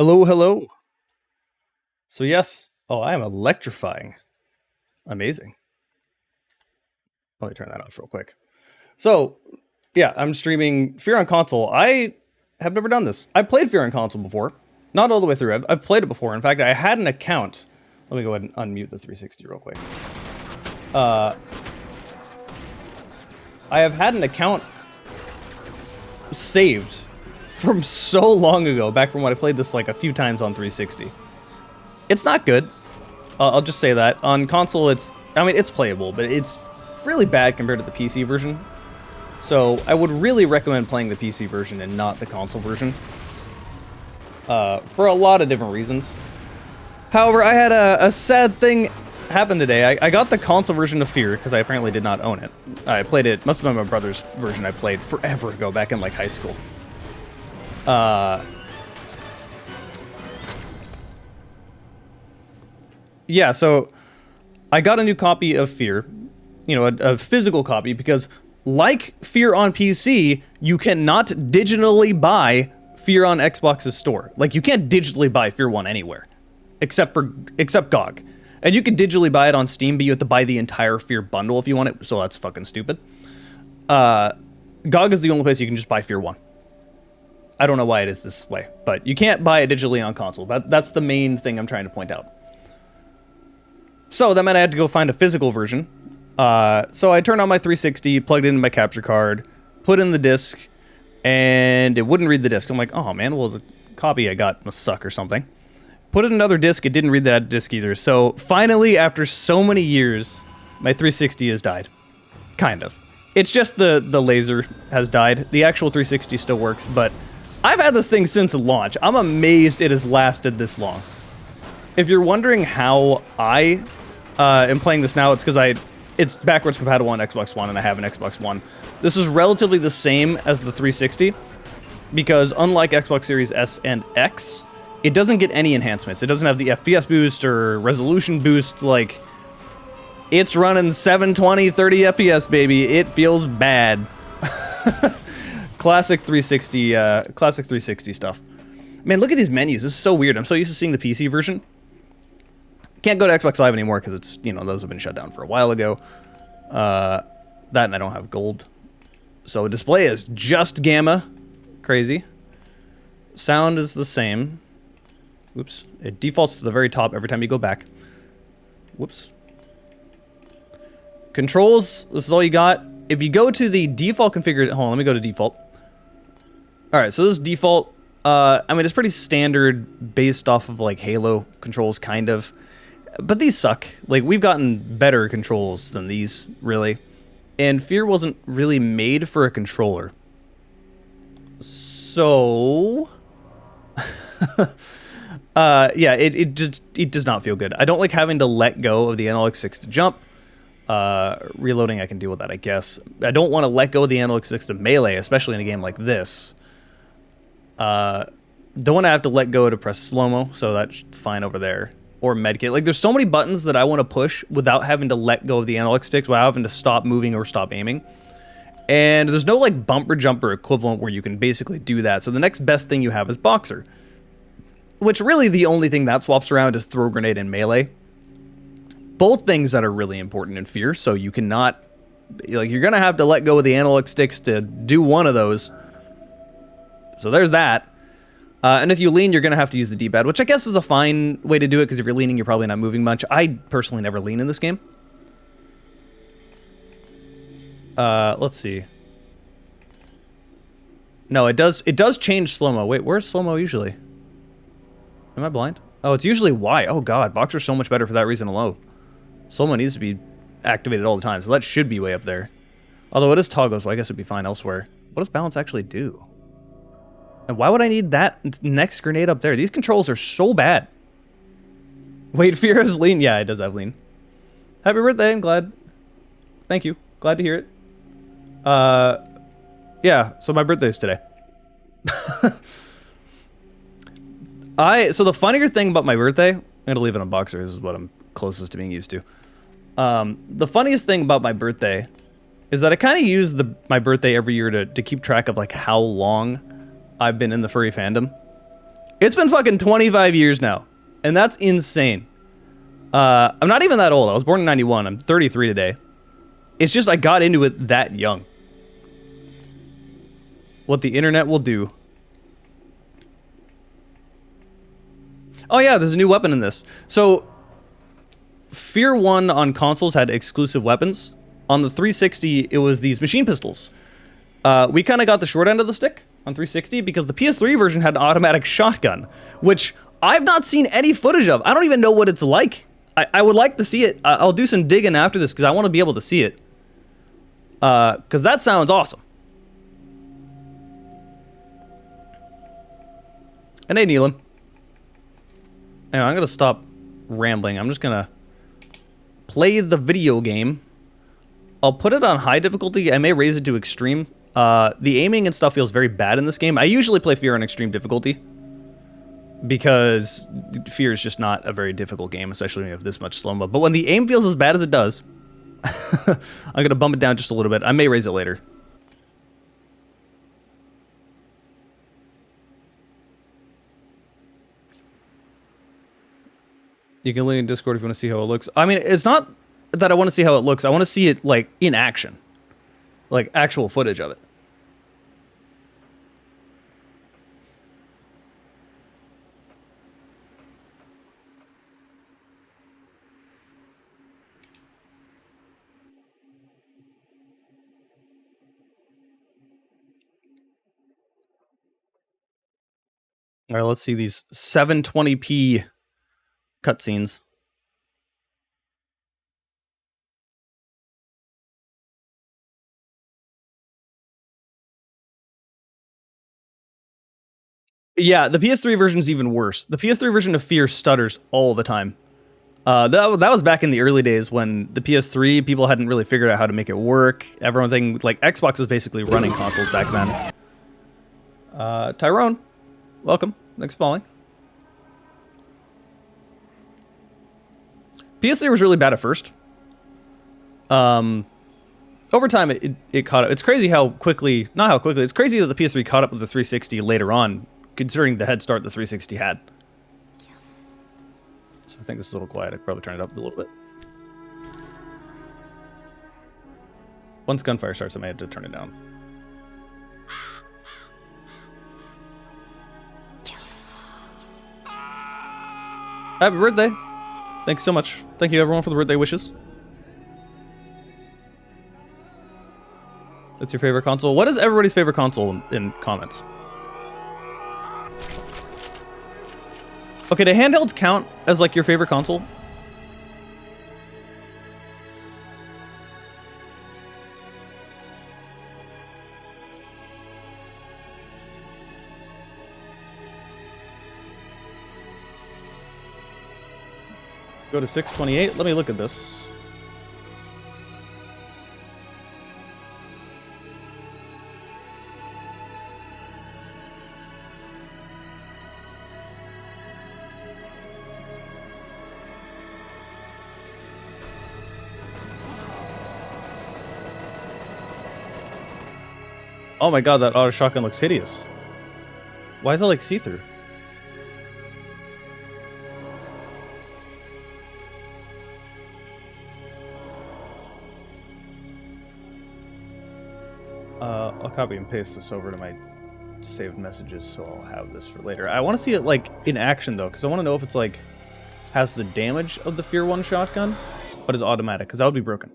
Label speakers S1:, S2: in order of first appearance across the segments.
S1: Hello, hello. So yes, oh, I am electrifying. Amazing. Let me turn that off real quick. So, yeah, I'm streaming Fear on console. I have never done this. I played Fear on console before, not all the way through. I've played it before. In fact, I had an account. Let me go ahead and unmute the 360 real quick. I have had an account saved from so long ago, back from when I played this like a few times on 360. It's not good. I'll just say that. On console, it's playable, but it's really bad compared to the PC version. So I would really recommend playing the PC version and not the console version. For a lot of different reasons. However, I had a sad thing happen today. I got the console version of F.E.A.R. because I apparently did not own it. I played it, must have been my brother's version I played forever ago, back in like high school. Yeah, so I got a new copy of F.E.A.R. You know, a physical copy, because like F.E.A.R. on PC, you cannot digitally buy F.E.A.R. on Xbox's store. Like, you can't digitally buy F.E.A.R. 1 anywhere, except GOG. And you can digitally buy it on Steam, but you have to buy the entire F.E.A.R. bundle if you want it, so that's fucking stupid. GOG is the only place you can just buy F.E.A.R. 1. I don't know why it is this way, but you can't buy it digitally on console. That's the main thing I'm trying to point out. So that meant I had to go find a physical version. So I turned on my 360, plugged in my capture card, put in the disc, and it wouldn't read the disc. I'm like, oh man, well the copy I got must suck or something. Put in another disc, it didn't read that disc either. So finally, after so many years, my 360 has died. Kind of. It's just the laser has died. The actual 360 still works, but I've had this thing since launch. I'm amazed it has lasted this long. If you're wondering how I am playing this now, it's because it's backwards compatible on Xbox One, and I have an Xbox One. This is relatively the same as the 360, because unlike Xbox Series S and X, it doesn't get any enhancements. It doesn't have the FPS boost or resolution boost. Like, it's running 720, 30 FPS, baby. It feels bad. Classic 360 stuff. Man, look at these menus. This is so weird. I'm so used to seeing the PC version. Can't go to Xbox Live anymore because it's, you know, those have been shut down for a while ago. That and I don't have gold. So display is just gamma. Crazy. Sound is the same. Oops. It defaults to the very top every time you go back. Whoops. Controls, this is all you got. If you go to the default configured, hold on, let me go to default. Alright, so this is default. I mean, it's pretty standard based off of like Halo controls, kind of. But these suck. Like, we've gotten better controls than these, really. And F.E.A.R. wasn't really made for a controller. So... yeah, it does not feel good. I don't like having to let go of the analog sticks to jump. Reloading, I can deal with that, I guess. I don't want to let go of the analog sticks to melee, especially in a game like this. Don't want to have to let go to press slow-mo, so that's fine over there. Or medkit. Like, there's so many buttons that I want to push without having to let go of the analog sticks, without having to stop moving or stop aiming. And there's no, like, bumper jumper equivalent where you can basically do that. So the next best thing you have is Boxer. Which really the only thing that swaps around is throw grenade and melee. Both things that are really important in F.E.A.R. So you cannot... Like, you're going to have to let go of the analog sticks to do one of those. So there's that. And if you lean, you're going to have to use the D-pad, which I guess is a fine way to do it, because if you're leaning, you're probably not moving much. I personally never lean in this game. Let's see. No, it does change slow-mo. Wait, where's slow-mo usually? Am I blind? Oh, it's usually Y. Oh god, Boxer's so much better for that reason alone. Slow-mo needs to be activated all the time, so that should be way up there. Although it is toggle, so I guess it'd be fine elsewhere. What does balance actually do? And why would I need that next grenade up there? These controls are so bad. Wait, F.E.A.R. has lean? Yeah, it does have lean. Happy birthday, I'm glad. Thank you. Glad to hear it. Yeah, so my birthday's today. So the funnier thing about my birthday, I'm gonna leave it on Boxer, this is what I'm closest to being used to. The funniest thing about my birthday is that I kind of use my birthday every year to keep track of like how long I've been in the furry fandom. It's been fucking 25 years now, and that's insane. I'm not even that old. I was born in 91. I'm 33 today. It's just I got into it that young. What the internet will do. Oh yeah, there's a new weapon in this. So, F.E.A.R 1 on consoles had exclusive weapons. On the 360, it was these machine pistols. We kind of got the short end of the stick on 360 because the PS3 version had an automatic shotgun, which I've not seen any footage of. I don't even know what it's like. I would like to see it. I'll do some digging after this because I want to be able to see it. Because that sounds awesome. And hey, Neelam. Anyway, I'm going to stop rambling. I'm just going to play the video game. I'll put it on high difficulty. I may raise it to extreme. The aiming and stuff feels very bad in this game. I usually play F.E.A.R on extreme difficulty. Because F.E.A.R is just not a very difficult game, especially when you have this much slow-mo. But when the aim feels as bad as it does, I'm going to bump it down just a little bit. I may raise it later. You can link in Discord if you want to see how it looks. I mean, it's not that I want to see how it looks. I want to see it, like, in action. Like, actual footage of it. All right, let's see these 720p cutscenes. Yeah, the PS3 version is even worse. The PS3 version of F.E.A.R stutters all the time. That was back in the early days when the PS3, people hadn't really figured out how to make it work. Everything, like, Xbox was basically running consoles back then. Tyrone, welcome. Thanks for following. PS3 was really bad at first. Over time, it caught up. It's crazy how quickly, not how quickly, it's crazy that the PS3 caught up with the 360 later on, considering the head start the 360 had. So I think this is a little quiet. I could probably turn it up a little bit. Once gunfire starts, I may have to turn it down. Happy birthday. Thanks so much. Thank you, everyone, for the birthday wishes. That's your favorite console? What is everybody's favorite console in comments? Okay, do handhelds count as, like, your favorite console? Go to 628. Let me look at this. Oh my god, that auto shotgun looks hideous. Why is it like see-through? I'll copy and paste this over to my saved messages, so I'll have this for later. I want to see it, like, in action, though, because I want to know if it's, like, has the damage of the F.E.A.R 1 shotgun, but is automatic, because that would be broken.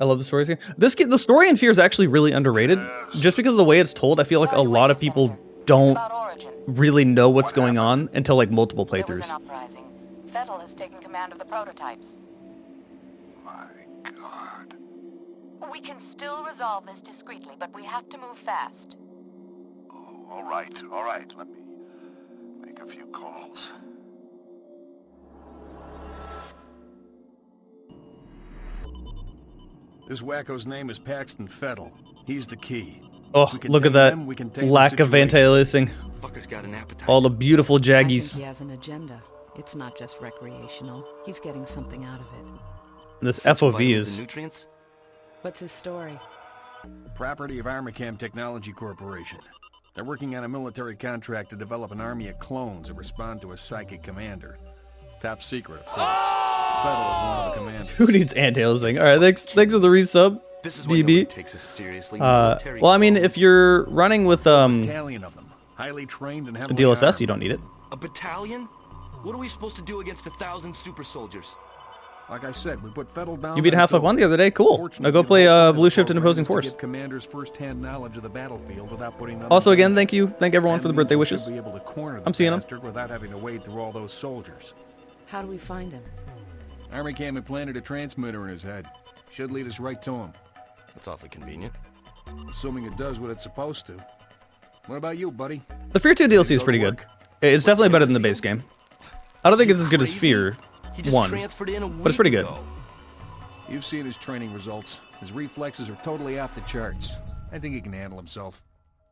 S1: I love the stories here. The story in F.E.A.R is actually really underrated. Just because of the way it's told, I feel like a lot of people don't really know what's going on until, like, multiple playthroughs.
S2: F.E.A.R has taken command of the prototypes.
S3: My God.
S2: We can still resolve this discreetly, but we have to move fast.
S3: Oh, all right. Let me make a few calls.
S4: This wacko's name is Paxton Fettel. He's the key.
S1: Oh, look at that lack of anti-aliasing. All the beautiful jaggies.
S5: I think he has an agenda. It's not just recreational. He's getting something out of it.
S1: And this FOV is...
S5: What's his story?
S4: Property of Armacam Technology Corporation. They're working on a military contract to develop an army of clones that respond to a psychic commander. Top secret, of course. Fettel is one of the commanders.
S1: Who needs anti-aliasing? Alright, thanks for the resub,
S6: This is why nobody
S1: DB.
S6: takes us seriously.
S1: Well, I mean, if you're running with,
S4: Battalion of them, highly trained and heavily
S1: DLSS,
S4: armed.
S1: you don't need it.
S6: a battalion? What are we supposed to do against 1,000 super soldiers?
S4: Like I said, we put Fettel down.
S1: You beat
S4: and it's
S1: Half-Life 1 the
S4: over.
S1: other day? Cool. Now go play Blue Shift and Opposing Force.
S4: Give commanders first-hand knowledge of the battlefield without putting them
S1: Also,
S4: in
S1: again,
S4: danger.
S1: thank everyone
S4: That
S1: for the
S4: means
S1: birthday
S4: we should
S1: wishes.
S4: be able to corner the
S1: I'm seeing 'em.
S4: bastard without having to wade through all those soldiers.
S5: How do we find him?
S4: Army came and planted a transmitter in his head. Should lead us right to him,
S6: That's awfully convenient.
S4: assuming it does what it's supposed to. What about you, buddy?
S1: The F.E.A.R 2 DLC is
S4: Go to
S1: pretty good.
S4: work?
S1: It's definitely better than the base game. I don't think it's as good as
S6: Crazy?
S1: F.E.A.R
S6: He just
S1: 1.
S6: transferred in a
S1: but it's pretty
S6: week
S1: good.
S6: ago.
S4: You've seen his training results. His reflexes are totally off the charts. I think he can handle himself.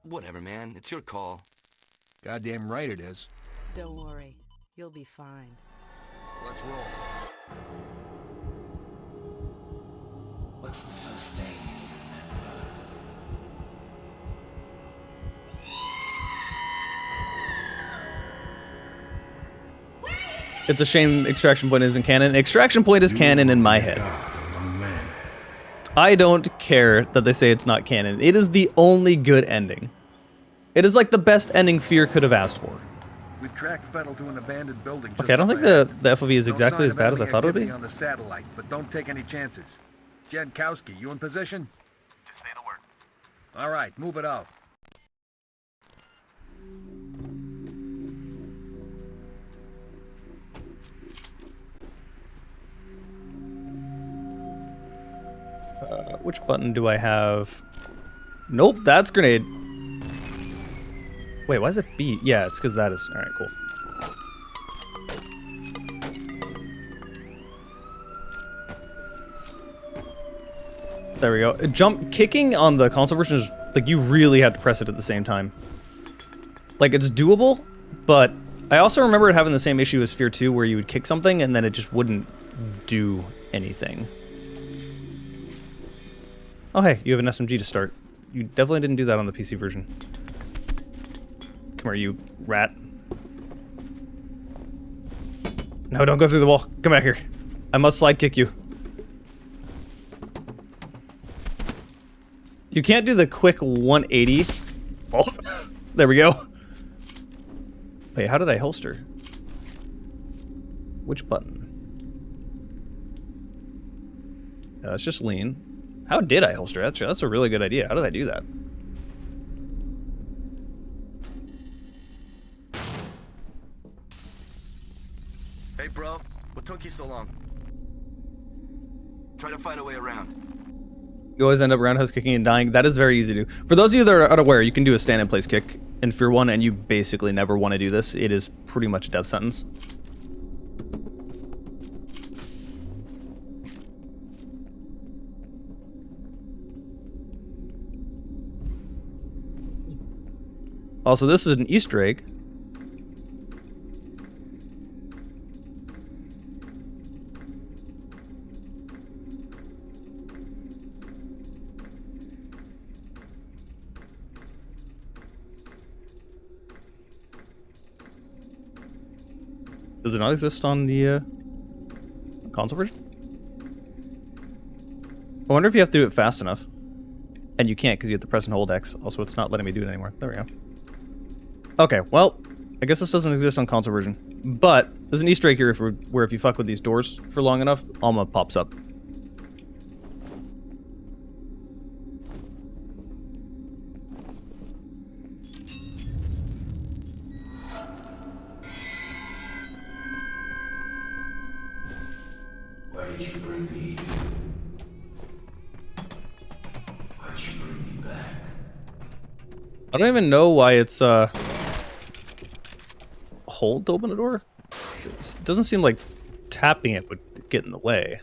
S6: Whatever, man. It's your call.
S4: Goddamn right it is.
S5: Don't worry. You'll be fine.
S4: Let's roll.
S7: What's the first name
S1: It's a shame Extraction Point isn't canon. Extraction Point is canon in my head. I don't care that they say it's not canon. It is the only good ending. It is like the best ending F.E.A.R could have asked for.
S4: We've tracked Fettel to an abandoned building.
S1: Okay, I don't think the FOV is exactly as bad as I thought it would be.
S4: On the satellite, but don't take any chances. Jankowski, you in position?
S3: Just say the word.
S4: All right, move it out.
S1: Which button do I have? Nope, that's grenade. Wait, why is it B? Yeah, it's because that is... Alright, cool. There we go. Kicking on the console version is... Like, you really have to press it at the same time. Like, it's doable, but... I also remember it having the same issue as F.E.A.R 2, where you would kick something and then it just wouldn't do anything. Oh hey, you have an SMG to start. You definitely didn't do that on the PC version. Come here, you rat. No, don't go through the wall. Come back here. I must slide kick you. You can't do the quick 180. Oh, there we go. Wait, how did I holster? Which button? That's just lean. How did I holster? That's a really good idea. How did I do that?
S6: Hey, bro. What took you so long? Try to find a way around.
S1: You always end up roundhouse kicking and dying. That is very easy to do. For those of you that are unaware, you can do a stand-in-place kick in F.E.A.R 1, and you basically never want to do this. It is pretty much a death sentence. Also, this is an Easter egg. Does it not exist on the console version? I wonder if you have to do it fast enough. And you can't because you have to press and hold X. Also, it's not letting me do it anymore. There we go. Okay, well, I guess this doesn't exist on console version. But there's an Easter egg here where if you fuck with these doors for long enough, Alma pops up.
S7: Why did you bring me here? Why'd you bring me back?
S1: I don't even know why it's hold to open a door. It doesn't seem like tapping it would get in the way.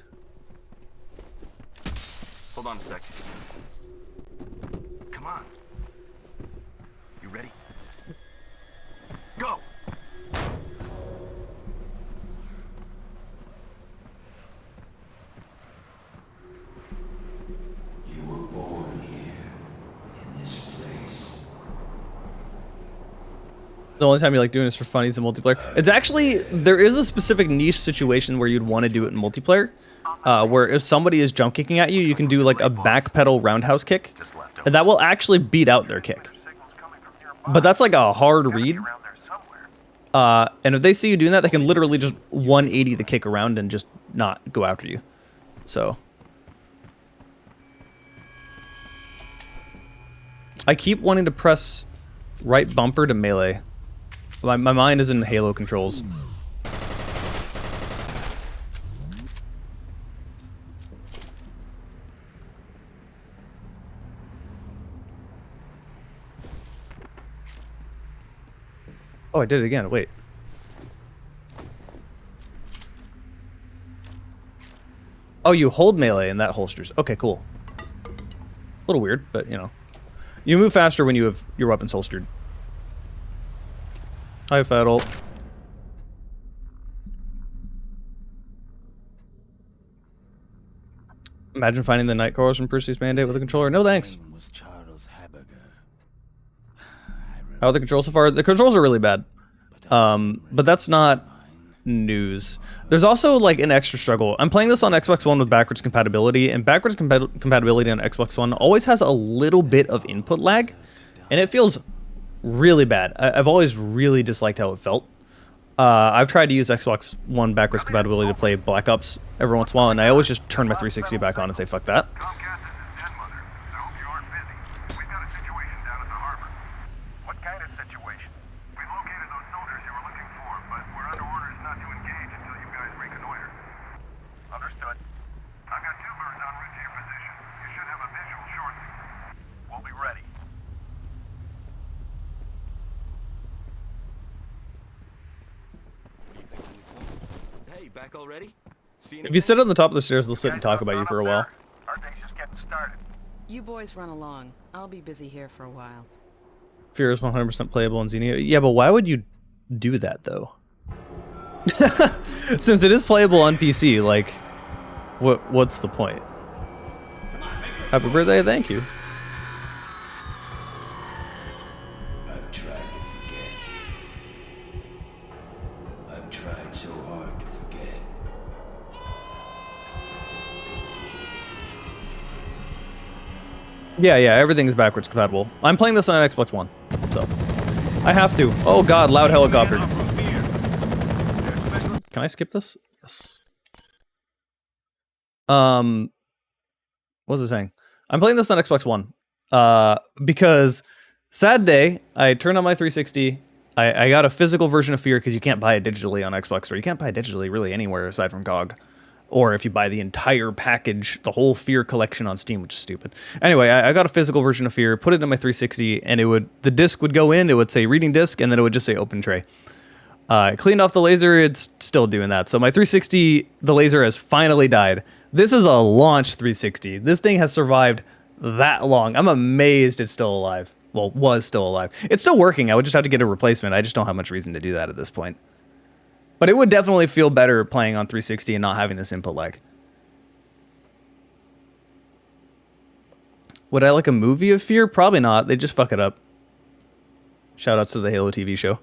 S6: Hold on a sec. Come on. You ready? Go!
S7: You were born here, in this place.
S1: The only time you like doing this for fun is in multiplayer. It's actually, there is a specific niche situation where you'd want to do it in multiplayer. Where if somebody is jump kicking at you, you can do like a backpedal roundhouse kick. And that will actually beat out their kick. But that's like a hard read. And if they see you doing that, they can literally just 180 the kick around and just not go after you. So. I keep wanting to press right bumper to melee. My mind is in Halo controls. Oh, I did it again. Wait. Oh, you hold melee and that holsters. Okay, cool. A little weird, but you know. You move faster when you have your weapons holstered. Hi, Faddle. Imagine finding the night crawlers from Perseus Mandate with a controller. No thanks. How are the controls so far? The controls are really bad. But that's not news. There's also like an extra struggle. I'm playing this on Xbox One with backwards compatibility, and backwards compatibility on Xbox One always has a little bit of input lag, and it feels really bad. I've always really disliked how it felt. I've tried to use Xbox One backwards compatibility to play Black Ops every once in a while, and I always just turn my 360 back on and say, fuck that.
S3: Comcast, this is Den Mother, so hope you aren't busy. We've got a situation down at the harbor. What kind of situation? We located those soldiers you were looking for, but we're under orders not to engage until you guys reconnoiter. Understood. I've got 2 birds en route to your position. You should have a visual shortly. We'll be ready.
S6: Hey, back already?
S1: If you sit on the top of the stairs, they'll sit and talk about you for a while.
S3: Our day's just getting started.
S5: You boys run along. I'll be busy here for a while.
S1: F.E.A.R is 100% playable in Xenia. Yeah, but why would you do that, though? Since it is playable on PC, like, what's the point? Happy birthday, thank you.
S7: I've tried to forget. I've tried so hard to forget.
S1: Yeah, everything's backwards compatible. I'm playing this on Xbox One, so I have to. Oh god, loud helicopter. Can I skip this? Yes. What was it saying? I'm playing this on Xbox One. Because sad day, I turned on my 360. I got a physical version of F.E.A.R because you can't buy it digitally on Xbox, or you can't buy it digitally really anywhere aside from GOG. Or if you buy the entire package, the whole F.E.A.R collection on Steam, which is stupid. Anyway, I got a physical version of F.E.A.R, put it in my 360, and the disc would go in, it would say reading disc, and then it would just say open tray. I cleaned off the laser, it's still doing that. So my 360, the laser has finally died. This is a launch 360. This thing has survived that long. I'm amazed it's still alive. Well, was still alive. It's still working. I would just have to get a replacement. I just don't have much reason to do that at this point. But it would definitely feel better playing on 360 and not having this input lag. Would I like a movie of F.E.A.R? Probably not. They just fuck it up. Shoutouts to the Halo TV show.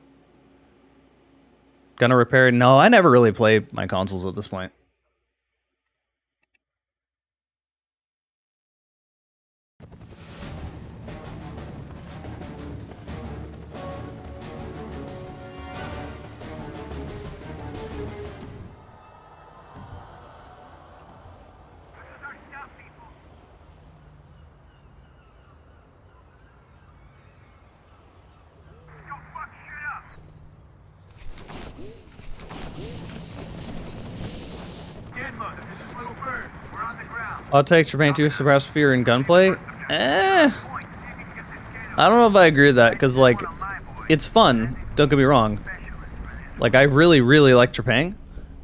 S1: Gonna repair it? No, I never really play my consoles at this point. I'll take Japan 2 surpass F.E.A.R in gunplay. I don't know if I agree with that, because, like, it's fun, don't get me wrong. Like, I really, really like Trepang,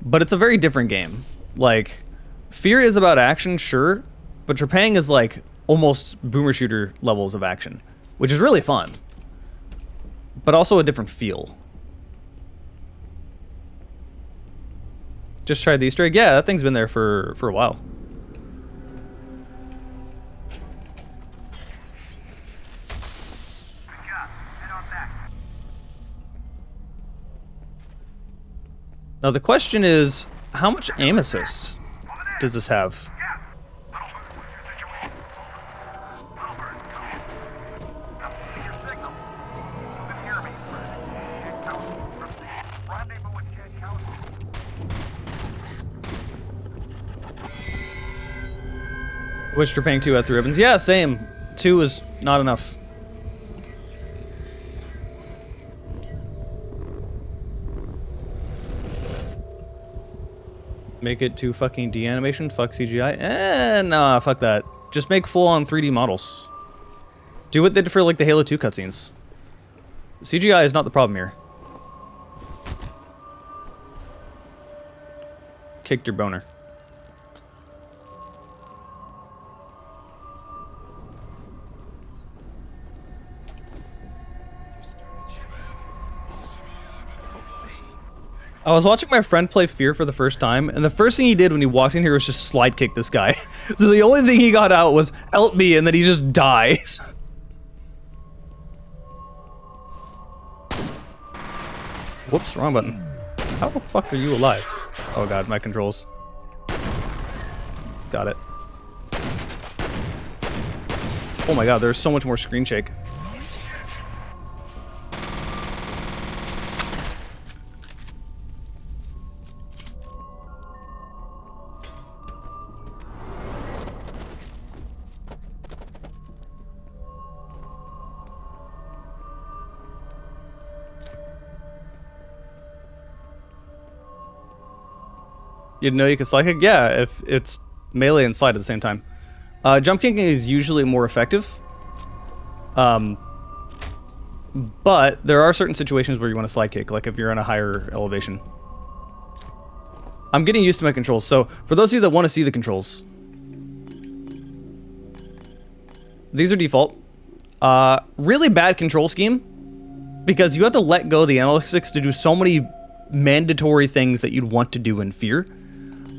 S1: but it's a very different game. Like, F.E.A.R is about action, sure, but Trepang is, like, almost boomer shooter levels of action, which is really fun, but also a different feel. Just tried the Easter egg? Yeah, that thing's been there for a while. Now the question is, how much aim assist does this have? Which you're paying 2 at 3 ribbons. Yeah, same. 2 is not enough. Make it to fucking D-animation? Fuck CGI? Nah, fuck that. Just make full-on 3D models. Do what they did for, like, the Halo 2 cutscenes. CGI is not the problem here. Kicked your boner. I was watching my friend play F.E.A.R for the first time, and the first thing he did when he walked in here was just slide kick this guy. So the only thing he got out was, help me, and then he just dies. Whoops, wrong button. How the fuck are you alive? Oh god, my controls. Got it. Oh my god, there's so much more screen shake. You know you can slide kick? Yeah, if it's melee and slide at the same time. Jump kicking is usually more effective. But there are certain situations where you want to slide kick, like if you're on a higher elevation. I'm getting used to my controls, so for those of you that want to see the controls, these are default. Really bad control scheme, because you have to let go of the analog sticks to do so many mandatory things that you'd want to do in F.E.A.R.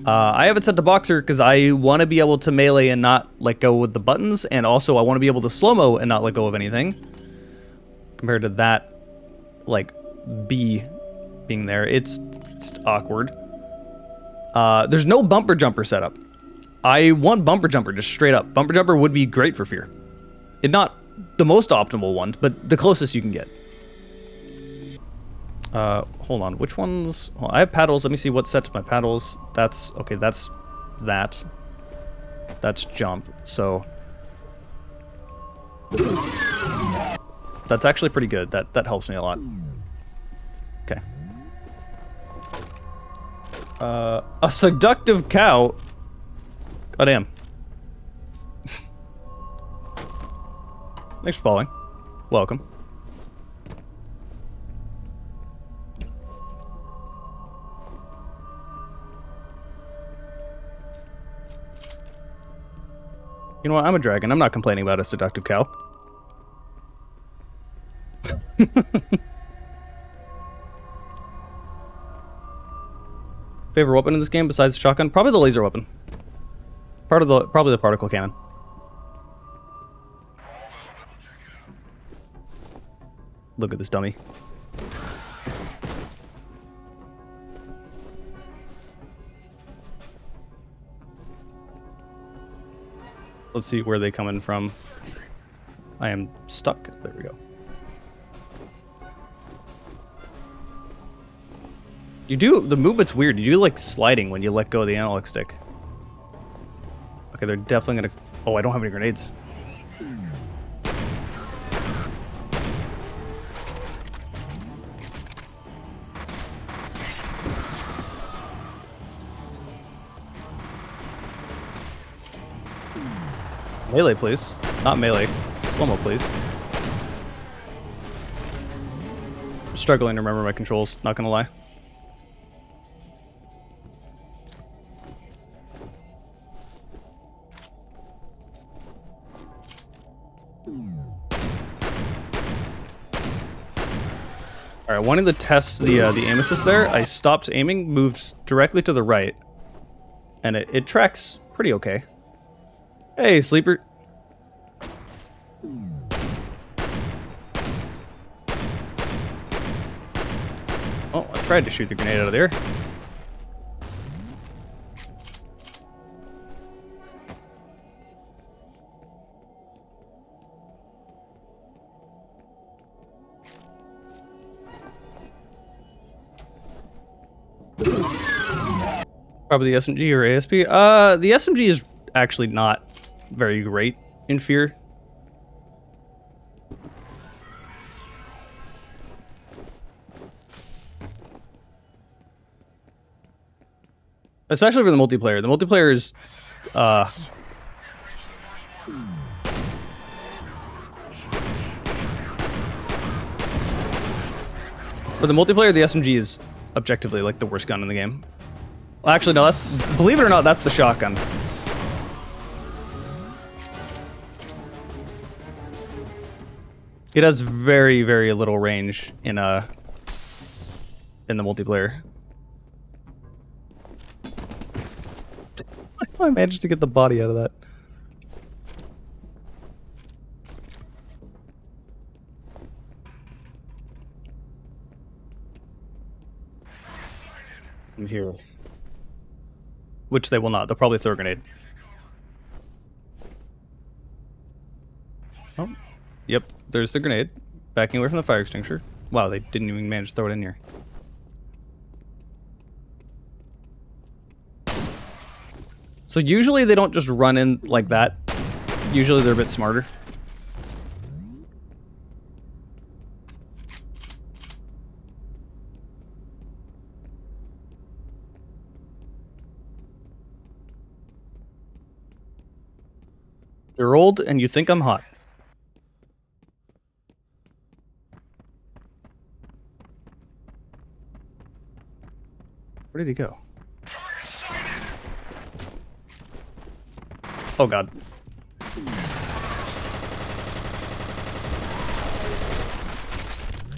S1: I have it set to boxer because I want to be able to melee and not let go with the buttons, and also I want to be able to slow-mo and not let go of anything. Compared to that, like, B being there, it's awkward. There's no bumper jumper setup. I want bumper jumper, just straight up. Bumper jumper would be great for F.E.A.R. It's not the most optimal one, but the closest you can get. Hold on, which ones? Oh, I have paddles. Let me see what's set to my paddles. That's okay. That's that. That's jump. So that's actually pretty good. That helps me a lot. Okay. A seductive cow. Oh damn. Thanks for following. Welcome. You know what? I'm a dragon. I'm not complaining about a seductive cow. Favorite weapon in this game besides the shotgun? Probably the laser weapon. Probably the particle cannon. Look at this dummy. Let's see where they come in from. I am stuck. There we go. You do, the movement's weird. You do like sliding when you let go of the analog stick. Okay, they're definitely gonna... Oh, I don't have any grenades. Melee, please. Not melee. Slow-mo, please. I'm struggling to remember my controls, not gonna lie. Alright, wanting to test the aim assist there, I stopped aiming, moved directly to the right, and it tracks pretty okay. Hey, sleeper. Oh, I tried to shoot the grenade out of there. Probably the SMG or ASP. The SMG is actually not very great in F.E.A.R. Especially for the multiplayer. The multiplayer is, for the multiplayer, the SMG is objectively like the worst gun in the game. Well, actually, no, that's, believe it or not, that's the shotgun. It has very, very little range in the multiplayer. I managed to get the body out of that. I'm here. Which they will not. They'll probably throw a grenade. Oh. Yep, there's the grenade. Backing away from the fire extinguisher. Wow, they didn't even manage to throw it in here. So usually they don't just run in like that. Usually they're a bit smarter. You're old and you think I'm hot. Where did he go? Oh god.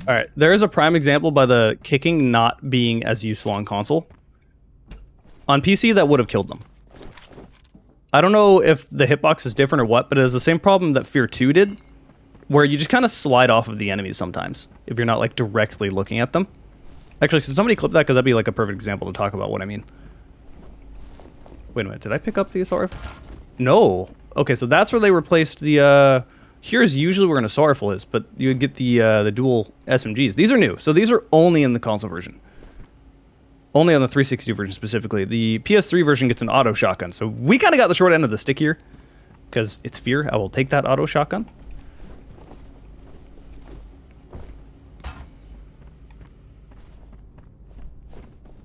S1: Alright, there is a prime example by the kicking not being as useful on console. On PC, that would have killed them. I don't know if the hitbox is different or what, but it has the same problem that F.E.A.R 2 did, where you just kind of slide off of the enemies sometimes, if you're not like directly looking at them. Actually, can somebody clip that? Because that'd be like a perfect example to talk about what I mean. Wait a minute, did I pick up the assault rifle? No. Okay, so that's where they replaced the, here's usually where an assault rifle is, but you get the dual SMGs. These are new, so these are only in the console version. Only on the 360 version specifically. The PS3 version gets an auto shotgun, so we kind of got the short end of the stick here. Because it's F.E.A.R, I will take that auto shotgun.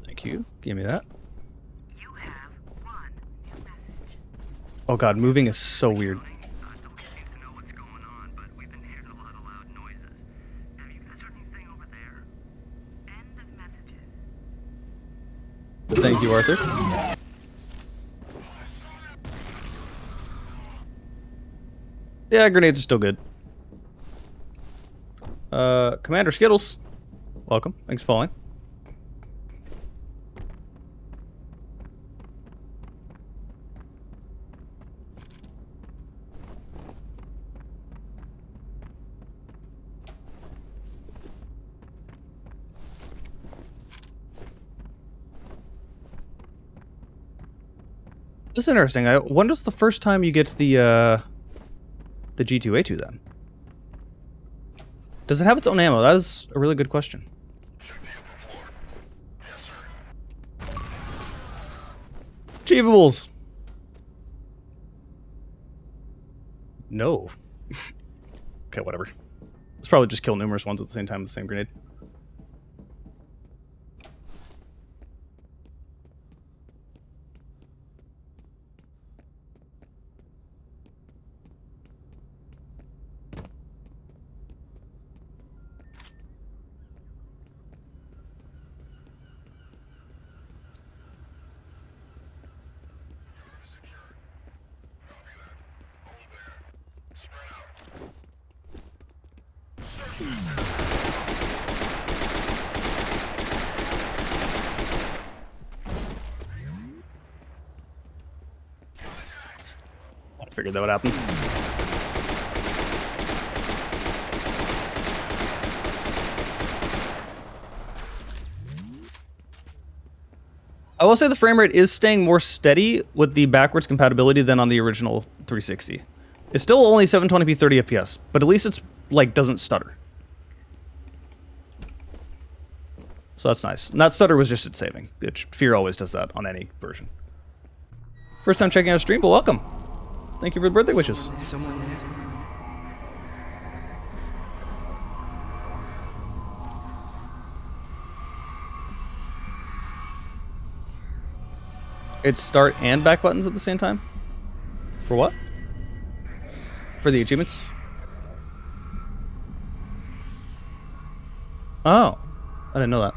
S1: Thank you. Give me that. Oh god, moving is so weird. Thank you, Arthur. Yeah, grenades are still good. Commander Skittles. Welcome. Thanks for following. This is interesting. When was the first time you get the G2A2 then? Does it have its own ammo? That is a really good question. Achievables! No. Okay, whatever. Let's probably just kill numerous ones at the same time with the same grenade. I figured that would happen. I will say the frame rate is staying more steady with the backwards compatibility than on the original 360. It's still only 720p 30 FPS, but at least it's like doesn't stutter. So that's nice. And that stutter was just it saving. F.E.A.R always does that on any version. First time checking out a stream, but welcome. Thank you for the birthday wishes.
S5: Someone there.
S1: It's start and back buttons at the same time? For what? For the achievements? Oh. I didn't know that.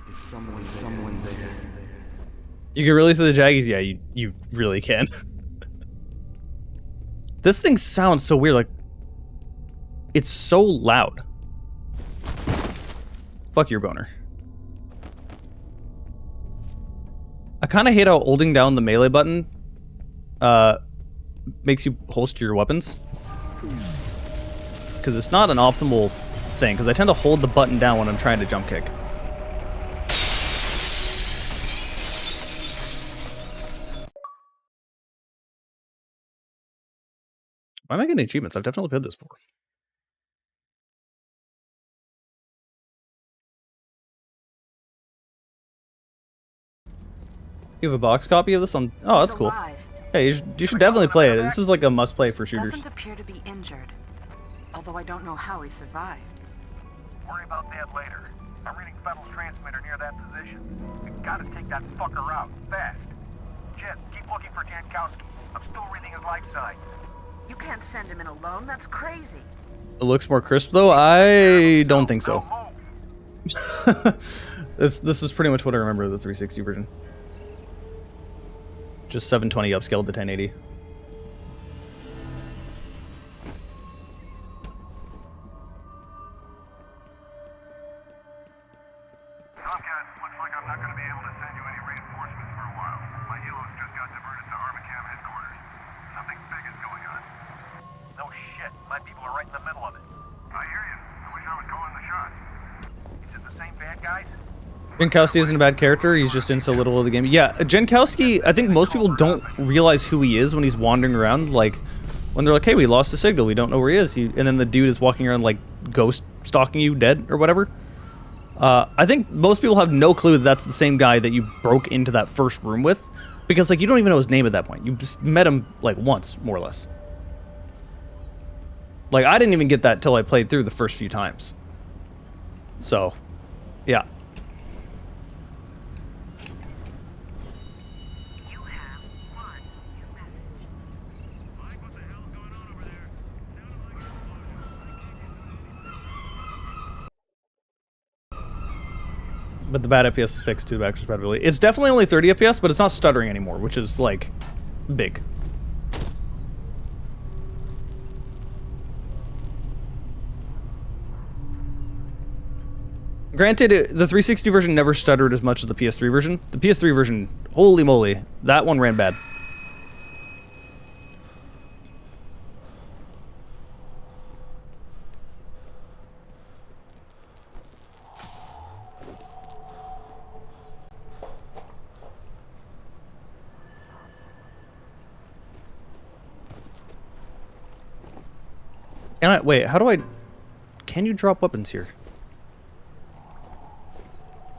S6: Is someone there?
S1: You can really see the Jaggies? Yeah, you really can. This thing sounds so weird, like... It's so loud. Fuck your boner. I kind of hate how holding down the melee button makes you holster your weapons. Because it's not an optimal thing, because I tend to hold the button down when I'm trying to jump kick. Why am I getting achievements? I've definitely played this before. You have a box copy of this on... Oh, that's cool. Hey, you should definitely play it. This is like a must-play for shooters.
S5: Doesn't appear to be injured. Although I don't know how he survived.
S3: Worry about that later. I'm reading Federal's transmitter near that position. We gotta take that fucker out, fast. Jet, keep looking for Jankowski. I'm still reading his life signs.
S5: You can't send him in alone. That's crazy.
S1: It looks more crisp, though. I don't think so. This is pretty much what I remember of the 360 version. Just 720 upscaled to 1080.
S3: Tomcat, looks like I'm not gonna be able to send you any reinforcements for a while. My helos just got diverted to Armacam headquarters. Something big is going on. No shit, my people are right in the middle of it. I hear you. I wish I was calling the shots. Is it the same bad guys?
S1: Jankowski isn't a bad character, he's just in so little of the game. Yeah, Jankowski, I think most people don't realize who he is when he's wandering around, like, when they're like, hey, we lost the signal, we don't know where he is, and then the dude is walking around, like, ghost stalking you, dead, or whatever. I think most people have no clue that that's the same guy that you broke into that first room with, because, like, you don't even know his name at that point. You just met him, like, once, more or less. Like, I didn't even get that till I played through the first few times. So, yeah. But the bad FPS is fixed to the backwards compatibility. It's definitely only 30 FPS, but it's not stuttering anymore, which is, like, big. Granted, the 360 version never stuttered as much as the PS3 version. The PS3 version, holy moly, that one ran bad. Wait, how do I... Can you drop weapons here?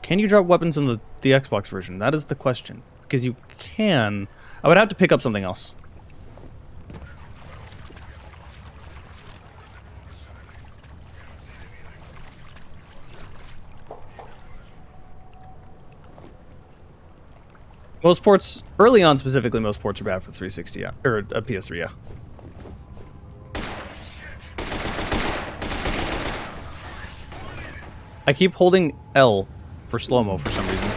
S1: Can you drop weapons in the Xbox version? That is the question. Because you can... I would have to pick up something else. Most ports, early on specifically, most ports are bad for 360, yeah. Or a PS3, yeah. I keep holding L for slow-mo for some reason.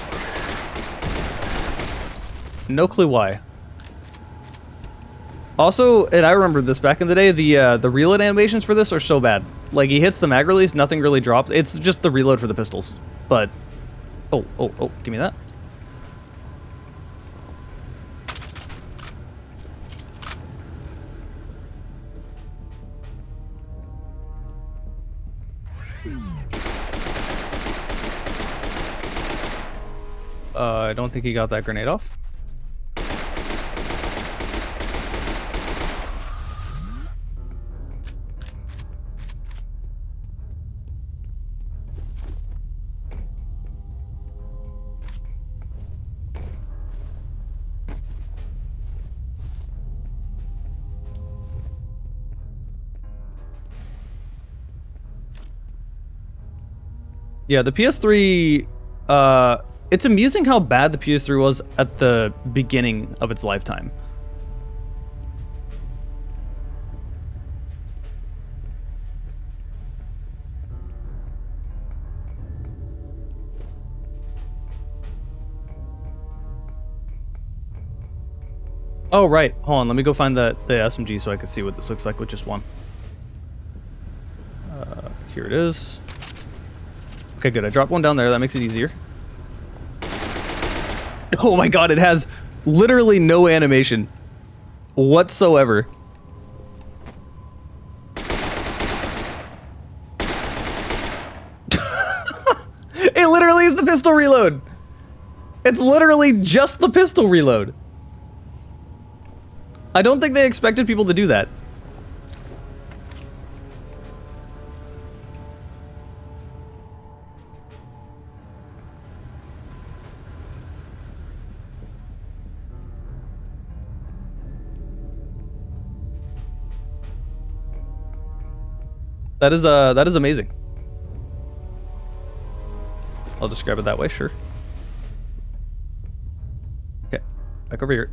S1: No clue why. Also, and I remember this back in the day, the reload animations for this are so bad. Like, he hits the mag release, nothing really drops. It's just the reload for the pistols. But... Oh, give me that. I don't think he got that grenade off. Yeah, the PS3, it's amusing how bad the PS3 was at the beginning of its lifetime. Oh, right. Hold on, let me go find the SMG so I can see what this looks like with just one. Here it is. Okay, good. I dropped one down there. That makes it easier. Oh my god, it has literally no animation whatsoever. It literally is the pistol reload. It's literally just the pistol reload. I don't think they expected people to do that. That is amazing. I'll describe it that way, sure. Okay, back over here.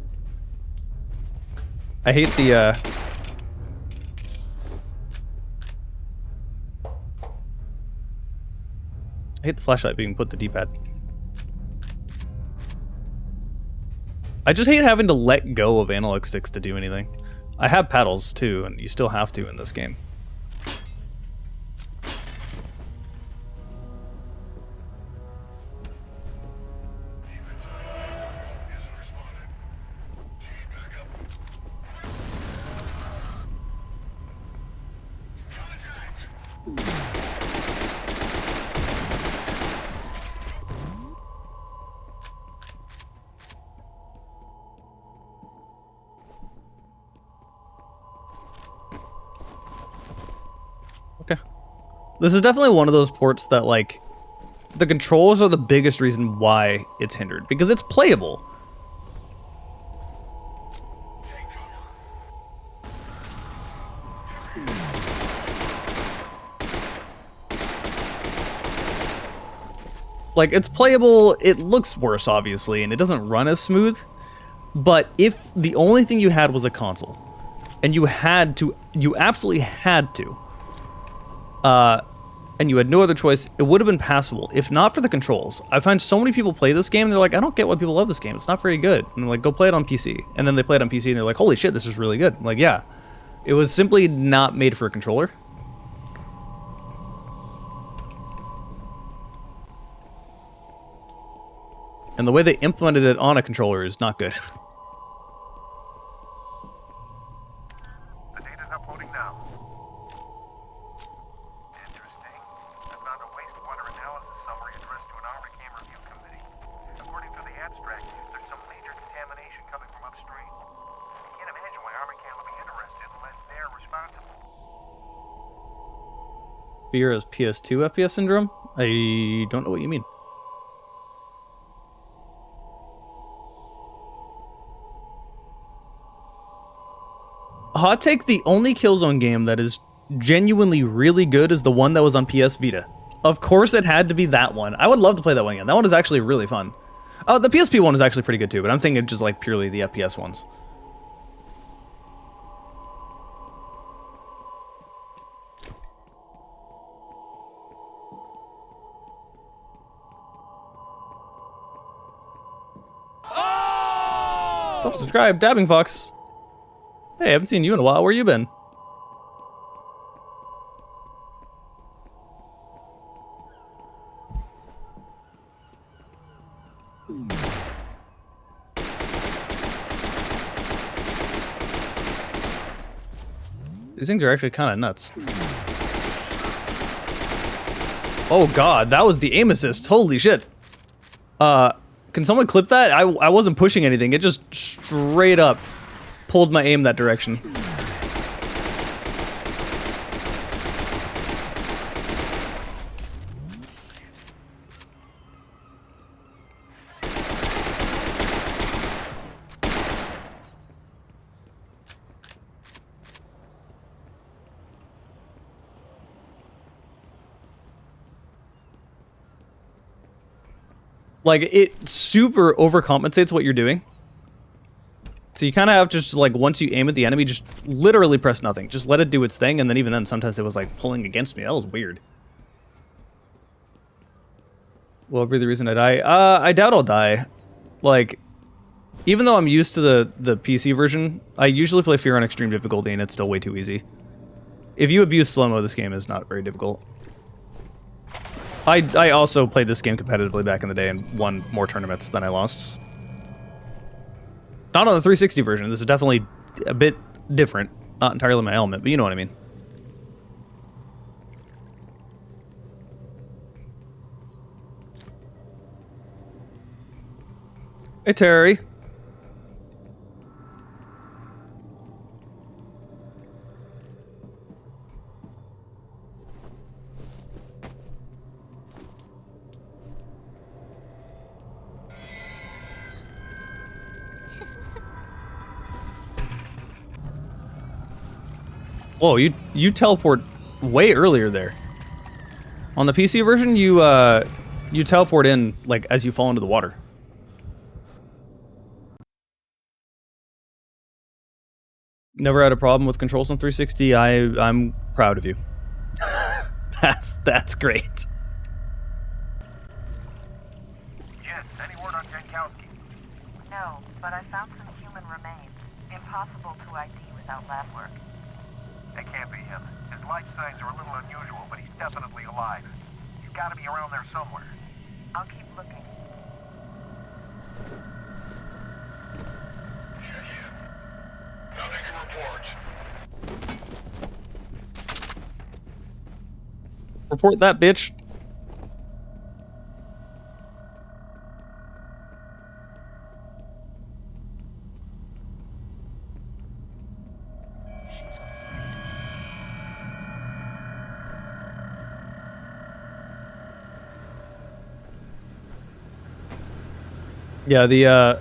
S1: I hate the flashlight being put to D-pad. I just hate having to let go of analog sticks to do anything. I have paddles too, and you still have to in this game. Okay. This is definitely one of those ports that, like, the controls are the biggest reason why it's hindered, because it's playable. Like, it's playable, it looks worse, obviously, and it doesn't run as smooth, but if the only thing you had was a console, and you absolutely had to, and you had no other choice, it would have been passable, if not for the controls. I find so many people play this game, and they're like, I don't get why people love this game, it's not very good. And I'm like, go play it on PC. And then they play it on PC, and they're like, holy shit, this is really good. I'm like, yeah. It was simply not made for a controller. And the way they implemented it on a controller is not good.
S3: The data's uploading now. Interesting. I found a wastewater analysis summary addressed to an ARMA review committee. According to the abstract, there's some major contamination coming from upstream. I can't imagine why ARMA would be interested unless they're responsible.
S1: F.E.A.R as PS2 FPS syndrome? I don't know what you mean. Hot take, the only Killzone game that is genuinely really good is the one that was on PS Vita. Of course it had to be that one. I would love to play that one again. That one is actually really fun. Oh, the PSP one is actually pretty good too, but I'm thinking just like purely the FPS ones. So subscribe, Dabbing Fox. Hey, I haven't seen you in a while. Where you been? These things are actually kind of nuts. Oh god, that was the aim assist. Holy shit. Can someone clip that? I wasn't pushing anything. It just straight up pulled my aim that direction. Like, it super overcompensates what you're doing. So you kind of have to just, like, once you aim at the enemy, just literally press nothing. Just let it do its thing, and then even then, sometimes it was, like, pulling against me. That was weird. What would be the reason I die? I doubt I'll die. Like, even though I'm used to the PC version, I usually play F.E.A.R on extreme difficulty, and it's still way too easy. If you abuse slow-mo, this game is not very difficult. I also played this game competitively back in the day and won more tournaments than I lost. Not on the 360 version. This is definitely a bit different. Not entirely my element, but you know what I mean. Hey, Terry. Whoa, you teleport way earlier there. On the PC version, you teleport in like as you fall into the water. Never had a problem with controls on 360. I'm proud of you. That's great.
S3: Yes, any word on Jankowski?
S2: No, but I found some human remains. Impossible to ID without lab work.
S3: That can't be him. His life signs are a little unusual, but he's definitely alive. He's got to be around there somewhere.
S2: I'll keep looking.
S3: Nothing to report.
S1: Report that, bitch. Yeah, the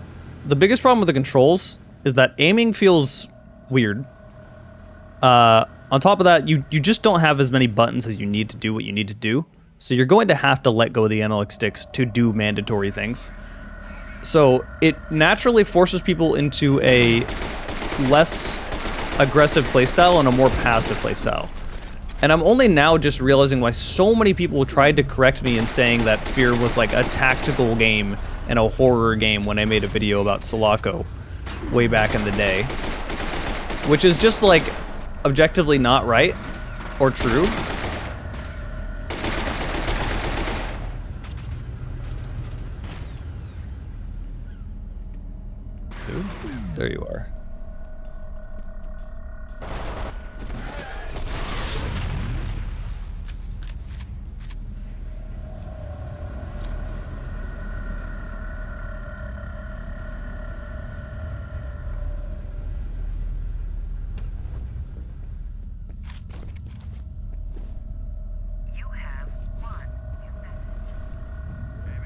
S1: biggest problem with the controls is that aiming feels weird. On top of that, you just don't have as many buttons as you need to do what you need to do. So you're going to have to let go of the analog sticks to do mandatory things. So it naturally forces people into a less aggressive playstyle and a more passive playstyle. And I'm only now just realizing why so many people tried to correct me in saying that F.E.A.R was like a tactical game and a horror game when I made a video about Sulaco way back in the day. Which is just like objectively not right or true. Ooh, there you are.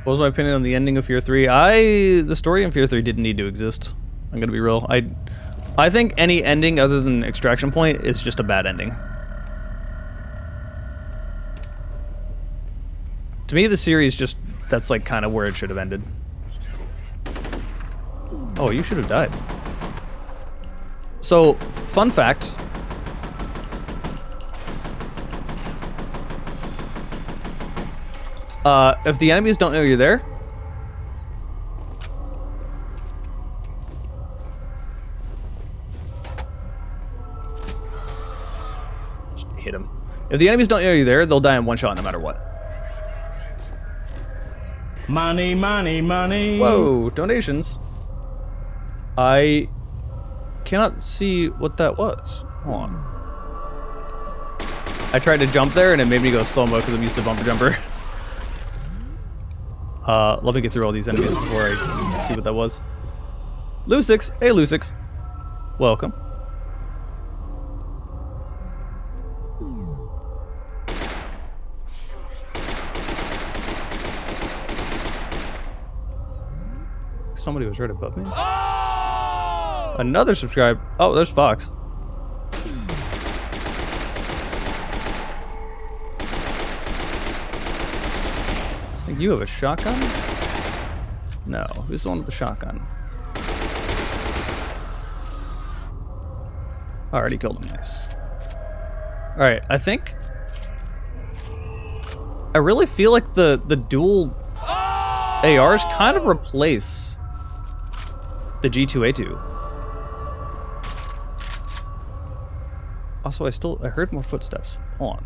S1: What was my opinion on the ending of F.E.A.R 3? The story in F.E.A.R 3 didn't need to exist. I'm gonna be real. I think any ending other than Extraction Point is just a bad ending. To me, the series just, that's like kind of where it should have ended. Oh, you should have died. So, fun fact. If the enemies don't know you're there, just hit him. If the enemies don't know you're there, they'll die in one shot no matter what.
S8: Money, money, money.
S1: Whoa, donations. I cannot see what that was. Hold on. I tried to jump there and it made me go slow-mo because I'm used to bumper jumper. Let me get through all these enemies before I see what that was. Lucix! Hey, Lucix. Welcome. Somebody was right above me. Oh! Another subscribe. Oh, there's Fox. I think you have a shotgun? No. Who's the one with the shotgun? Already killed him. Nice. Alright, I think... I really feel like the dual ARs kind of replace the G2A2. Also, I heard more footsteps. Hold on.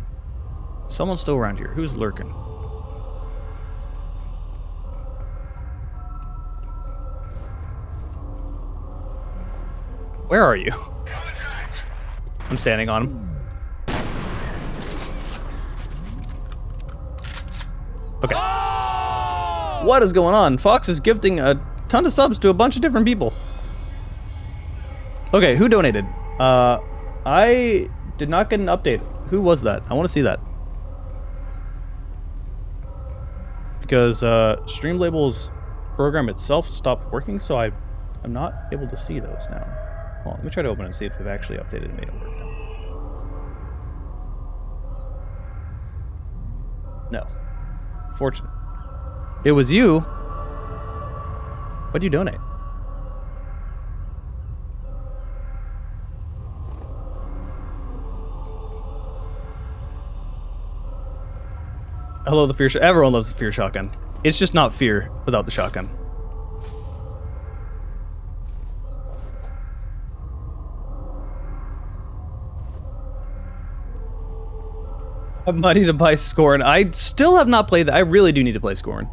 S1: Someone's still around here. Who's lurking? Where are you? I'm standing on him. Okay. What is going on? Fox is gifting a ton of subs to a bunch of different people. Okay, who donated? I did not get an update. Who was that? I want to see that. Because Streamlabel's program itself stopped working, so I'm not able to see those now. Hold on, let me try to open it and see if they've actually updated and made it work now. No. Fortunate. It was you. What'd you donate? Hello, the Fear Shotgun. Everyone loves the Fear Shotgun. It's just not Fear without the shotgun. I have money to buy Scorn. I still have not played that. I really do need to play Scorn.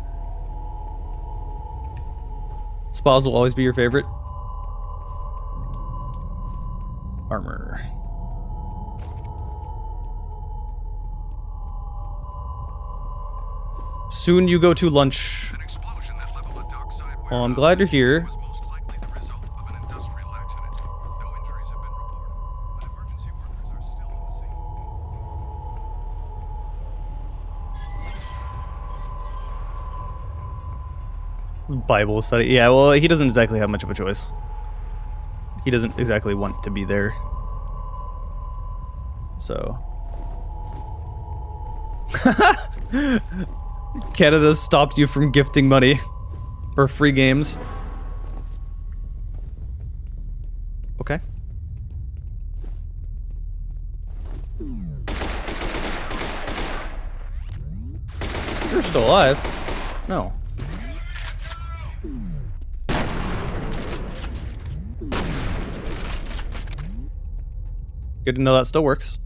S1: Spas will always be your favorite. Armor. Soon you go to lunch. Well, I'm glad you're here. Bible study. Yeah, well, he doesn't exactly have much of a choice. He doesn't exactly want to be there. So. Canada stopped you from gifting money for free games. Okay. You're still alive. No. Good to know that still works.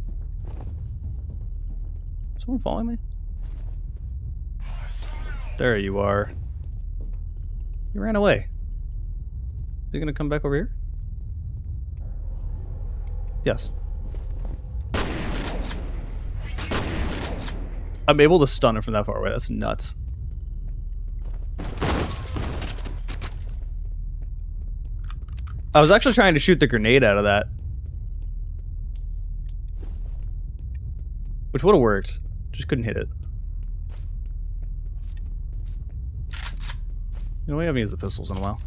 S1: Someone following me? There you are. You ran away. Are you gonna come back over here? Yes. I'm able to stun him from that far away. That's nuts. I was actually trying to shoot the grenade out of that. Which would have worked. Just couldn't hit it. You know, we haven't used the pistols in a while.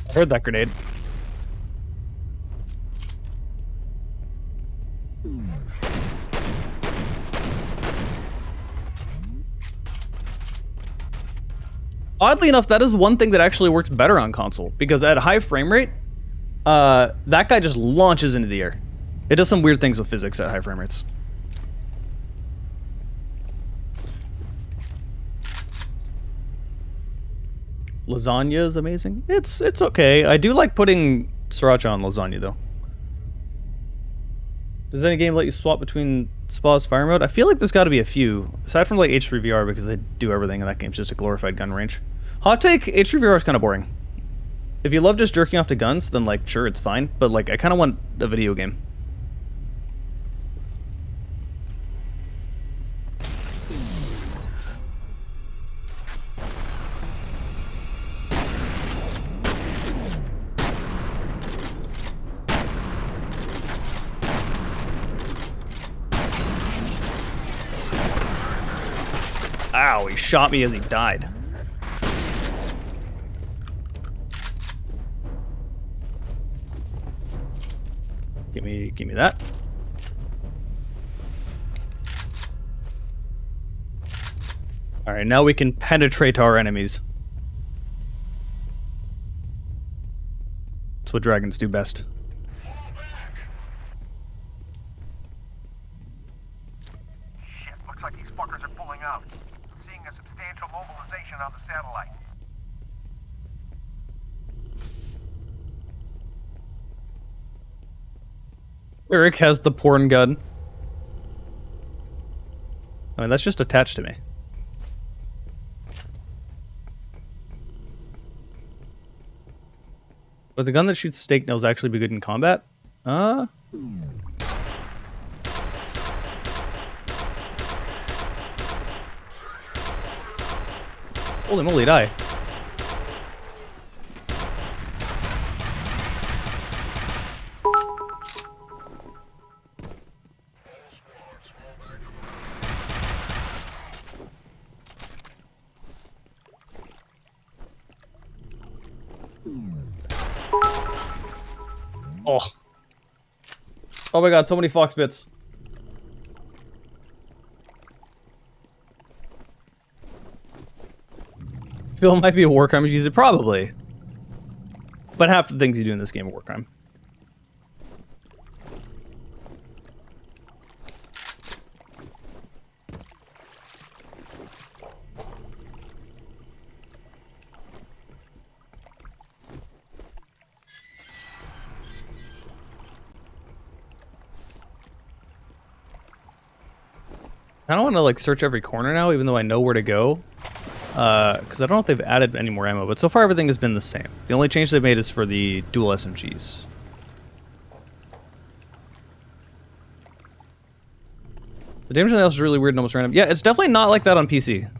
S1: I heard that grenade. Oddly enough, that is one thing that actually works better on console, because at high frame rate, that guy just launches into the air. It does some weird things with physics at high frame rates. Lasagna is amazing. It's okay. I do like putting sriracha on lasagna though. Does any game let you swap between Spa's fire mode? I feel like there's got to be a few, aside from like H3VR, because they do everything in that game's just a glorified gun range. Hot take: H3VR is kind of boring. If you love just jerking off to guns, then like sure it's fine, but like I kind of want a video game. Ow, he shot me as he died. Give me that. Alright, now we can penetrate our enemies. That's what dragons do best.
S3: Shit, looks like these fuckers are pulling out. Seeing a substantial mobilization on the satellite.
S1: Eric has the porn gun. I mean, that's just attached to me. Would the gun that shoots steak nails actually be good in combat? Holy moly, die. Oh. Oh my god, so many fox bits. Phil might be a war crime user, probably. But half the things you do in this game are war crime. I don't want to like search every corner now, even though I know where to go. Because I don't know if they've added any more ammo, but so far everything has been the same. The only change they've made is for the dual SMGs. The damage on the else is really weird and almost random. Yeah, it's definitely not like that on PC.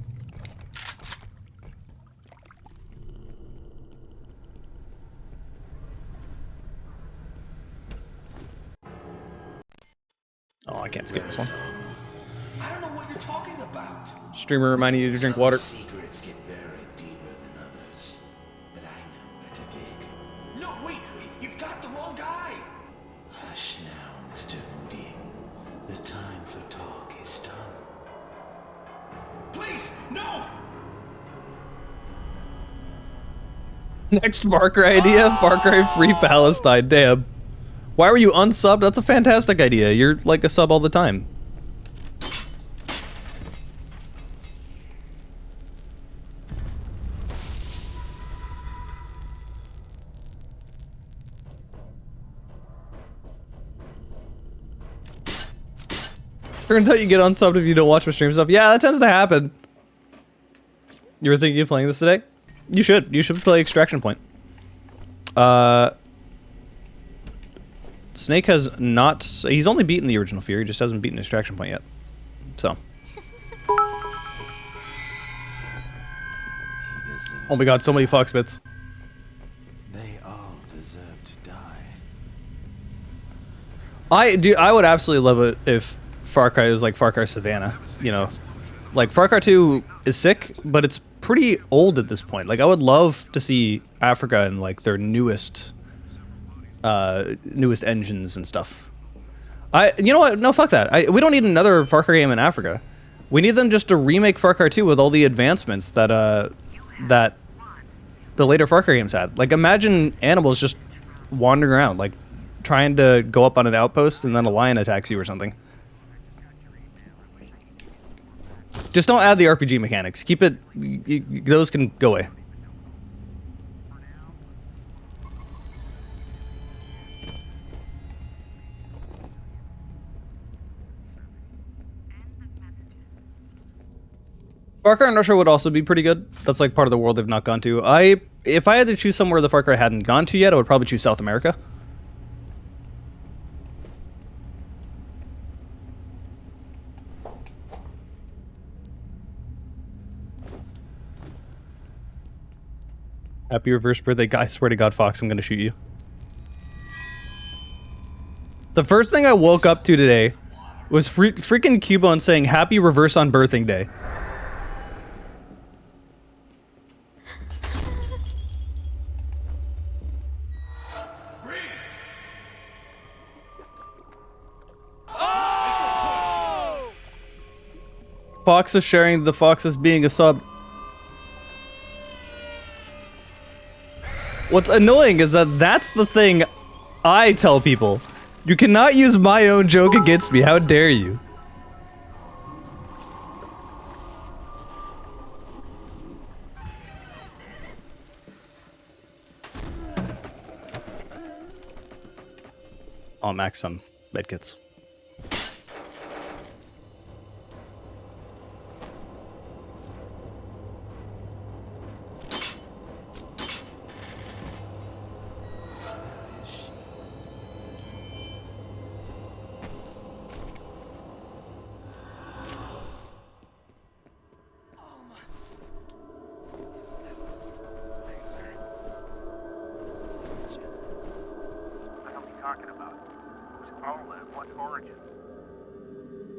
S1: Oh, I can't skip this one.
S7: I don't know what you're talking about.
S1: Streamer reminding you to drink water.
S7: Secrets get buried deeper than others, but I know where to dig.
S6: No, wait, you've got the wrong guy.
S7: Hush now, Mr. Moody. The time for talk is done.
S6: Please, no.
S1: Next Far Cry idea, Far Cry Free Palestine. Damn. Why were you unsubbed? That's a fantastic idea. You're like a sub all the time. Turns out you get unsubbed if you don't watch my stream stuff. Yeah, that tends to happen. You were thinking of playing this today? You should. You should play Extraction Point. Snake has not... He's only beaten the original F.E.A.R. He just hasn't beaten Extraction Point yet. So. Oh my god, so many fox bits.
S7: They all deserve to die.
S1: I would absolutely love it if Far Cry was like Far Cry Savannah, you know. Like, Far Cry 2 is sick, but it's pretty old at this point. Like, I would love to see Africa and, like, their newest engines and stuff. You know what? No, fuck that. We don't need another Far Cry game in Africa. We need them just to remake Far Cry 2 with all the advancements that, that the later Far Cry games had. Like, imagine animals just wandering around, like, trying to go up on an outpost and then a lion attacks you or something. Just don't add the RPG mechanics. Keep it... those can go away. Far Cry in Russia would also be pretty good. That's like part of the world they've not gone to. If I had to choose somewhere the Far Cry hadn't gone to yet, I would probably choose South America. Happy reverse birthday, guy. I swear to God, Fox, I'm gonna shoot you. The first thing I woke up to today was freaking Cubone saying happy reverse on birthing day. Fox is sharing the Foxes being a sub. What's annoying is that that's the thing I tell people. You cannot use my own joke against me. How dare you? I'll max some medkits.
S3: What the hell are you talking about? Whose phone live? What origin?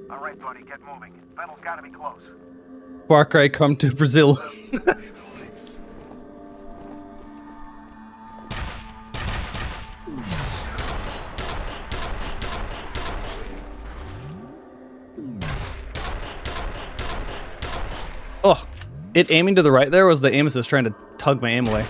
S3: All right, buddy, get moving. Battle's gotta be close.
S1: Far Cry come to Brazil. Oh, it aiming to the right there was the aim assist trying to tug my aim away.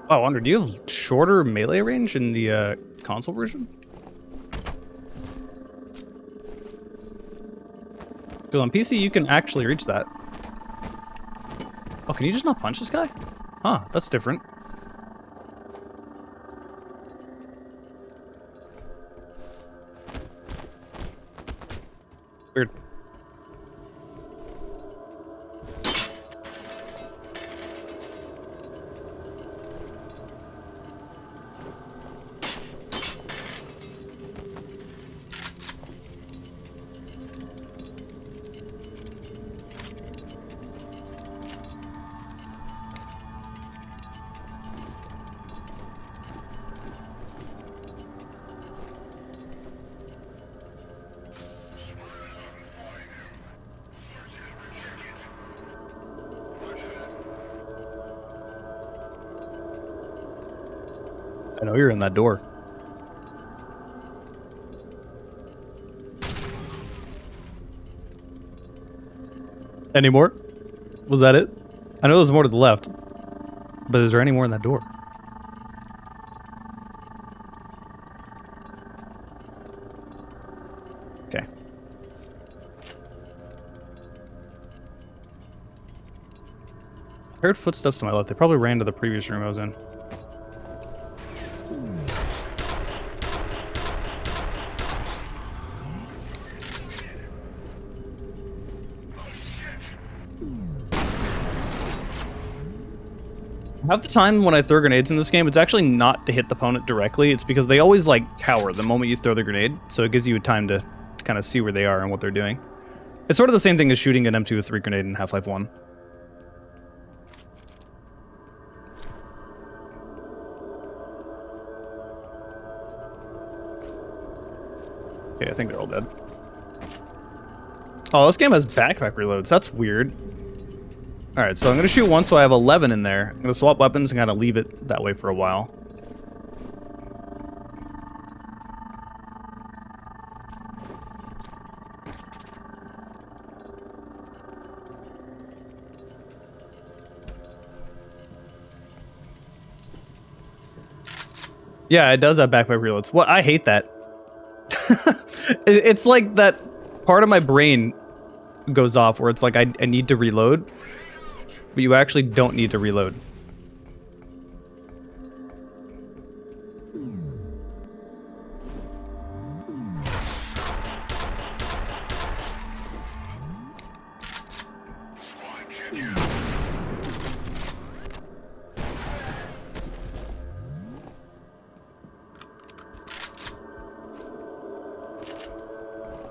S1: Oh, I wonder, do you have shorter melee range in the console version? Because on PC, you can actually reach that. Oh, can you just not punch this guy? Huh, that's different. Weird. I know you're in that door. Any more? Was that it? I know there's more to the left. But is there any more in that door? Okay. I heard footsteps to my left. They probably ran to the previous room I was in. Half the time when I throw grenades in this game, it's actually not to hit the opponent directly. It's because they always, like, cower the moment you throw the grenade, so it gives you time to kind of see where they are and what they're doing. It's sort of the same thing as shooting an M203 grenade in Half-Life 1. Okay, I think they're all dead. Oh, this game has backpack reloads. That's weird. Alright, so I'm going to shoot once, so I have 11 in there. I'm going to swap weapons and kind of leave it that way for a while. Yeah, it does have backpack reloads. What? I hate that. It's like that part of my brain goes off where it's like I need to reload, but you actually don't need to reload.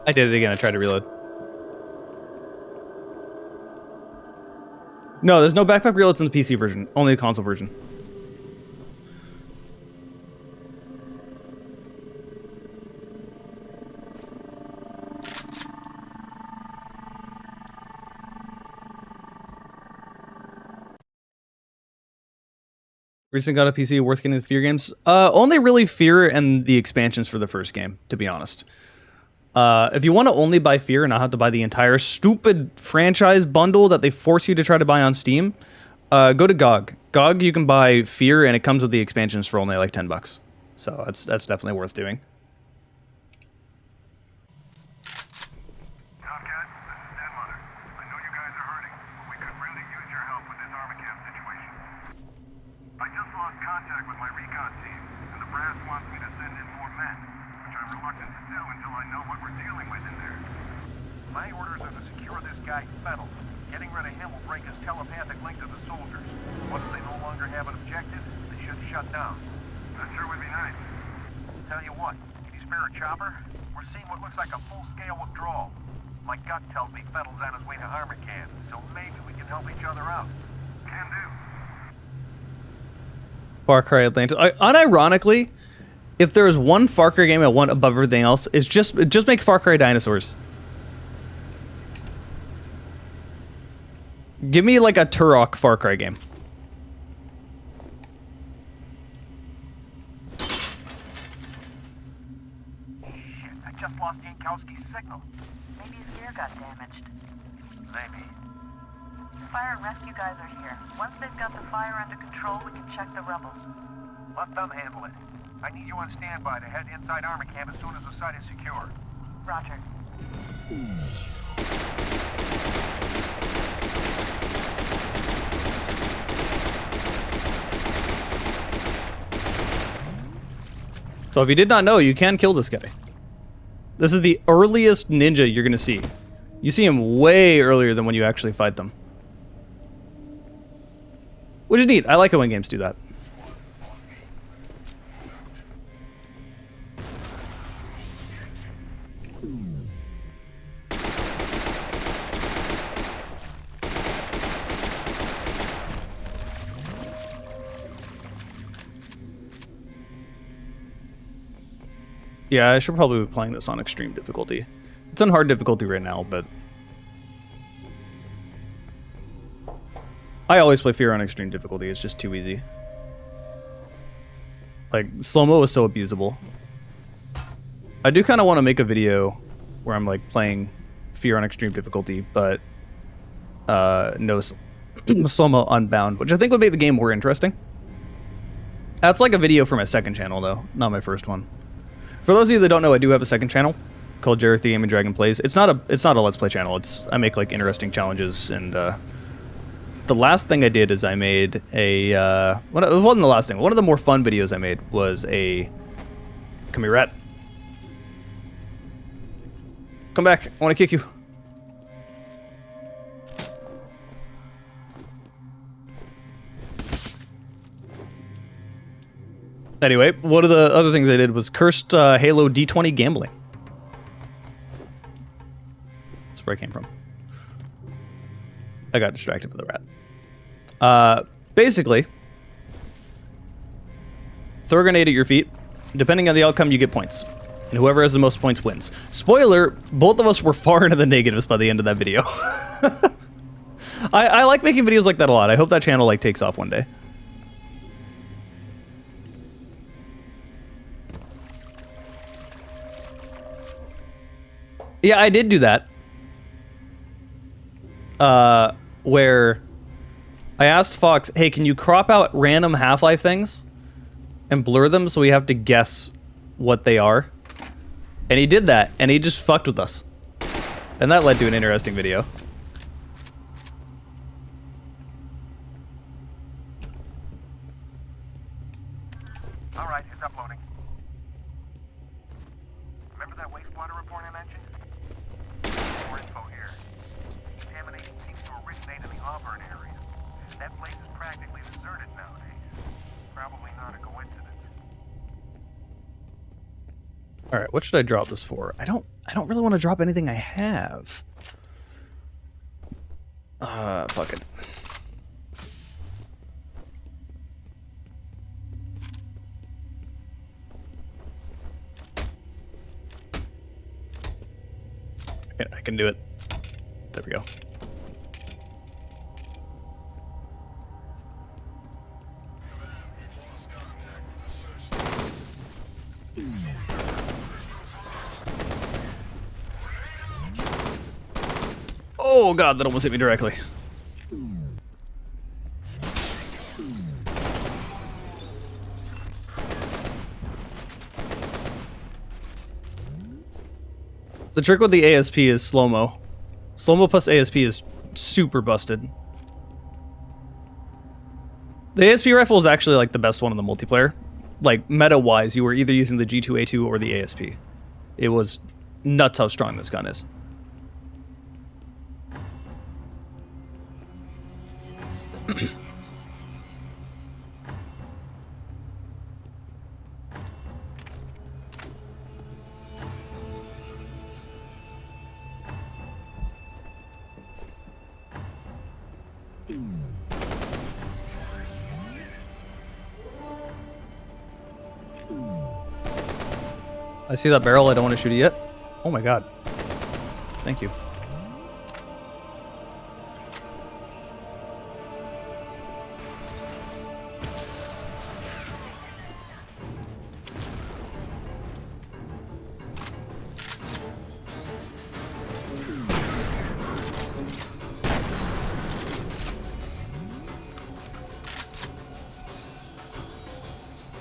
S1: I did it again. I tried to reload. No, there's no backpack reloads in the PC version. Only the console version. Recently got a PC worth getting the F.E.A.R games. Only really F.E.A.R and the expansions for the first game, to be honest. If you want to only buy F.E.A.R and not have to buy the entire stupid franchise bundle that they force you to try to buy on Steam, go to GOG. GOG, you can buy F.E.A.R and it comes with the expansions for only like $10. So that's definitely worth doing.
S3: Tomcat, this is Dan Mother. I know you guys are hurting, but we could really use your help with this armor camp situation. I just lost contact with my recon team, and the brass wants me to send in more men, which I'm reluctant to do until I know what we're dealing with in there. My orders are to secure this guy F.E.A.R. Getting rid of him will break his telepathic link to the soldiers. Once they no longer have an objective, they should shut down. That sure would be nice. Tell you what, can you spare a chopper? We're seeing what looks like a full-scale withdrawal. My gut tells me F.E.A.R's on his way to armor camp, so maybe we can help each other out. Can do.
S1: Far Cry Atlantis. Unironically, if there's one Far Cry game I want above everything else, it's just make Far Cry Dinosaurs. Give me like a Turok Far Cry game.
S3: Shit, I just lost Yankowski's signal.
S2: Maybe his gear got damaged.
S3: Maybe.
S2: Fire and rescue guys are here. Once they've got the fire under control, we can check the rebels.
S3: Let them handle it. I need you on standby to head inside armor camp as soon as the site is secure.
S2: Roger.
S1: So if you did not know, you can kill this guy. This is the earliest ninja you're gonna see. You see him way earlier than when you actually fight them. Which is neat. I like it when games do that. Yeah, I should probably be playing this on extreme difficulty. It's on hard difficulty right now, but I always play F.E.A.R on extreme difficulty. It's just too easy. Like, slow-mo is so abusable. I do kind of want to make a video where I'm, like, playing F.E.A.R on extreme difficulty, but no slow-mo unbound, which I think would make the game more interesting. That's like a video for my second channel, though, not my first one. For those of you that don't know, I do have a second channel called Jareth the Game and Dragon Plays. It's not a Let's Play channel. I make like interesting challenges, and the last thing I did is I made a it wasn't the last thing. One of the more fun videos I made was a come here, rat. Come back. I want to kick you. Anyway, one of the other things I did was cursed Halo D20 gambling. That's where I came from. I got distracted by the rat. Basically, throw a grenade at your feet. Depending on the outcome, you get points. And whoever has the most points wins. Spoiler, both of us were far into the negatives by the end of that video. I like making videos like that a lot. I hope that channel like takes off one day. Yeah, I did do that. Where I asked Fox, hey, can you crop out random Half-Life things? and blur them so we have to guess what they are. And he did that, and he just fucked with us. And that led to an interesting video.
S3: All right, it's uploading. Remember that wastewater report I mentioned? More info here. Contamination seems to originate in the Auburn area. That place is practically deserted nowadays. Probably not a coincidence.
S1: All right, what should I drop this for? I don't really want to drop anything I have. Fuck it. Yeah, I can do it. There we go. Oh god, that almost hit me directly. The trick with the ASP is slow-mo. Slow-mo plus ASP is super busted. The ASP rifle is actually like the best one in the multiplayer. Like meta-wise, you were either using the G2A2 or the ASP. It was nuts how strong this gun is. I see that barrel, I don't want to shoot it yet. Oh my god. Thank you.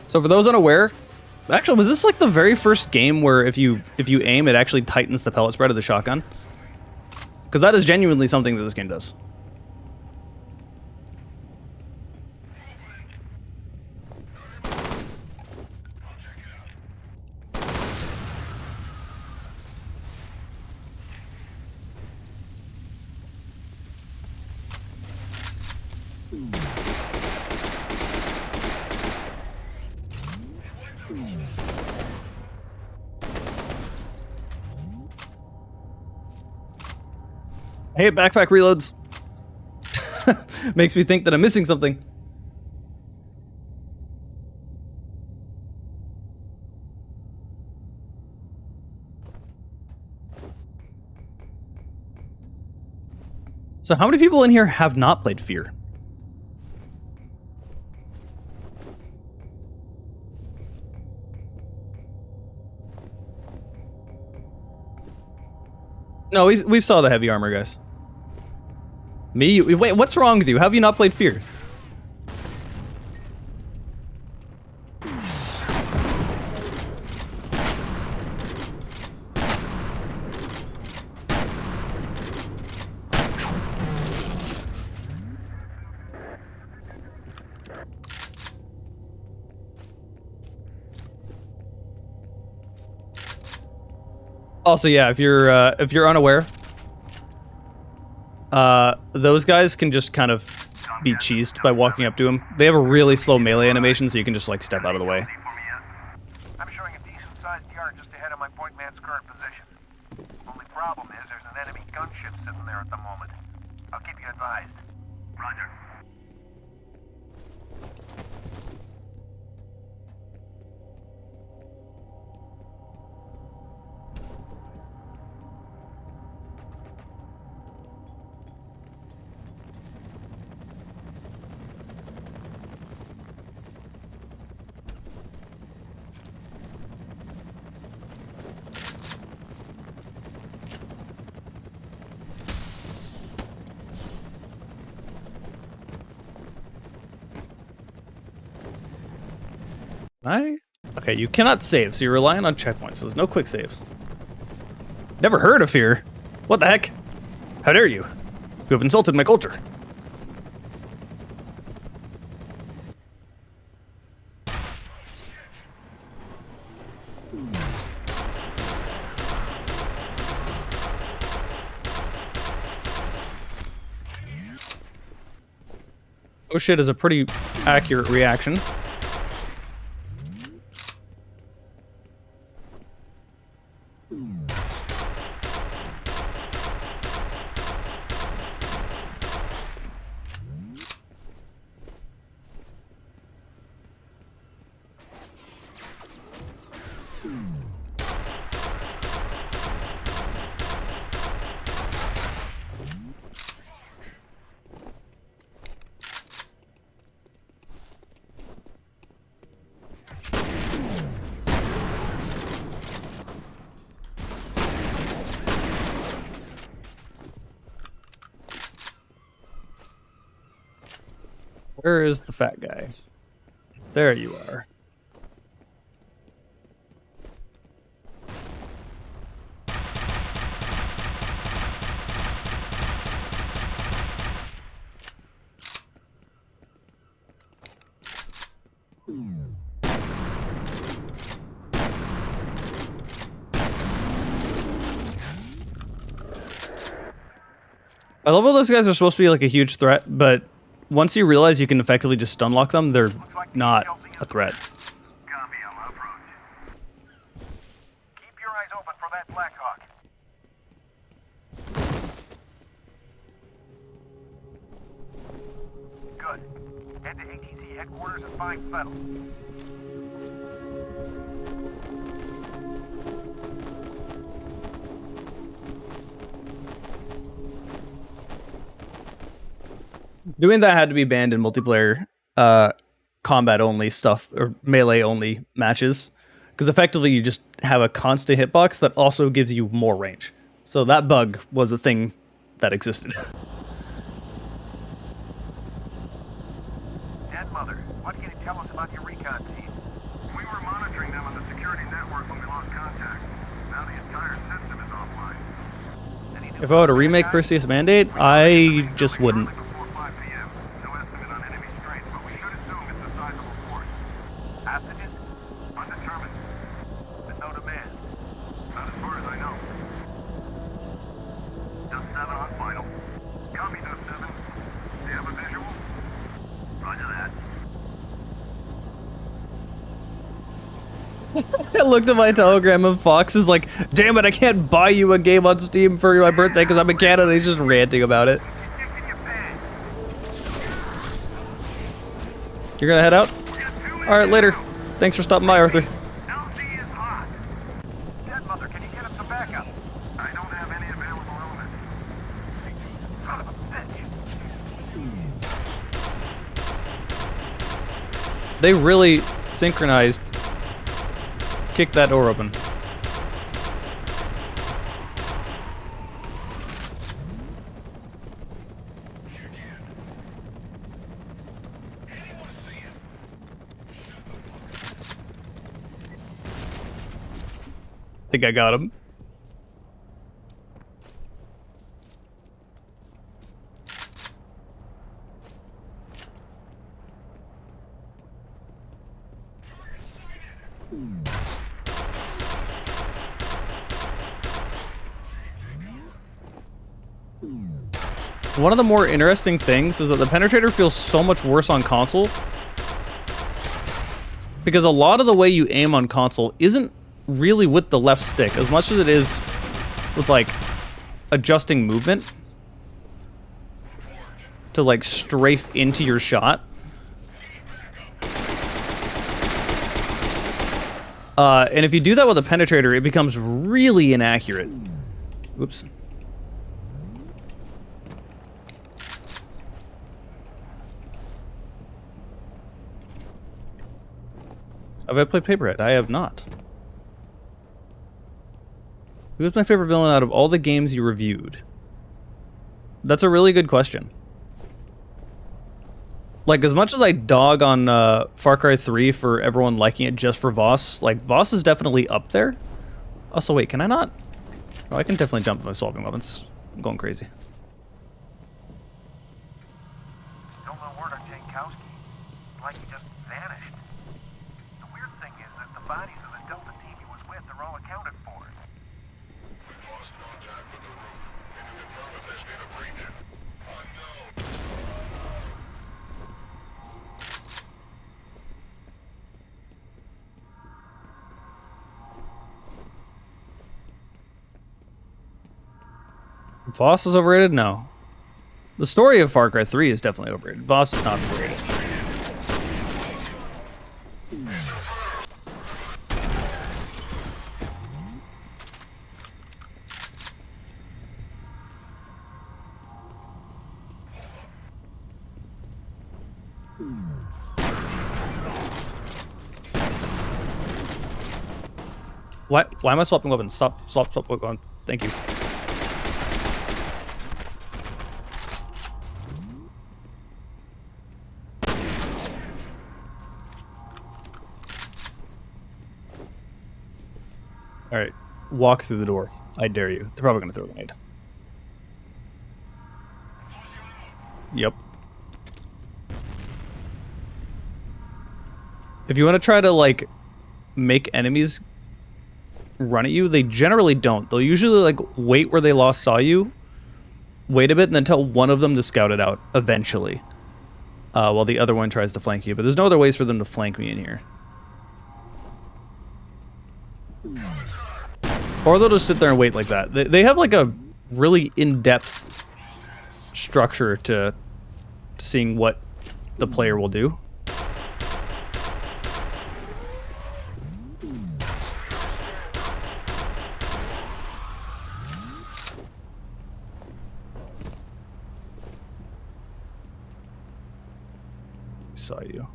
S1: So for those unaware, actually, was this like the very first game where if you aim, it actually tightens the pellet spread of the shotgun? Because that is genuinely something that this game does. Hey, backpack reloads. Makes me think that I'm missing something. So how many people in here have not played F.E.A.R? No, we saw the heavy armor, guys. Me? Wait, what's wrong with you? How have you not played F.E.A.R? Also, yeah, if you're unaware, those guys can just kind of be cheesed by walking up to them. They have a really slow melee animation, so you can just like step out of the way.
S3: I'm showing a decent-sized yard just ahead of my point man's current position. Only problem is there's an enemy gunship sitting there at the moment. I'll keep you advised. Roger.
S1: Okay, you cannot save, so you're relying on checkpoints, so there's no quick saves. Never heard of F.E.A.R. What the heck? How dare you? You have insulted my culture. Oh shit is a pretty accurate reaction. Where is the fat guy? There you are. I love how those guys are supposed to be like a huge threat, but once you realize you can effectively just stunlock them, they're not a threat.
S3: Copy, I'm approach. Keep your eyes open for that Blackhawk. Good. Head to ATC headquarters and find Fettel.
S1: Doing that had to be banned in multiplayer combat only stuff or melee only matches, because effectively you just have a constant hitbox that also gives you more range. So that bug was a thing that existed.
S3: Dad, Mother, what can you tell us about your recon team? We were monitoring them on the security network when we lost contact. Now the entire system is offline.
S1: If I were to remake Perseus Mandate, I just wouldn't.
S3: Before 5 p.m. No estimate on enemy strength, but we should assume it's a sizable force. Passages? Undetermined. With no demand. Not as far as I know. Just 7 on final. Copy, Just 7. Do you have a visual? Roger that.
S1: I looked at my telegram and Fox is like, damn it, I can't buy you a game on Steam for my birthday because I'm in Canada. He's just ranting about it. You're gonna head out? Alright, later. Thanks for stopping by, Arthur.
S3: LZ is hot. Dead Mother, can you get him some backup? I don't have any available elements. Son of a bitch.
S1: They really synchronized. Kick that door open. Think I got him. One of the more interesting things is that the penetrator feels so much worse on console, because a lot of the way you aim on console isn't really with the left stick as much as it is with like adjusting movement to like strafe into your shot. And if you do that with a penetrator, it becomes really inaccurate. Oops. Have I played Paperhead? I have not. Who is my favorite villain out of all the games you reviewed? That's a really good question. Like, as much as I dog on Far Cry 3 for everyone liking it just for Voss, like, Voss is definitely up there. Also, wait, can I not? Oh, I can definitely jump with my swapping weapons. I'm going crazy.
S3: Still no word on Jankowski. Like he just vanished. The weird thing is that the bodies of the Delta team he was with are all accounted for. We've lost contact with the room. Can you confirm if there's been a breach? Unknown.
S1: Voss is overrated? No. The story of Far Cry 3 is definitely overrated. Voss is not overrated. Why am I swapping weapons? Swap weapon. Thank you. Alright, walk through the door. I dare you. They're probably gonna throw a grenade. Yep. If you want to try to, like, make enemies run at you, they generally don't. They'll usually, like, wait where they last saw you, wait a bit, and then tell one of them to scout it out, eventually. While the other one tries to flank you. But there's no other ways for them to flank me in here. Or they'll just sit there and wait like that. They have, like, a really in-depth structure to seeing what the player will do. Saw you.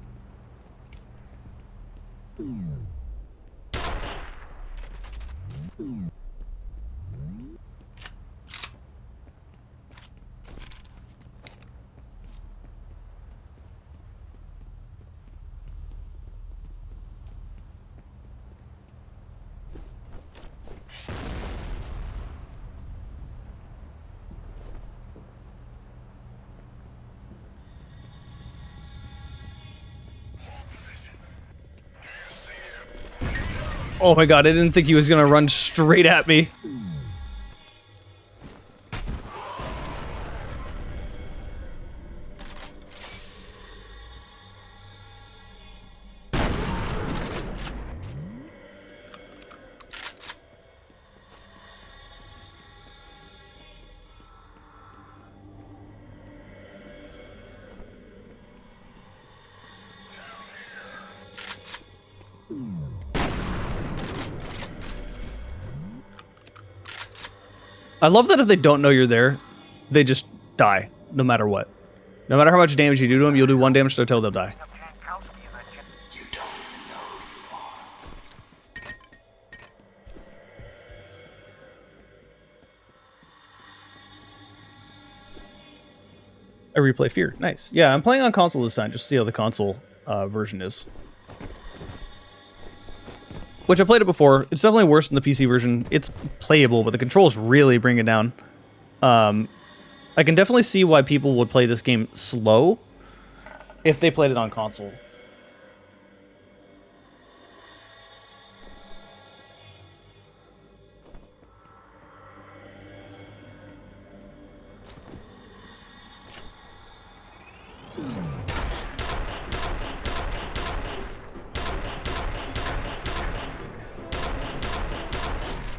S1: Oh my god, I didn't think he was gonna run straight at me. I love that if they don't know you're there, they just die, no matter what. No matter how much damage you do to them, you'll do 1 damage to their tail, they'll die.
S7: You don't know who you are.
S1: I replay F.E.A.R. Nice. Yeah, I'm playing on console this time, just to see how the console version is. Which I played it before. It's definitely worse than the PC version. It's playable, but the controls really bring it down. I can definitely see why people would play this game slow if they played it on console.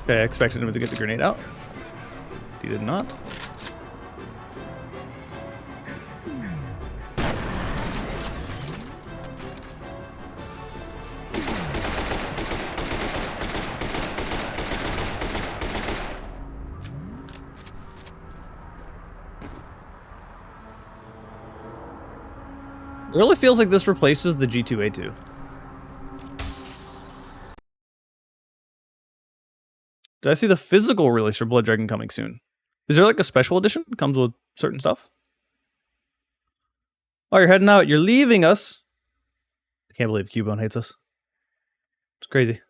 S1: Okay, I expected him to get the grenade out. He did not. It really feels like this replaces the G2A2. Did I see the physical release for Blood Dragon coming soon? Is there like a special edition? It comes with certain stuff? Oh, you're heading out. You're leaving us. I can't believe Cubone hates us. It's crazy.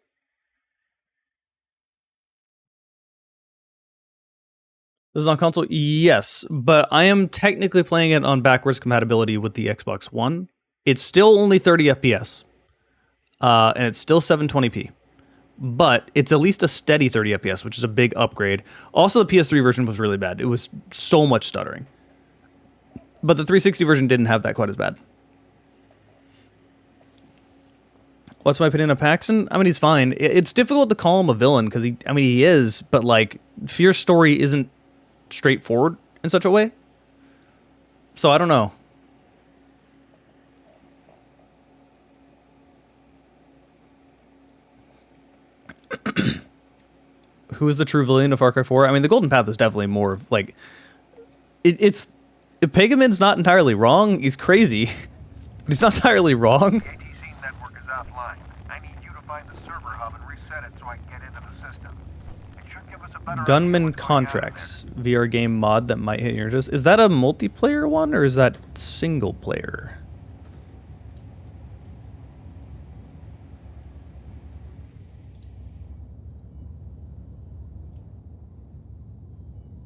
S1: This is on console? Yes, but I am technically playing it on backwards compatibility with the Xbox One. It's still only 30 FPS, and it's still 720p. But it's at least a steady 30 FPS, which is a big upgrade. Also, the PS3 version was really bad. It was so much stuttering. But the 360 version didn't have that quite as bad. What's my opinion of Paxton? I mean, he's fine. It's difficult to call him a villain because he is, but like, F.E.A.R's story isn't straightforward in such a way. So I don't know. Who is the true villain of Far Cry 4? I mean, the Golden Path is definitely more of, like... It's... Pegamin's not entirely wrong. He's crazy. But he's not entirely wrong.
S3: The ATC network is offline. I need you to find the server hub and reset it so I can get into the system. It should give us a better
S1: Gunman Contracts. VR game mod that might hit your interest. Is that a multiplayer one, or is that single player?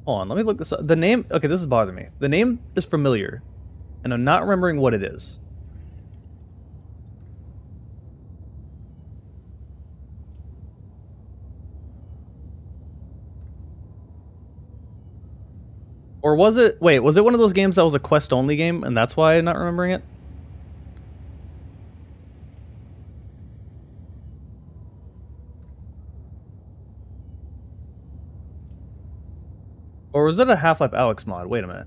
S1: Hold on, let me look this up. The name... Okay, this is bothering me. The name is familiar, and I'm not remembering what it is. Or was it... Wait, was it one of those games that was a quest-only game, and that's why I'm not remembering it? Or was it a Half-Life Alyx mod? Wait a minute.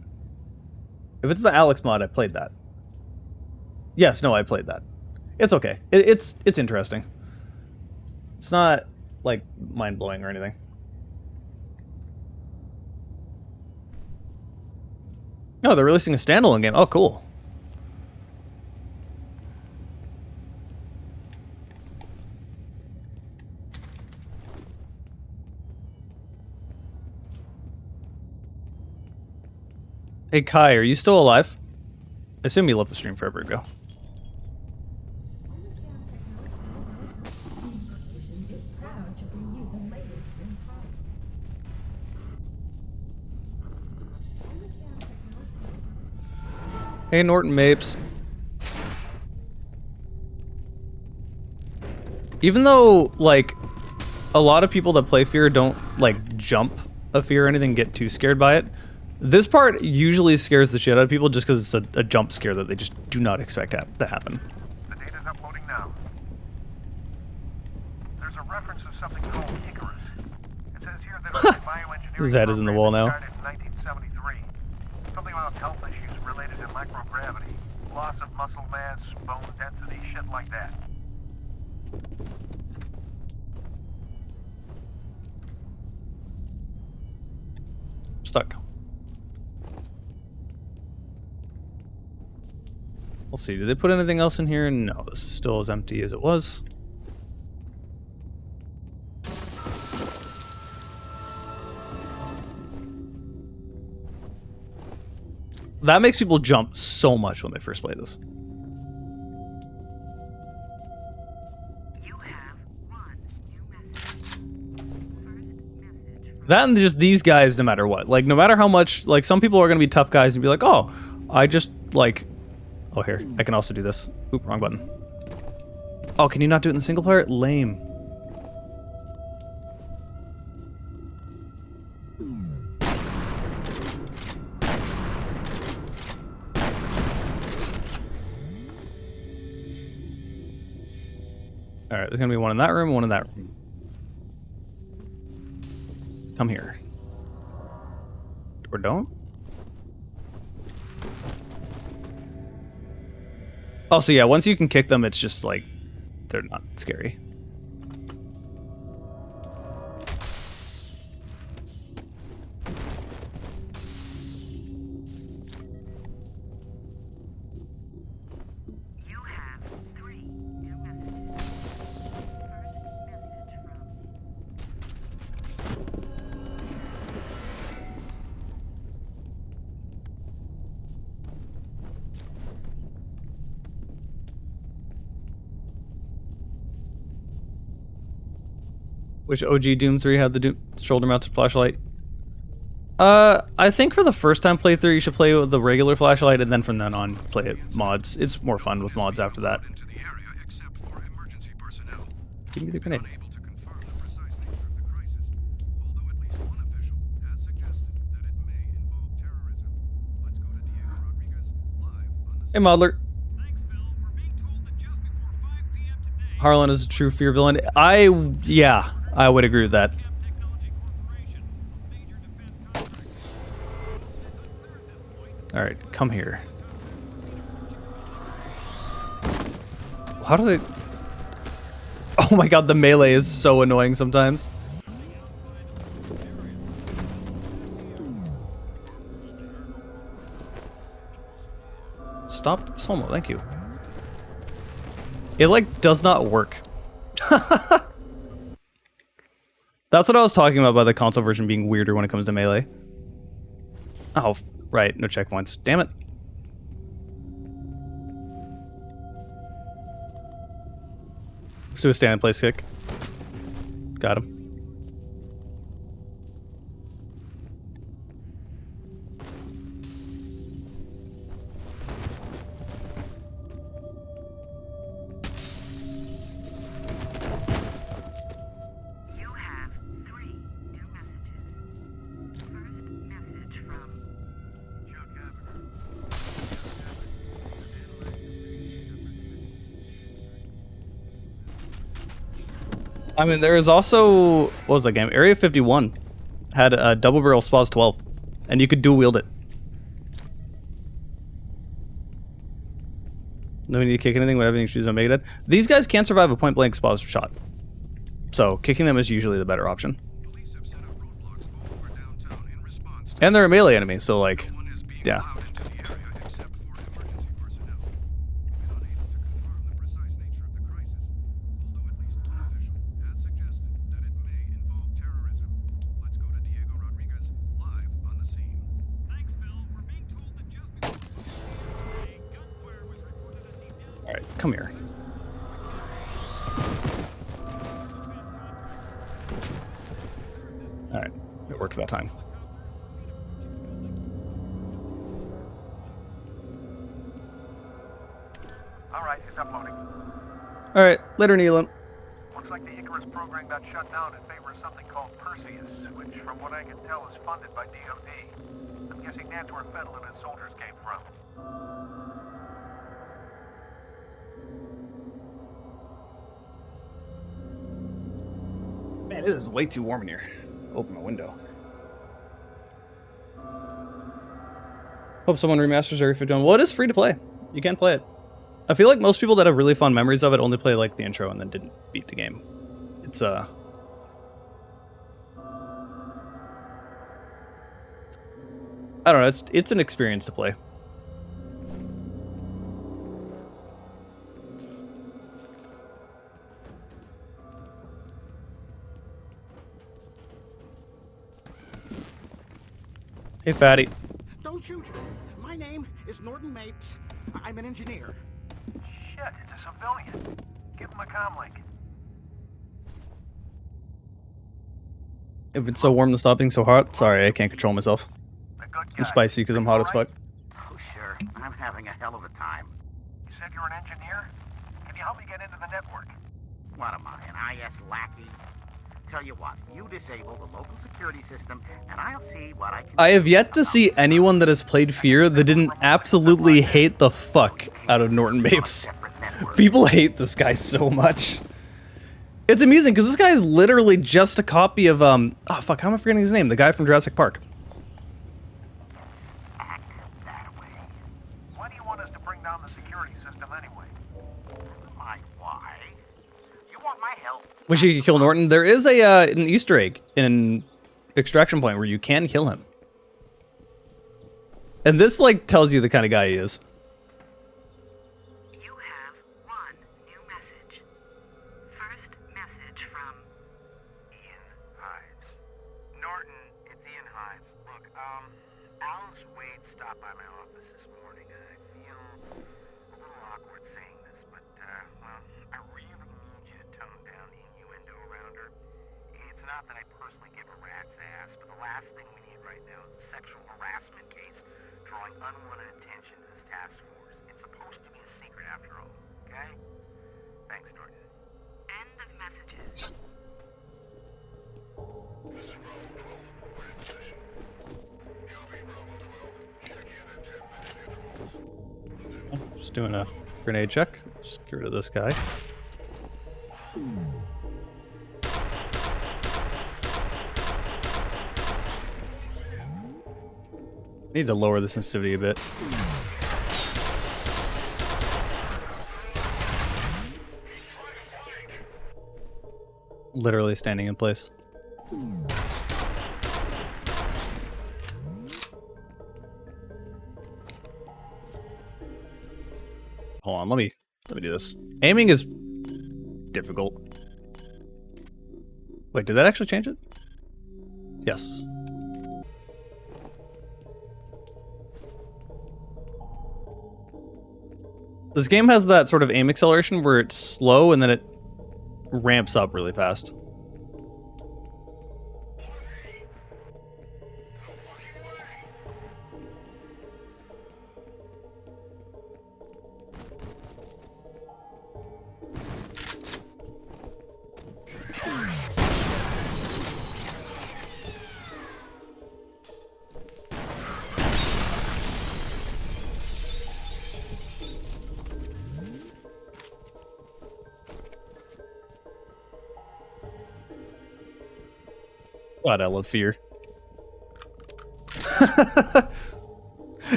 S1: If it's the Alyx mod, I played that. Yes, no, I played that. It's okay. It's interesting. It's not, like, mind-blowing or anything. No, they're releasing a standalone game. Oh, cool. Hey, Kai, are you still alive? I assume you left the stream forever ago. Hey, Norton Mapes. Even though, like, a lot of people that play F.E.A.R don't, like, jump a F.E.A.R or anything, get too scared by it, this part usually scares the shit out of people just because it's a jump scare that they just do not expect to happen.
S3: The data's uploading now. There's a reference to something called Icarus. It says here that it's a bioengineering
S1: His head is in the wall now.
S3: started in 1973. Something about health issues related to microgravity, loss of muscle mass, bone density, shit like that.
S1: Stuck. We'll see. Did they put anything else in here? No, this is still as empty as it was. That makes people jump so much when they first play this.
S2: You have one new message. First message from
S1: That and just these guys, no matter what. Like, no matter how much... Like, some people are going to be tough guys and be like, oh, I just, like... Oh, here. I can also do this. Oop, wrong button. Oh, can you not do it in the single player? Lame. Alright, there's gonna be one in that room, one in that room. Come here. Or don't? Also, yeah, once you can kick them, it's just like, they're not scary.
S2: You have three new messages. First message from
S1: Which OG Doom 3 had the shoulder-mounted flashlight? I think for the first time playthrough, you should play with the regular flashlight, and then from then on, play it mods. It's more fun with mods after that. Give me the grenade. Hey, Modeler. Harlan is a true F.E.A.R villain. Yeah, I would agree with that. Alright, come here. How do they... Oh my god, the melee is so annoying sometimes. Stop Somo, thank you. It, like, does not work. That's what I was talking about by the console version being weirder when it comes to melee. Oh, right, no checkpoints. Damn it. Let's do a stand and place kick. Got him.
S2: You have 3 new messages. First message from
S1: I mean, there is also... What was that game? Area 51 had a double barrel SPAS 12, and you could dual wield it. No need to kick anything when everything shoots on Megadeth. These guys can't survive a point blank SPAS shot, so kicking them is usually the better option. And they're a melee enemy, so like, yeah. Alright, come here. Alright, it works that time.
S3: Alright, it's uploading.
S1: Alright, later, Neelan.
S3: Looks like the Icarus program got shut down in favor of something called Perseus, which, from what I can tell, is funded by DoD. I'm guessing that's where Fettel and his soldiers came from.
S1: Man, it is way too warm in here. Open my window. Hope someone remasters Area 51. Well, it is free to play. You can play it. I feel like most people that have really fond memories of it only play like the intro and then didn't beat the game. It's I don't know, it's an experience to play. Hey, fatty.
S9: Don't shoot. My name is Norton Mapes. I'm an engineer.
S3: Shit, it's a civilian. Give him a comm link.
S1: If it's so warm to stop being so hot, sorry, I can't control myself.
S3: A good guy.
S1: I'm spicy because I'm hot as fuck.
S9: Oh, sure. I'm having a hell of a time.
S3: You said you're an engineer? Can you help me get into the network?
S9: What am I, an IS lackey? Tell you what, you disable the local security system, and I'll see what I can
S1: I have
S9: do
S1: yet to
S9: about
S1: see
S9: this.
S1: anyone that has played F.E.A.R that didn't absolutely hate the fuck out of Norton Mapes. People hate this guy so much. It's amusing because this guy is literally just a copy of oh fuck, how am I forgetting his name? The guy from Jurassic Park.
S9: Act that way.
S3: Why do you want us to bring down the security system anyway?
S9: My why? You want my help?
S1: Wish you could kill Norton. There is a an Easter egg in Extraction Point where you can kill him. And this like tells you the kind of guy he is.
S2: You have 1 new message. First message from
S3: Ian Hives. Norton, it's Ian Hives. Look, Alice Wade stopped by my office this morning. I feel a little awkward saying this, but, well, I really need you to tone down the innuendo around her.
S9: unwanted attention to this task force. It's supposed to be a secret after all, okay? Thanks, Jordan.
S2: End of messages.
S3: This is Bravo 12. We're in position. Copy, Bravo 12. Check in at 10-minute intervals.
S1: Just doing a grenade check. Just get rid of this guy. Need to lower the sensitivity a bit. Literally standing in place. Hold on, let me do this. Aiming is difficult. Wait, did that actually change it? Yes. This game has that sort of aim acceleration where it's slow and then it ramps up really fast. God, I love F.E.A.R.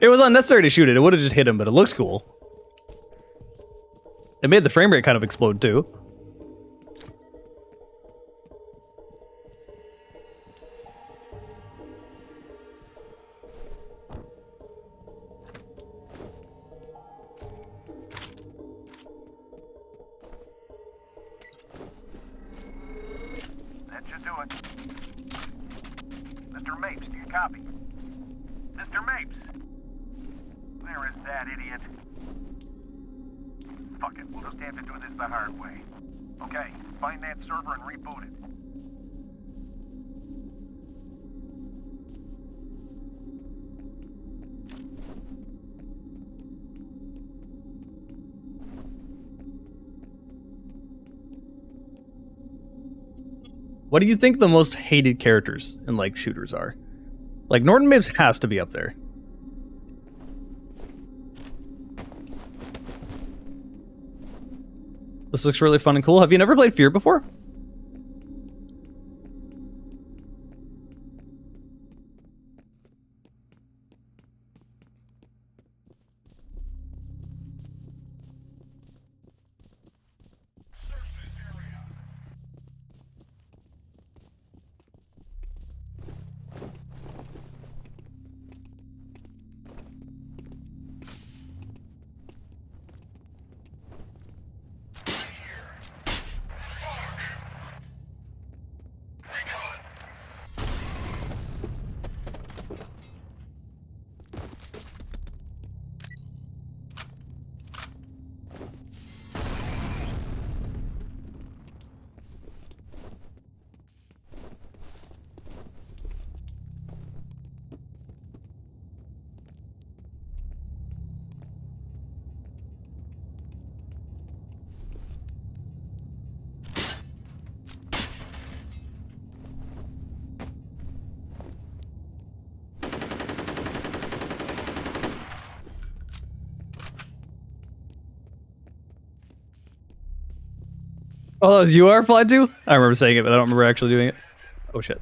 S1: It was unnecessary to shoot it. It would have just hit him, but it looks cool. It made the frame rate kind of explode too.
S3: That should do it. Mr. Mapes, do you copy? Mr. Mapes! Where is that idiot? Fuck it, we'll just have to do this the hard way. Okay, find that server and reboot it.
S1: What do you think the most hated characters in like shooters are? Like Norton Mapes has to be up there. This looks really fun and cool. Have you never played F.E.A.R before? Oh, that was you are flight too? I remember saying it, but I don't remember actually doing it. Oh shit.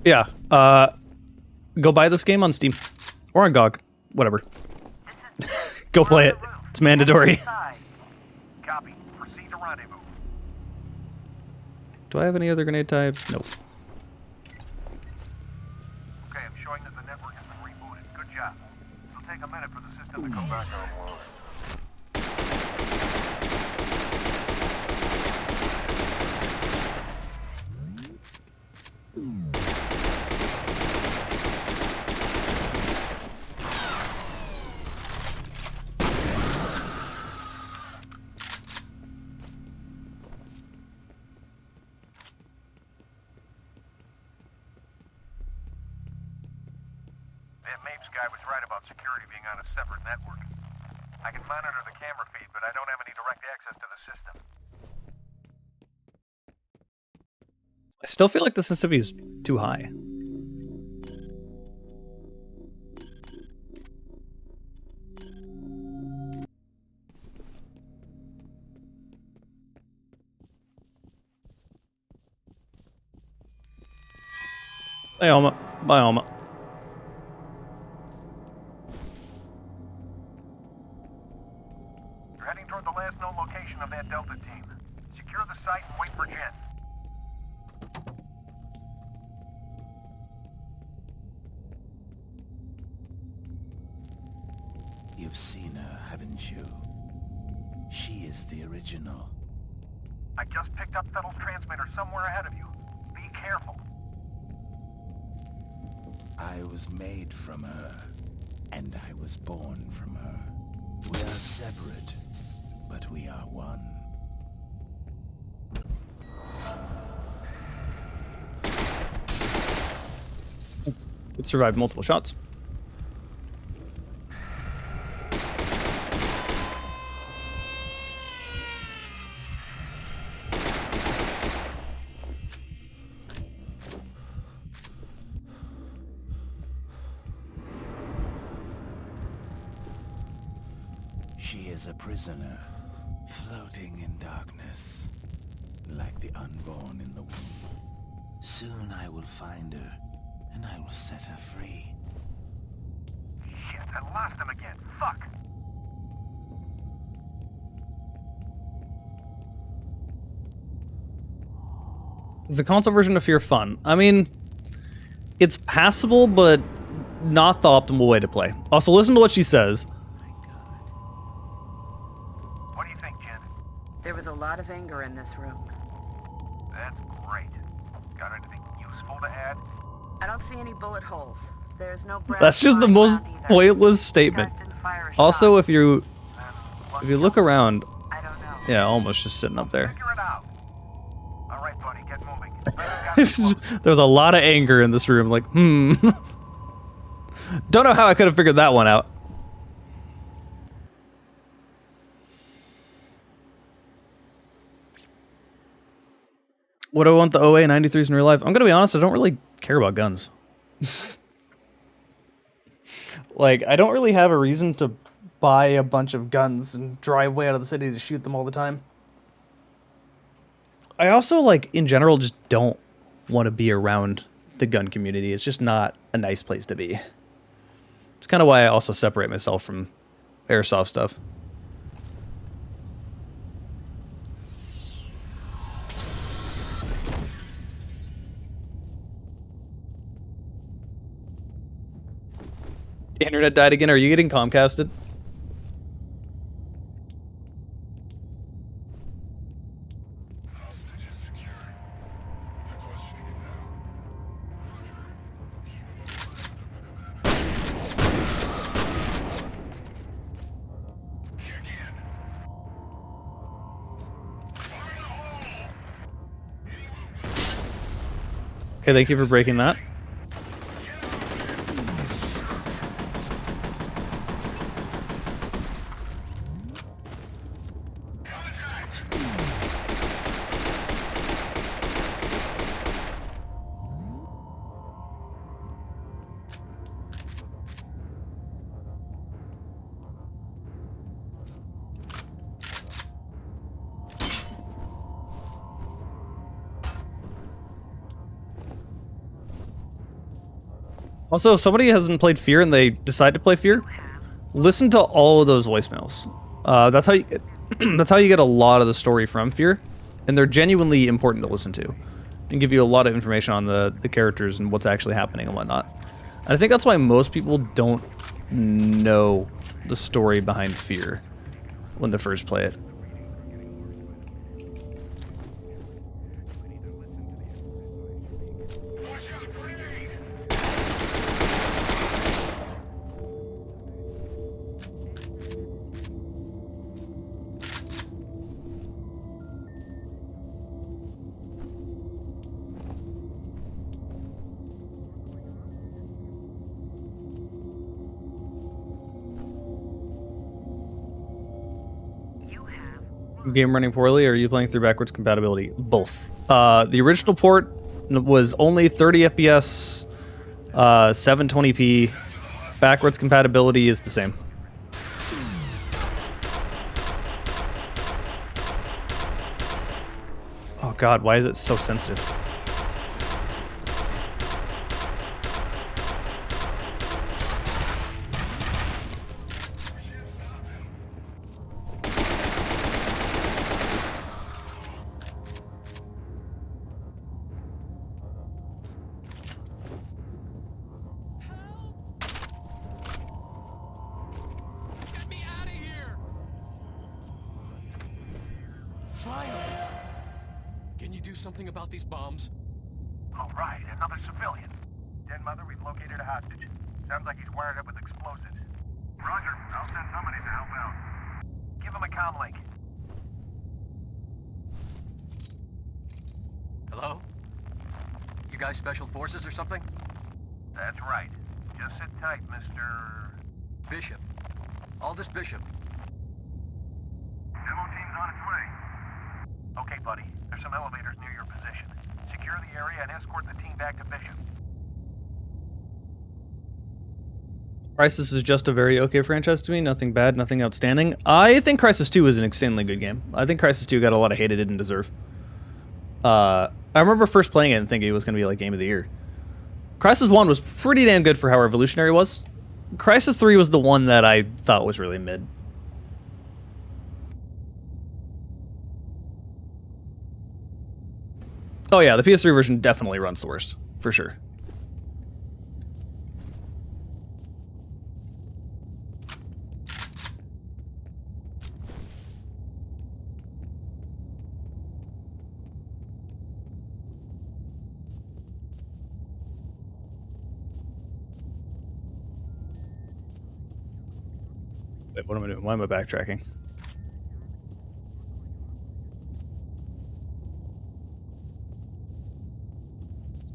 S1: Yeah, go buy this game on Steam. Or on GOG. Whatever. Go play it. It's mandatory.
S3: Copy. Proceed to rendezvous.
S1: Do I have any other grenade types? Nope.
S3: Okay, I'm showing that the network has been rebooted. Good job. It'll take a minute for the system to come back online. That Mapes guy was right about security being on a separate network. I can monitor the camera feed, but I don't have any direct access to the system.
S1: I still feel like the sensitivity is too high. Bye, Alma. Bye, Alma.
S3: You're heading toward the last known location of that Delta team. Secure the site and wait for Jen.
S7: You've seen her, haven't you? She is the original.
S3: I just picked up Fettle's transmitter somewhere ahead of you. Be careful.
S7: I was made from her, and I was born from her. We are separate, but we are one.
S1: It survived multiple shots.
S7: She is a prisoner, floating in darkness, like the unborn in the womb. Soon I will find her, and I will set her free.
S3: Shit, I lost him again. Fuck.
S1: Is the console version of F.E.A.R. fun? I mean, it's passable, but not the optimal way to play. Also, listen to what she says.
S3: What do you think, Jen?
S5: There was a lot of anger in this room.
S3: That's great. Got anything useful to add?
S5: I don't see any bullet holes. There's no brass
S1: That's just the
S5: line
S1: most
S5: around either.
S1: pointless statement.
S5: Guys didn't fire a
S1: Also,
S5: shot.
S1: if you look around,
S5: I don't know.
S1: yeah, almost just sitting up there.
S3: Figure it out. All right, buddy, get moving.
S1: There's a lot of anger in this room. Like, don't know how I could have figured that one out. Would I want the OA 93s in real life? I'm gonna be honest, I don't really care about guns. Like, I don't really have a reason to buy a bunch of guns and drive way out of the city to shoot them all the time. I also, like, in general, just don't want to be around the gun community. It's just not a nice place to be. It's kind of why I also separate myself from airsoft stuff. Internet died again. Are you getting Comcasted? Okay, thank you for breaking that. Also, if somebody hasn't played F.E.A.R. and they decide to play F.E.A.R., listen to all of those voicemails. That's how you get, that's how you get a lot of the story from F.E.A.R., and they're genuinely important to listen to, and give you a lot of information on the characters and what's actually happening and whatnot. And I think that's why most people don't know the story behind F.E.A.R. when they first play it. Game running poorly, or are you playing through backwards compatibility? Both. The original port was only 30 FPS, 720p. Backwards compatibility is the same. Oh god, why is it so sensitive?
S10: Something about these bombs?
S3: All right, another civilian. Den Mother, we've located a hostage. Sounds like he's wired up with explosives. Roger, I'll send somebody to help out. Give him a comm link.
S10: Hello? You guys special forces or something?
S3: That's right. Just sit tight, Mr.
S10: Bishop. Aldous Bishop.
S3: Demo team's on its way. Okay, buddy. There's some elevators near your position. Secure the area and escort the team back to Bishop.
S1: Crysis is just a very okay franchise to me. Nothing bad, nothing outstanding. I think Crysis 2 is an insanely good game. I think Crysis 2 got a lot of hate it didn't deserve. I remember first playing it and thinking it was going to be like Game of the Year. Crysis 1 was pretty damn good for how revolutionary it was. Crysis 3 was the one that I thought was really mid. Oh yeah, the PS3 version definitely runs the worst, for sure. Wait, what am I doing? Why am I backtracking?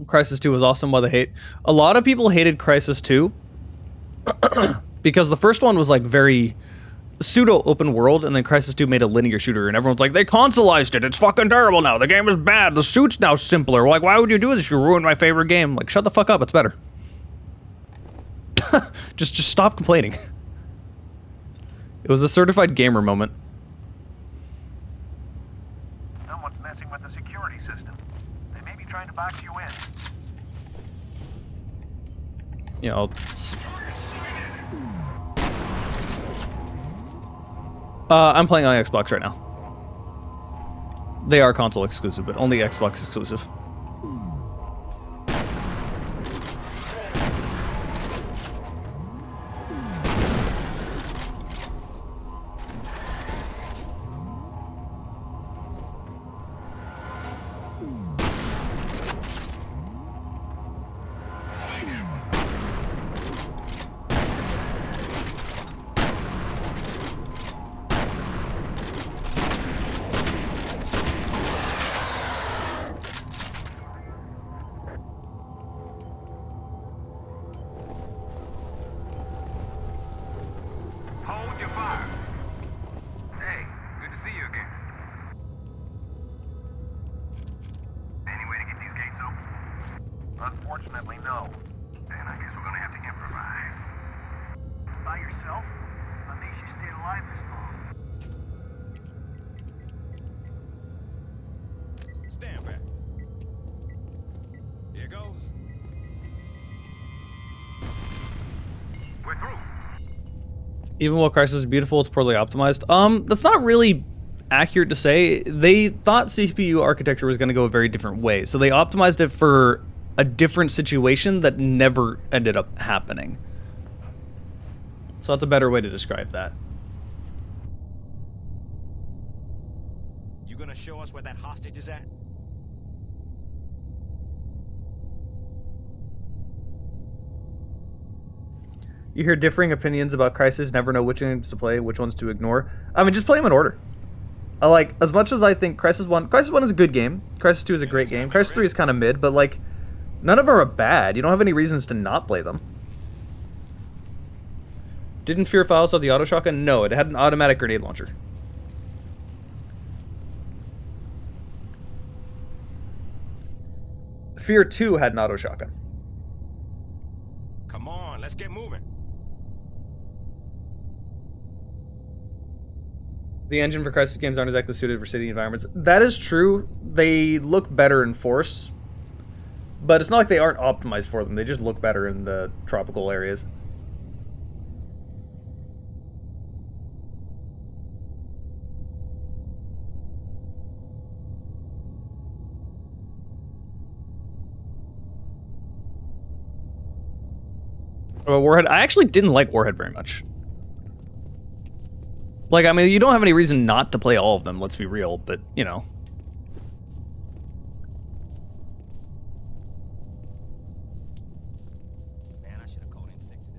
S1: Crysis 2 was awesome by the hate. A lot of people hated Crysis 2 because the first one was like very pseudo open world, and then Crysis 2 made a linear shooter, and everyone's like, they consoleized it, it's fucking terrible now, the game is bad, the suit's now simpler, like, why would you do this, you ruined my favorite game. Like, shut the fuck up, it's better. just stop complaining. It was a certified gamer moment.
S3: Someone's messing with the security system. They may be trying to box you in.
S1: You know, I'm playing on Xbox right now. They are console exclusive, but only Xbox exclusive.
S3: Hold your fire. Hey, good to see you again. Any way to get these gates open? Unfortunately, no. Then I guess we're gonna have to improvise. By yourself? What makes you stay alive this long?
S10: Stand back. Here goes.
S3: We're through.
S1: Even while Crysis is beautiful, it's poorly optimized. That's not really accurate to say. They thought CPU architecture was going to go a very different way, so they optimized it for a different situation that never ended up happening. So that's a better way to describe that.
S10: You gonna show us where that hostage is at?
S1: You hear differing opinions about Crysis, never know which games to play, which ones to ignore. I mean, just play them in order. I like, as much as I think Crysis 1 is a good game, Crysis 2 is a great game, Crysis 3 is kind of mid, but like, none of them are bad. You don't have any reasons to not play them. Didn't F.E.A.R. Files have the auto shotgun? No, it had an automatic grenade launcher. F.E.A.R 2 had an auto shotgun.
S10: Come on, let's get moving.
S1: The engine for Crysis games aren't exactly suited for city environments. That is true. They look better in Force, but it's not like they aren't optimized for them. They just look better in the tropical areas. Warhead. I actually didn't like Warhead very much. Like, I mean, you don't have any reason not to play all of them, let's be real, but, you know.
S10: Man, I should have called in sick today.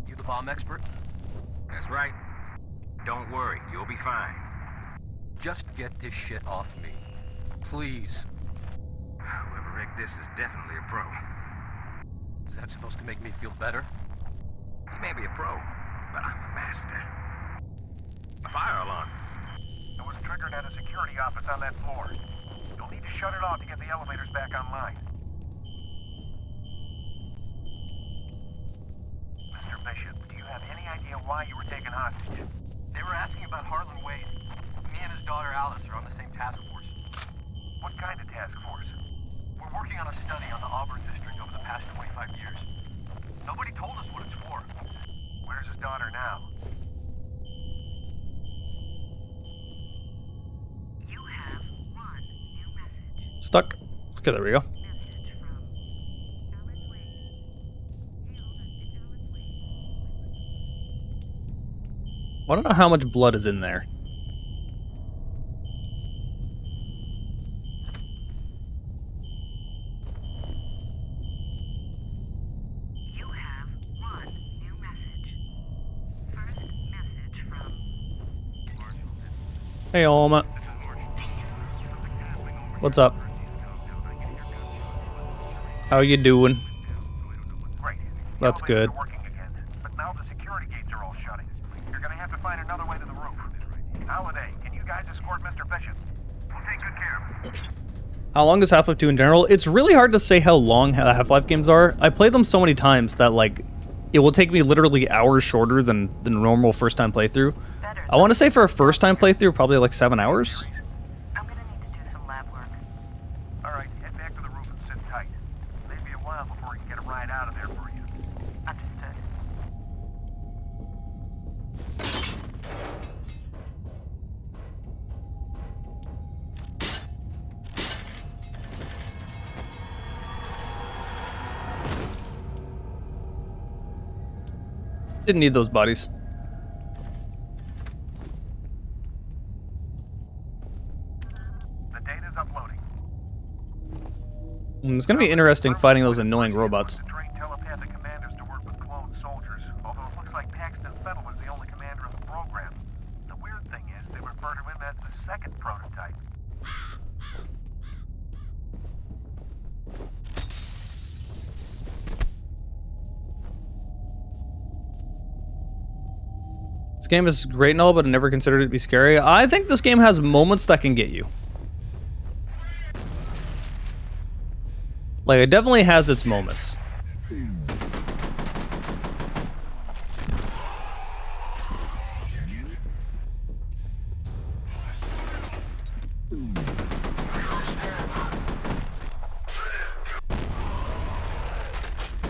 S6: You the bomb expert?
S9: That's right. Don't worry, you'll be fine.
S6: Just get this shit off me. Please.
S9: Whoever rigged this is definitely a pro.
S6: Is that supposed to make me feel better?
S9: He may be a pro, but I'm a master. A fire alarm.
S3: It was triggered at a security office on that floor. You'll need to shut it off to get the elevators back online. Mr. Bishop, do you have any idea why you were taken hostage?
S11: They were asking about Harlan Wade. Me and his daughter Alice are on the same task force.
S3: What kind of task force?
S11: We're working on a study on the Auburn district over the past 25 years. Nobody told us what it's for.
S3: Where's his daughter now?
S2: You have one new message.
S1: Stuck. Okay, there we go.
S2: Message from Alice Wade. Hail, this is Alice Wade.
S1: I don't know how much blood is in there.
S2: You have one new message. First message from
S1: Hey, Alma. What's up? How you doing?
S3: Great. The
S1: That's
S3: elevators
S1: good.
S3: are working again, but now the security gates are all shutting. You're gonna have to find another way to the roof. Holiday, can you guys escort Mr. Bishop? We'll take good care of him.
S1: How long is Half-Life 2 in general? It's really hard to say how long Half-Life games are. I played them so many times that, like, it will take me literally hours shorter than the normal first-time playthrough. I want to say for a first-time playthrough, probably like 7 hours.
S2: I'm gonna need to do some lab work.
S3: All right, head back to the roof and sit tight. Maybe a while before we can get a ride out of there for you.
S2: Understood.
S1: Didn't need those bodies.
S3: The data's uploading.
S1: It's gonna be interesting fighting those annoying robots.
S3: To train telepathic commanders to work with clone soldiers, although it looks like Paxton Fettel was the only commander in the program. The weird thing is, they refer to him as the second prototype.
S1: This game is great and all, but I never considered it to be scary. I think this game has moments that can get you. Like, it definitely has its moments.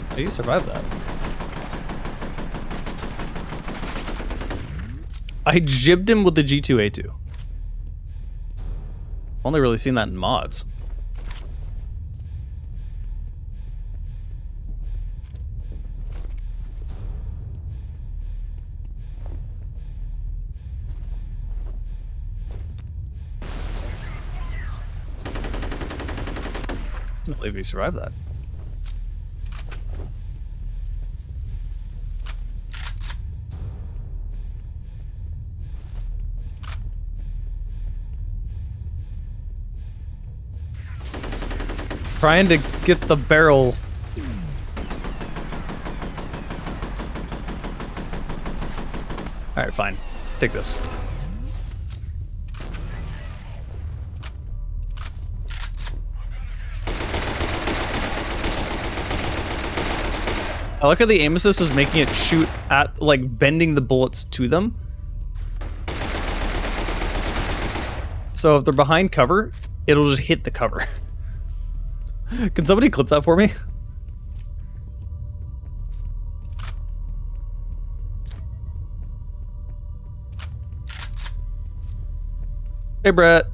S1: How do you survive that? I jibbed him with the G2A2. Only really seen that in mods. I can't believe he survived that. Trying to get the barrel. Alright, fine. Take this. I like how the aim assist is making it shoot at, like, bending the bullets to them. So if they're behind cover, it'll just hit the cover. Can somebody clip that for me? Hey, Brett.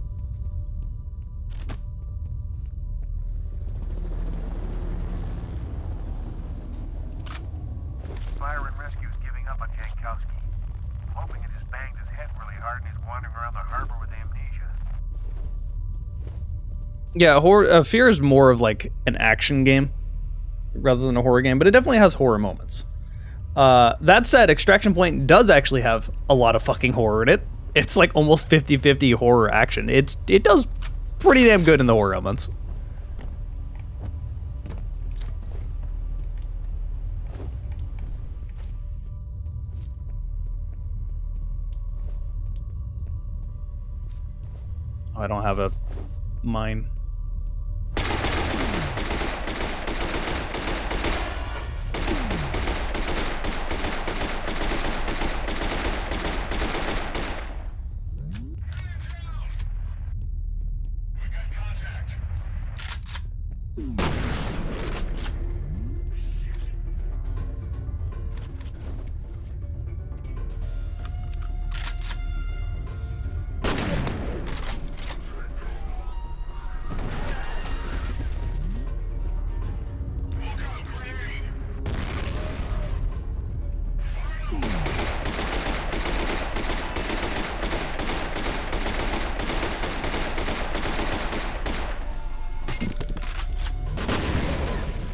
S3: Fire and rescue's giving up on Jankowski. I'm hoping it just banged his head really hard and he's wandering around the harbor with amnesia.
S1: Yeah, horror. F.E.A.R is more of like an action game rather than a horror game, but it definitely has horror moments. That said, Extraction Point does actually have a lot of fucking horror in it. It's like almost 50-50 horror action. It does pretty damn good in the horror elements. Oh, I don't have a mine.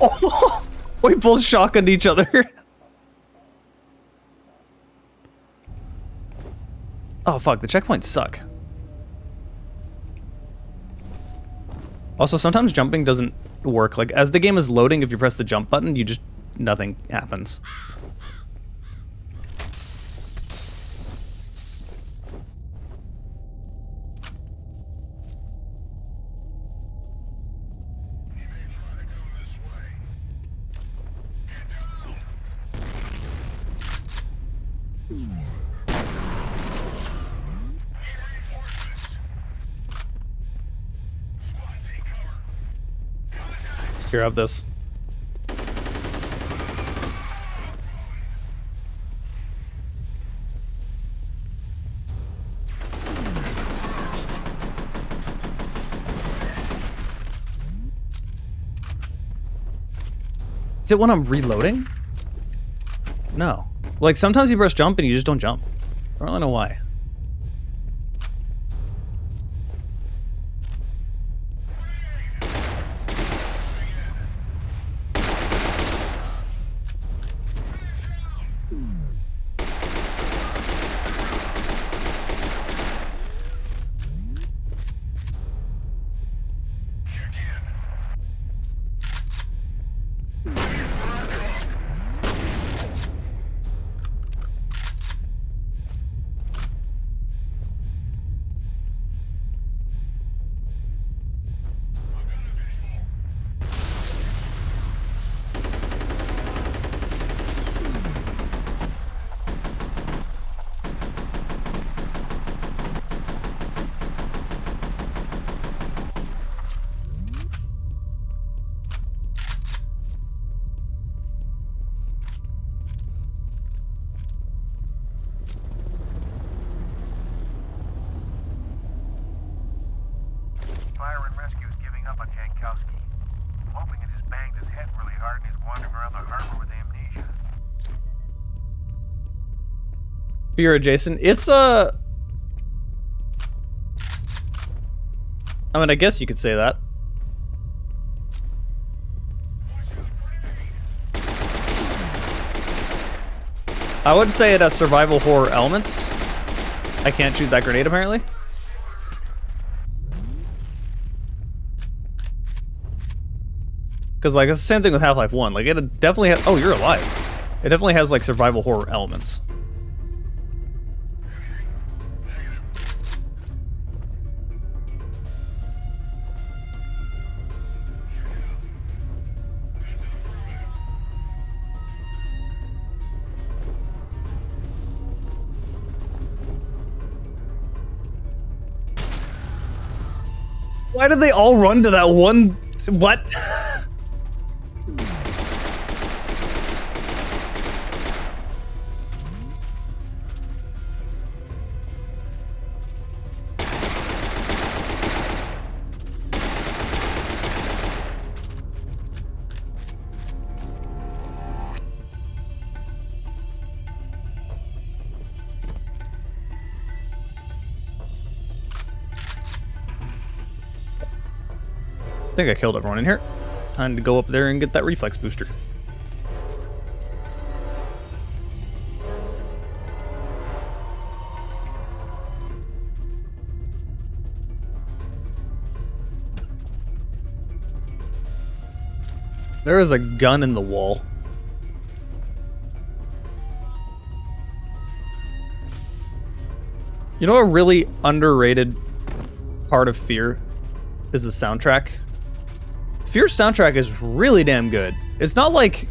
S1: Oh, we both shotgunned each other. Oh fuck, the checkpoints suck. Also, sometimes jumping doesn't work. Like, as the game is loading, if you press the jump button, you just... nothing happens. Here, have this. Is it when I'm reloading? No. Like, sometimes you press jump and you just don't jump. I don't really know why.
S3: Fire and rescue's giving up on Jankowski. I'm hoping it just banged his head really hard and he's wandering around the harbor with amnesia.
S1: F.E.A.R, Jason. It's a... I mean, I guess you could say that. I would say it has survival horror elements. I can't shoot that grenade, apparently. Because, like, it's the same thing with Half-Life 1. Like, it definitely has... Oh, you're alive. It definitely has, like, survival horror elements. Why did they all run to that one? What? I think I killed everyone in here. Time to go up there and get that reflex booster. There is a gun in the wall. You know, a really underrated part of F.E.A.R. is the soundtrack. F.E.A.R's soundtrack is really damn good. It's not like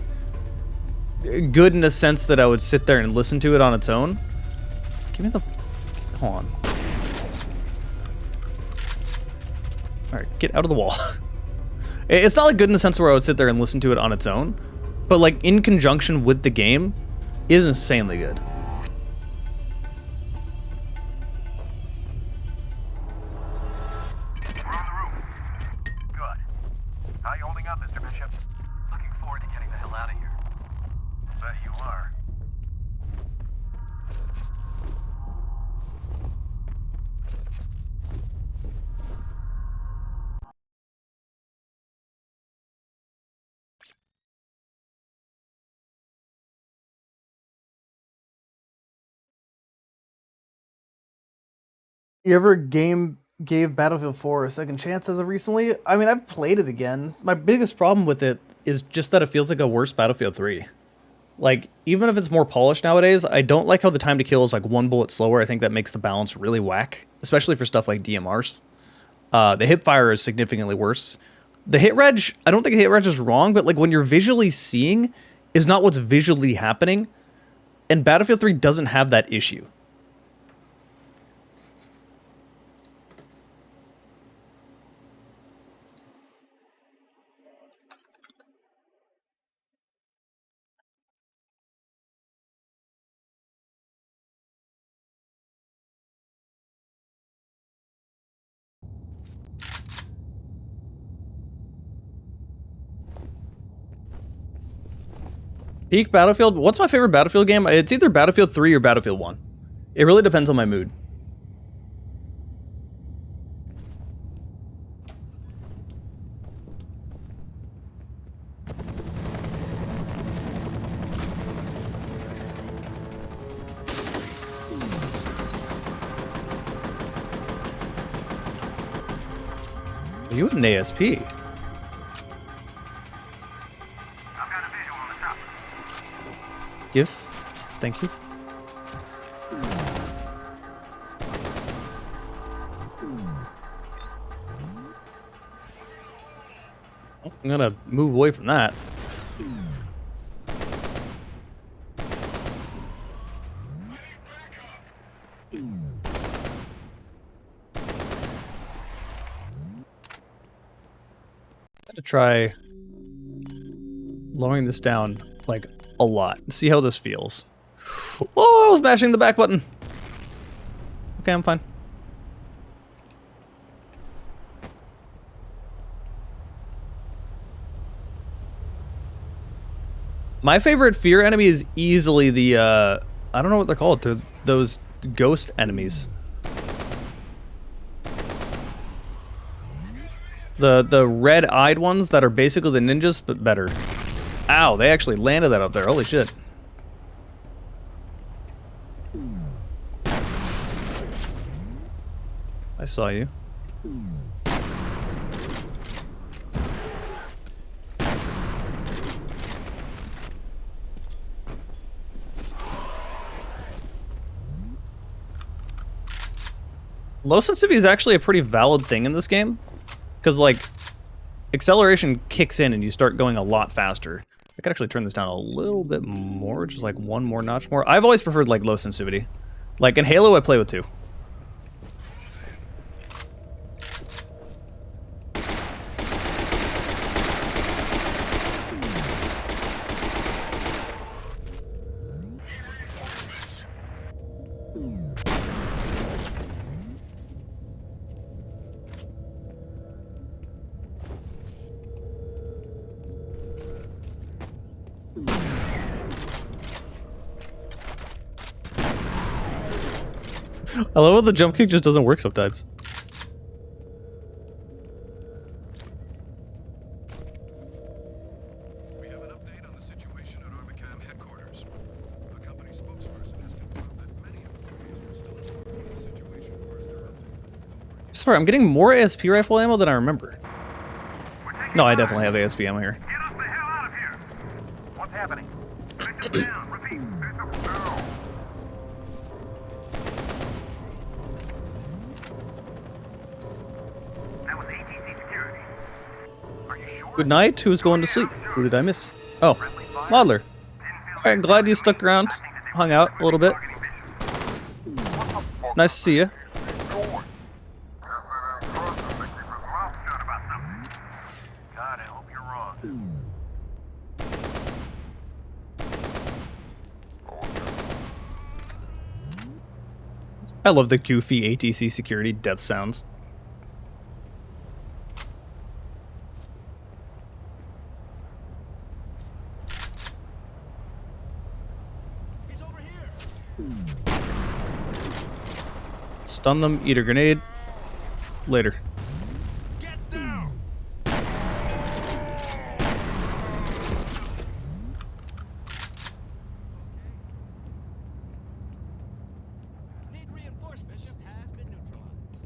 S1: good in the sense that I would sit there and listen to it on its own. Give me the... Hold on. Alright, get out of the wall. It's not like good in the sense where I would sit there and listen to it on its own, but like in conjunction with the game is insanely good.
S3: We're on the roof. Good. How you holding up, Mr. Bishop?
S11: Looking forward to getting the hell out of here.
S3: Bet you are.
S1: You ever gave Battlefield 4 a second chance as of recently? I mean, I've played it again. My biggest problem with it is just that it feels like a worse Battlefield 3. Like, even if it's more polished nowadays, I don't like how the time to kill is like one bullet slower. I think that makes the balance really whack, especially for stuff like DMRs. The hip fire is significantly worse. The hit reg, I don't think the hit reg is wrong, but like when you're visually seeing is not what's visually happening, and Battlefield 3 doesn't have that issue. Peak Battlefield? What's my favorite Battlefield game? It's either Battlefield 3 or Battlefield 1. It really depends on my mood. Are you an ASP? Give. Thank you. Oh, I'm gonna move away from that. I have to try lowering this down like a lot. See how this feels. Oh, I was mashing the back button. Okay, I'm fine. My favorite F.E.A.R. enemy is easily the, I don't know what they're called. They're those ghost enemies. The red-eyed ones that are basically the ninjas, but better. Ow, they actually landed that up there. Holy shit. I saw you. Low sensitivity is actually a pretty valid thing in this game. Because, like, acceleration kicks in and you start going a lot faster. I could actually turn this down a little bit more, just like one more notch more. I've always preferred, like, low sensitivity. Like, in Halo, I play with 2. I love how the jump kick just doesn't work sometimes.
S4: We have an update on the situation at Armicam headquarters. A company spokesperson has confirmed that many employees were still informed of the situation preserved.
S1: I swear, I'm getting more ASP rifle ammo than I remember. No, I definitely have ASP ammo here.
S3: Get us the hell out of here!
S9: What's happening?
S3: Victim down. Repeat. Victim down. That was ATC security. Are you sure?
S1: Good night. Who's going to sleep? Who did I miss? Oh, Modeler. Alright, glad you stuck around. Hung out a little bit. Nice to see you.
S3: God, I hope you're wrong.
S1: I love the goofy ATC security death sounds.
S10: He's over here.
S1: Stun them, eat a grenade. Later.
S10: Get down. Need reinforcements. Ship has been neutralized.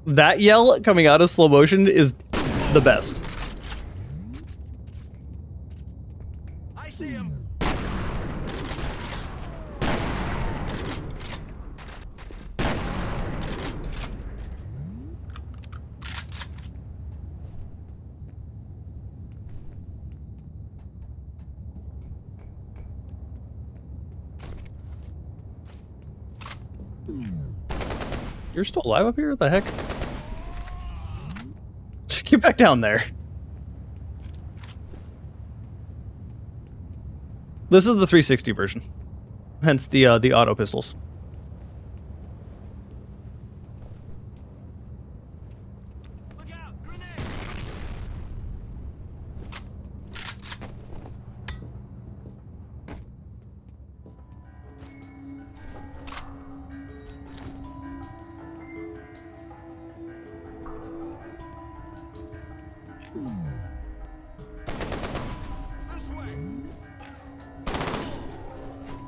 S1: That yell coming out of slow motion is the best.
S10: I see him.
S1: You're still alive up here? What the heck? Get back down there. This is the 360 version. Hence the auto pistols.
S10: Look out! Grenade! This way.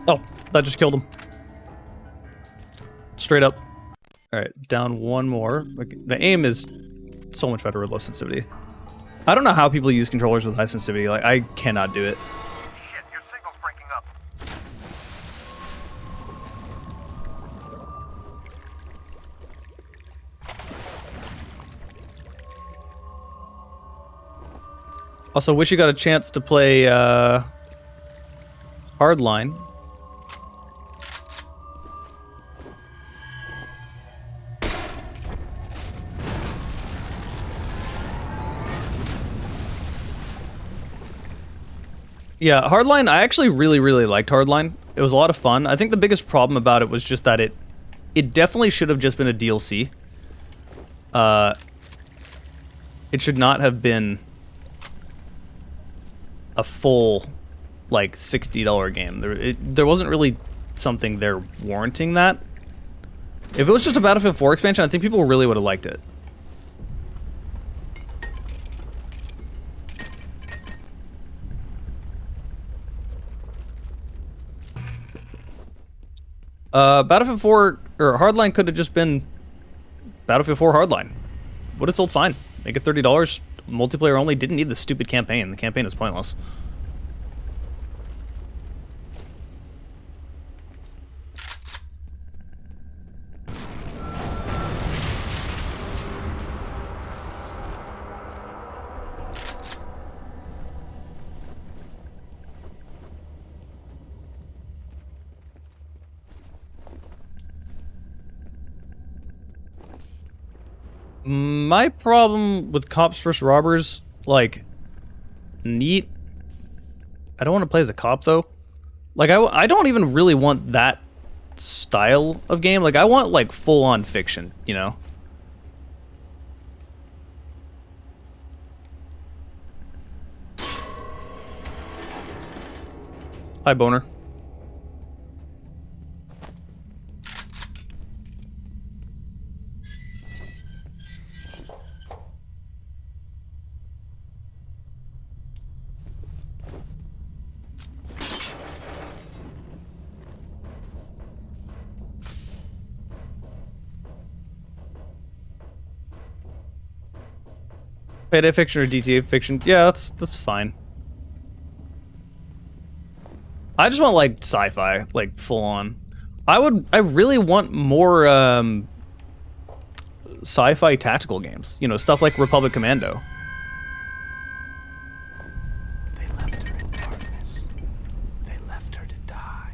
S1: Oh, that just killed him. Straight up. Alright, down one more. Like, the aim is so much better with low sensitivity. I don't know how people use controllers with high sensitivity. Like, I cannot do it.
S3: Shit, your signal's breaking up.
S1: Also, wish you got a chance to play Hardline. Yeah, Hardline, I actually really liked Hardline. It was a lot of fun. I think the biggest problem about it was just that it definitely should have just been a DLC. It should not have been a full, like, $60 game. There wasn't really something there warranting that. If it was just a Battlefield 4 expansion, I think people really would have liked it. Battlefield 4, or Hardline could have just been Battlefield 4 Hardline. Would have sold fine. Make it $30, multiplayer only, didn't need the stupid campaign. The campaign is pointless. My problem with Cops vs. Robbers, like, neat. I don't want to play as a cop, though. Like, I don't even really want that style of game. Like, I want, like, full-on fiction, you know? Hi, Boner. Payday fiction or DTA fiction? Yeah, that's fine. I just want like sci-fi, like full on. I really want more sci-fi tactical games. You know, stuff like Republic Commando.
S7: They left her in darkness. They left her to die.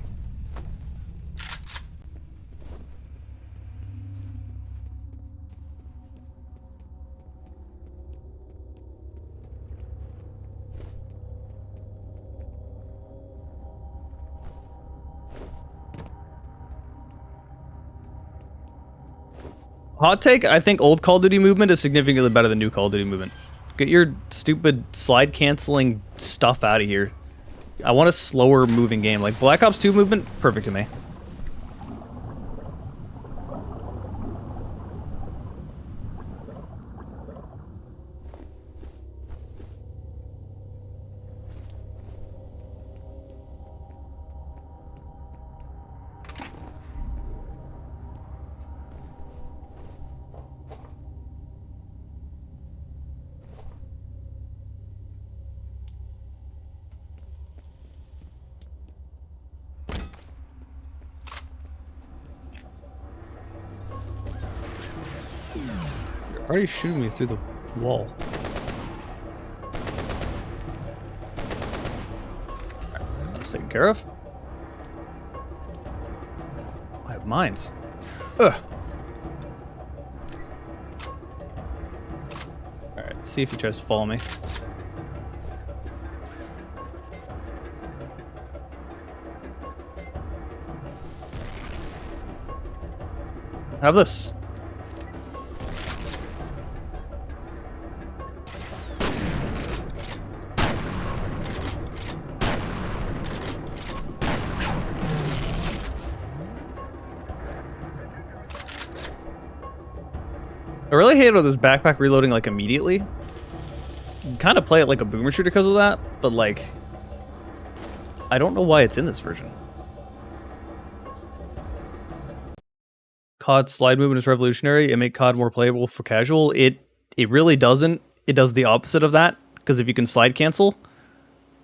S1: Hot take, I think old Call of Duty movement is significantly better than new Call of Duty movement. Get your stupid slide canceling stuff out of here. I want a slower moving game. Like Black Ops 2 movement, perfect to me. You're already shooting me through the wall. That's taken care of. I have mines. Ugh. Alright, see if he tries to follow me. Have this. I really hate it with this backpack reloading like immediately. You kind of play it like a boomer shooter because of that, but like, I don't know why it's in this version. COD slide movement is revolutionary. It makes COD more playable for casual. It really doesn't. It does the opposite of that, because if you can slide cancel,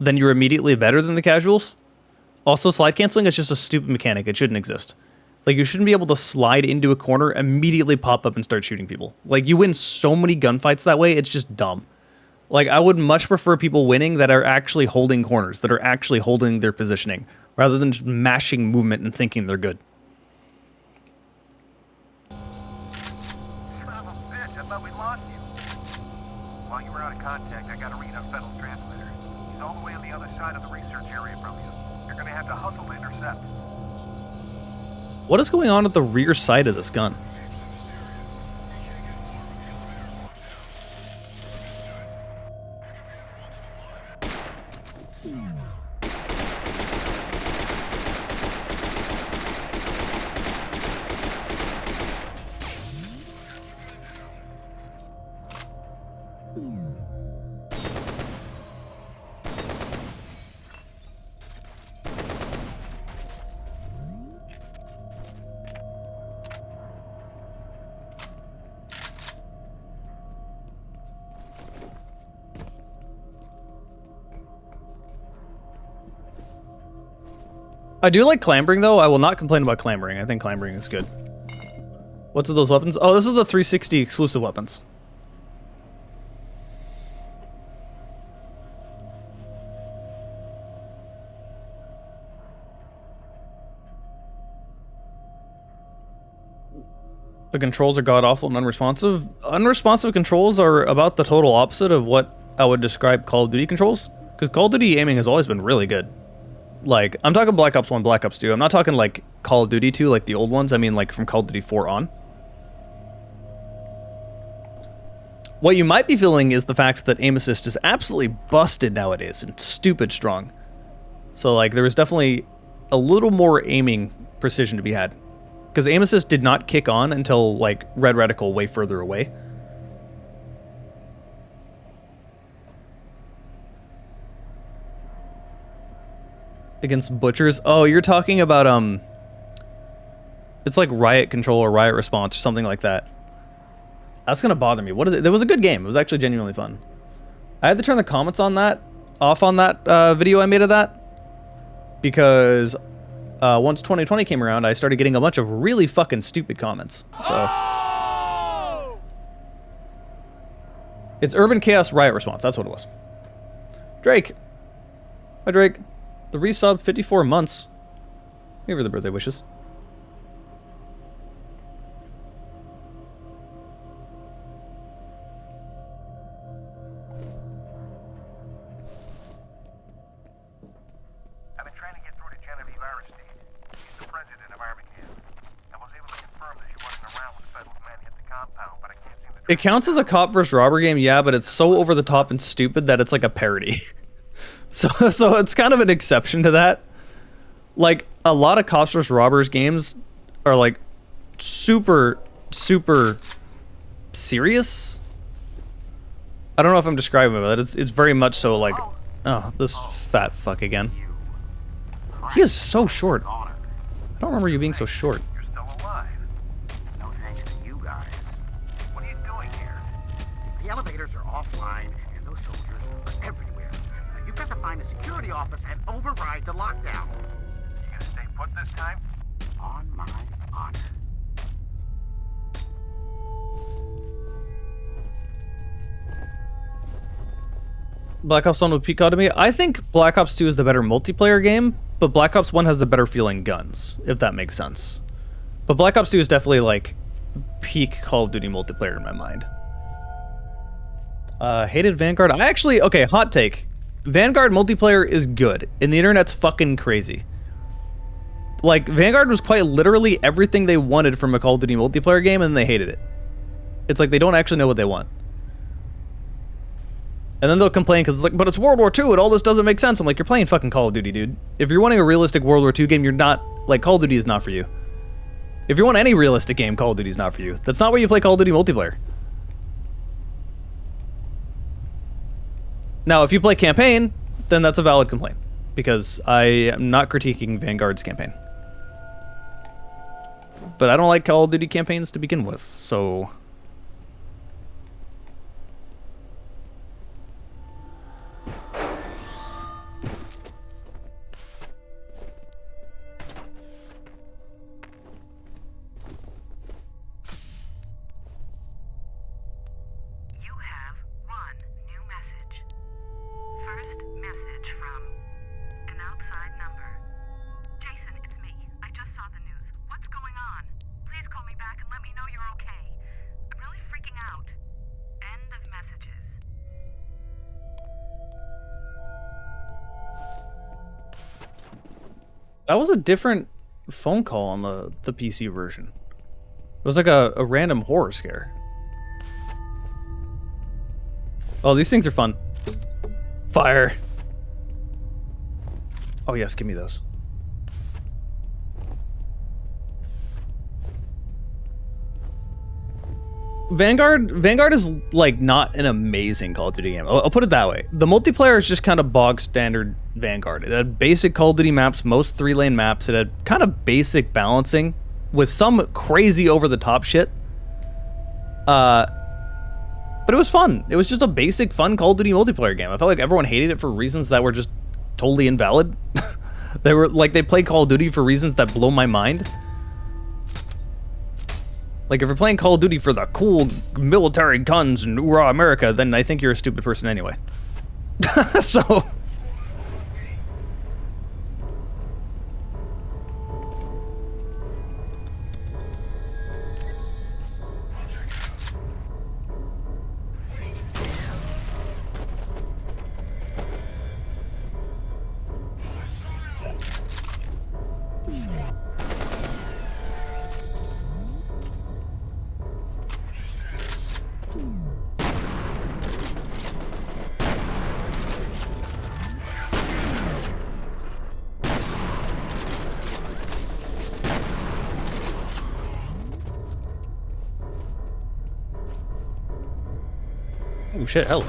S1: then you're immediately better than the casuals. Also, slide canceling is just a stupid mechanic. It shouldn't exist. Like, you shouldn't be able to slide into a corner, immediately pop up and start shooting people. Like, you win so many gunfights that way, it's just dumb. Like, I would much prefer people winning that are actually holding corners, that are actually holding their positioning, rather than just mashing movement and thinking they're good.
S11: Son of a bitch, I thought we lost you. While you were out of contact, I got a read on Fennel's transmitter. He's all the way on the other side of the research area from you. You're gonna have to hustle to intercept.
S1: What is going on at the rear side of this gun? I do like clambering, though. I will not complain about clambering. I think clambering is good. What's with those weapons? Oh, this is the 360 exclusive weapons. The controls are god-awful and unresponsive. Unresponsive controls are about the total opposite of what I would describe Call of Duty controls. Because Call of Duty aiming has always been really good. Like, I'm talking Black Ops 1, Black Ops 2. I'm not talking, like, Call of Duty 2, like the old ones. I mean, like, from Call of Duty 4 on. What you might be feeling is the fact that aim assist is absolutely busted nowadays and stupid strong. So like there was definitely a little more aiming precision to be had. Because aim assist did not kick on until like red reticle way further away. Against butchers? Oh, you're talking about it's like riot control or riot response or something like that. That's gonna bother me. What is it? It was a good game. It was actually genuinely fun. I had to turn the comments on that off on that video I made of that because once 2020 came around, I started getting a bunch of really fucking stupid comments. So it's Urban Chaos Riot Response. That's what it was. Drake. Hi, Drake. The resub, 54 months. Give her the birthday wishes.
S3: I've been trying to get through to F.E.A.R. He's the president of Armageddon. I was able to confirm that she wasn't around when Federal men hit the compound, but I can't seem to...
S1: It counts as a cop versus robber game, yeah, but it's so over the top and stupid that it's like a parody. So it's kind of an exception to that. Like, a lot of cops versus robbers games are like super serious. I don't know if I'm describing it, but it's very much so like, oh, this fat fuck again. He is so short. I don't remember you being so short.
S3: You're still alive. No thanks to you guys. What are you doing here?
S9: The elevators are offline, and those soldiers are everywhere. Now, you've got to find a security office and override the lockdown.
S3: You gonna stay put this time?
S9: On my honor.
S1: Black Ops 1 would peak out to me. I think Black Ops 2 is the better multiplayer game, but Black Ops 1 has the better feeling guns, if that makes sense. But Black Ops 2 is definitely like peak Call of Duty multiplayer in my mind. Hated Vanguard. I actually, okay, hot take. Vanguard multiplayer is good, and the internet's fucking crazy. Like, Vanguard was quite literally everything they wanted from a Call of Duty multiplayer game, and they hated it. It's like they don't actually know what they want. And then they'll complain because it's like, but it's World War II and all this doesn't make sense. I'm like, you're playing fucking Call of Duty, dude. If you're wanting a realistic World War II game, you're not, like, Call of Duty is not for you. If you want any realistic game, Call of Duty is not for you. That's not where you play Call of Duty multiplayer. Now, if you play campaign, then that's a valid complaint. Because I am not critiquing Vanguard's campaign. But I don't like Call of Duty campaigns to begin with, so... That was a different phone call on the PC version. It was like a random horror scare. Oh, these things are fun. Fire. Oh yes, give me those. Vanguard is like not an amazing Call of Duty game. I'll put it that way. The multiplayer is just kind of bog standard Vanguard. It had basic Call of Duty maps, most 3-lane maps. It had kind of basic balancing with some crazy over the top shit. But it was fun. It was just a basic fun Call of Duty multiplayer game. I felt like everyone hated it for reasons that were just totally invalid. They were like, they played Call of Duty for reasons that blow my mind. Like, if you're playing Call of Duty for the cool military guns and hoorah America, then I think you're a stupid person anyway. So... Oh shit, hello.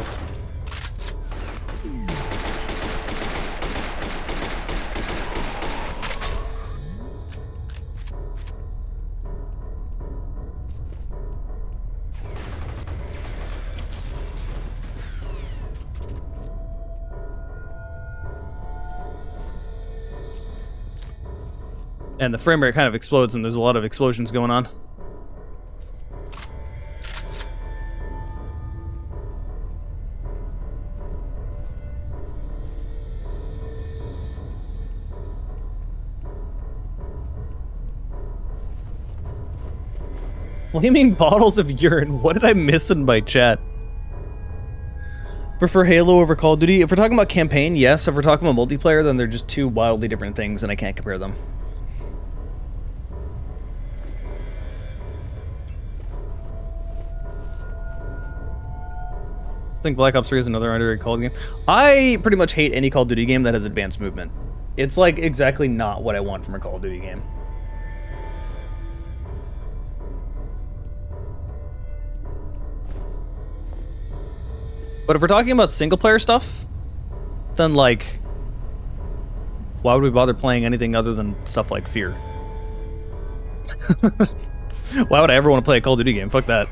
S1: And the frame rate kind of explodes and there's a lot of explosions going on. Flaming bottles of urine. What did I miss in my chat? Prefer Halo over Call of Duty? If we're talking about campaign, yes. If we're talking about multiplayer, then they're just two wildly different things and I can't compare them. I think Black Ops 3 is another underrated Call of Duty game. I pretty much hate any Call of Duty game that has advanced movement. It's like exactly not what I want from a Call of Duty game. But if we're talking about single player stuff, then like, why would we bother playing anything other than stuff like F.E.A.R? Why would I ever want to play a Call of Duty game? Fuck that.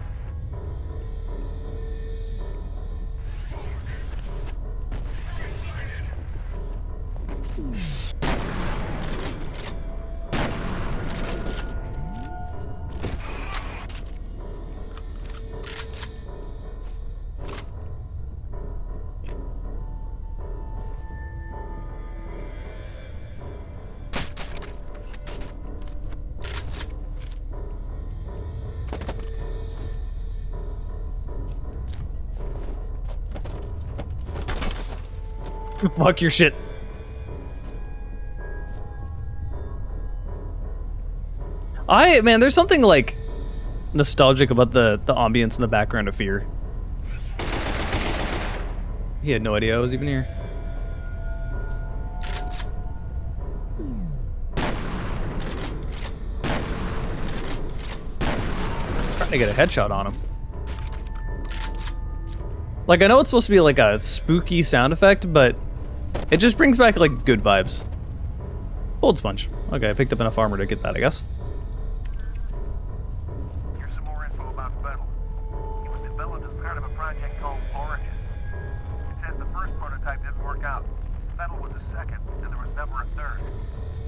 S1: Fuck your shit. Man, there's something like nostalgic about the ambience in the background of F.E.A.R. He had no idea I was even here. Trying to get a headshot on him. Like, I know it's supposed to be like a spooky sound effect, but it just brings back like good vibes. Old sponge. Okay, I picked up enough armor to get that, I guess.
S11: Here's some more info about F.E.A.R. It was developed as part of a project called Origin. It says the first prototype didn't work out. F.E.A.R. was the second, and there was never a third.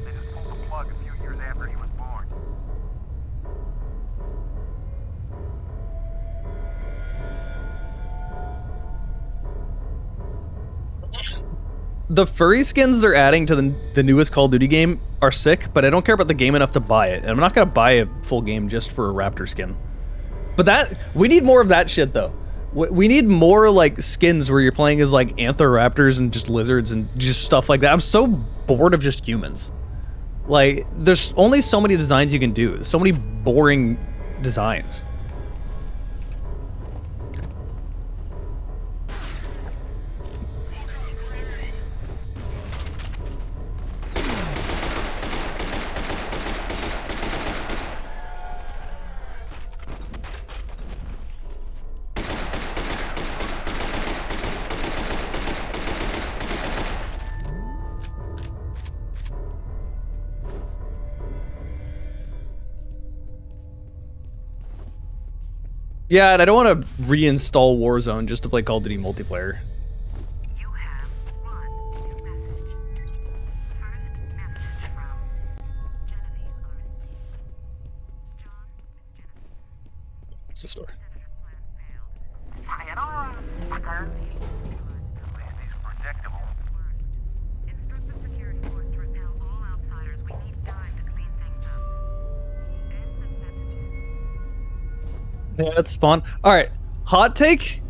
S11: They just pulled the plug a few years after he was born.
S1: The furry skins they're adding to the newest Call of Duty game are sick, but I don't care about the game enough to buy it. And I'm not gonna buy a full game just for a raptor skin. But we need more of that shit though. We need more like skins where you're playing as like anthroraptors and just lizards and just stuff like that. I'm so bored of just humans. Like, there's only so many designs you can do. There's so many boring designs. Yeah, and I don't want to reinstall Warzone just to play Call of Duty multiplayer.
S2: You have one new message. First message from Genevieve R.S.D. John, Miss Genevieve.
S1: What's the story?
S2: Senator's plan failed.
S9: Sayonara, sucker.
S11: At least he's predictable.
S2: Instruct the security force to repel all outsiders. We need time to clean things up. End the messages.
S1: Yeah, that's spawn. Alright, hot take.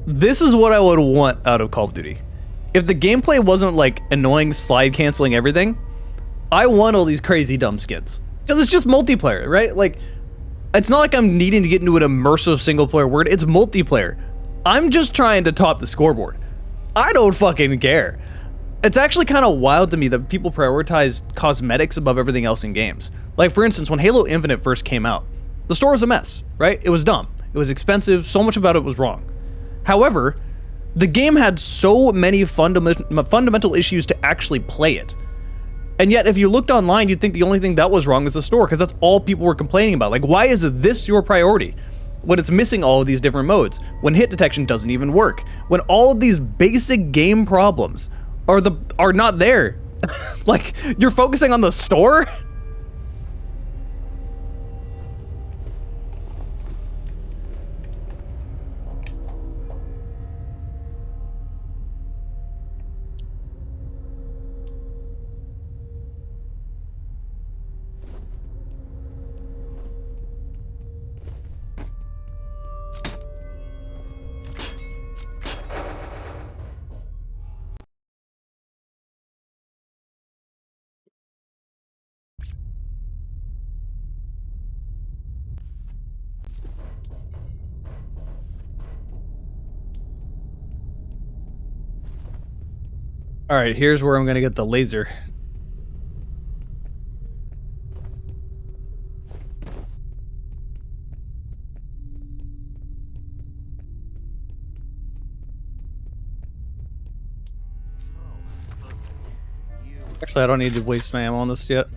S1: This is what I would want out of Call of Duty. If the gameplay wasn't like annoying slide canceling everything, I want all these crazy dumb skins. Because it's just multiplayer, right? Like, it's not like I'm needing to get into an immersive single player world, it's multiplayer. I'm just trying to top the scoreboard. I don't fucking care. It's actually kind of wild to me that people prioritize cosmetics above everything else in games. Like, for instance, when Halo Infinite first came out, the store was a mess, right? It was dumb. It was expensive. So much about it was wrong. However, the game had so many fundamental issues to actually play it. And yet, if you looked online, you'd think the only thing that was wrong was the store, because that's all people were complaining about. Like, why is this your priority? When it's missing all of these different modes, when hit detection doesn't even work, when all of these basic game problems are not there. Like, you're focusing on the store? Alright, here's where I'm gonna get the laser. Actually, I don't need to waste my ammo on this yet.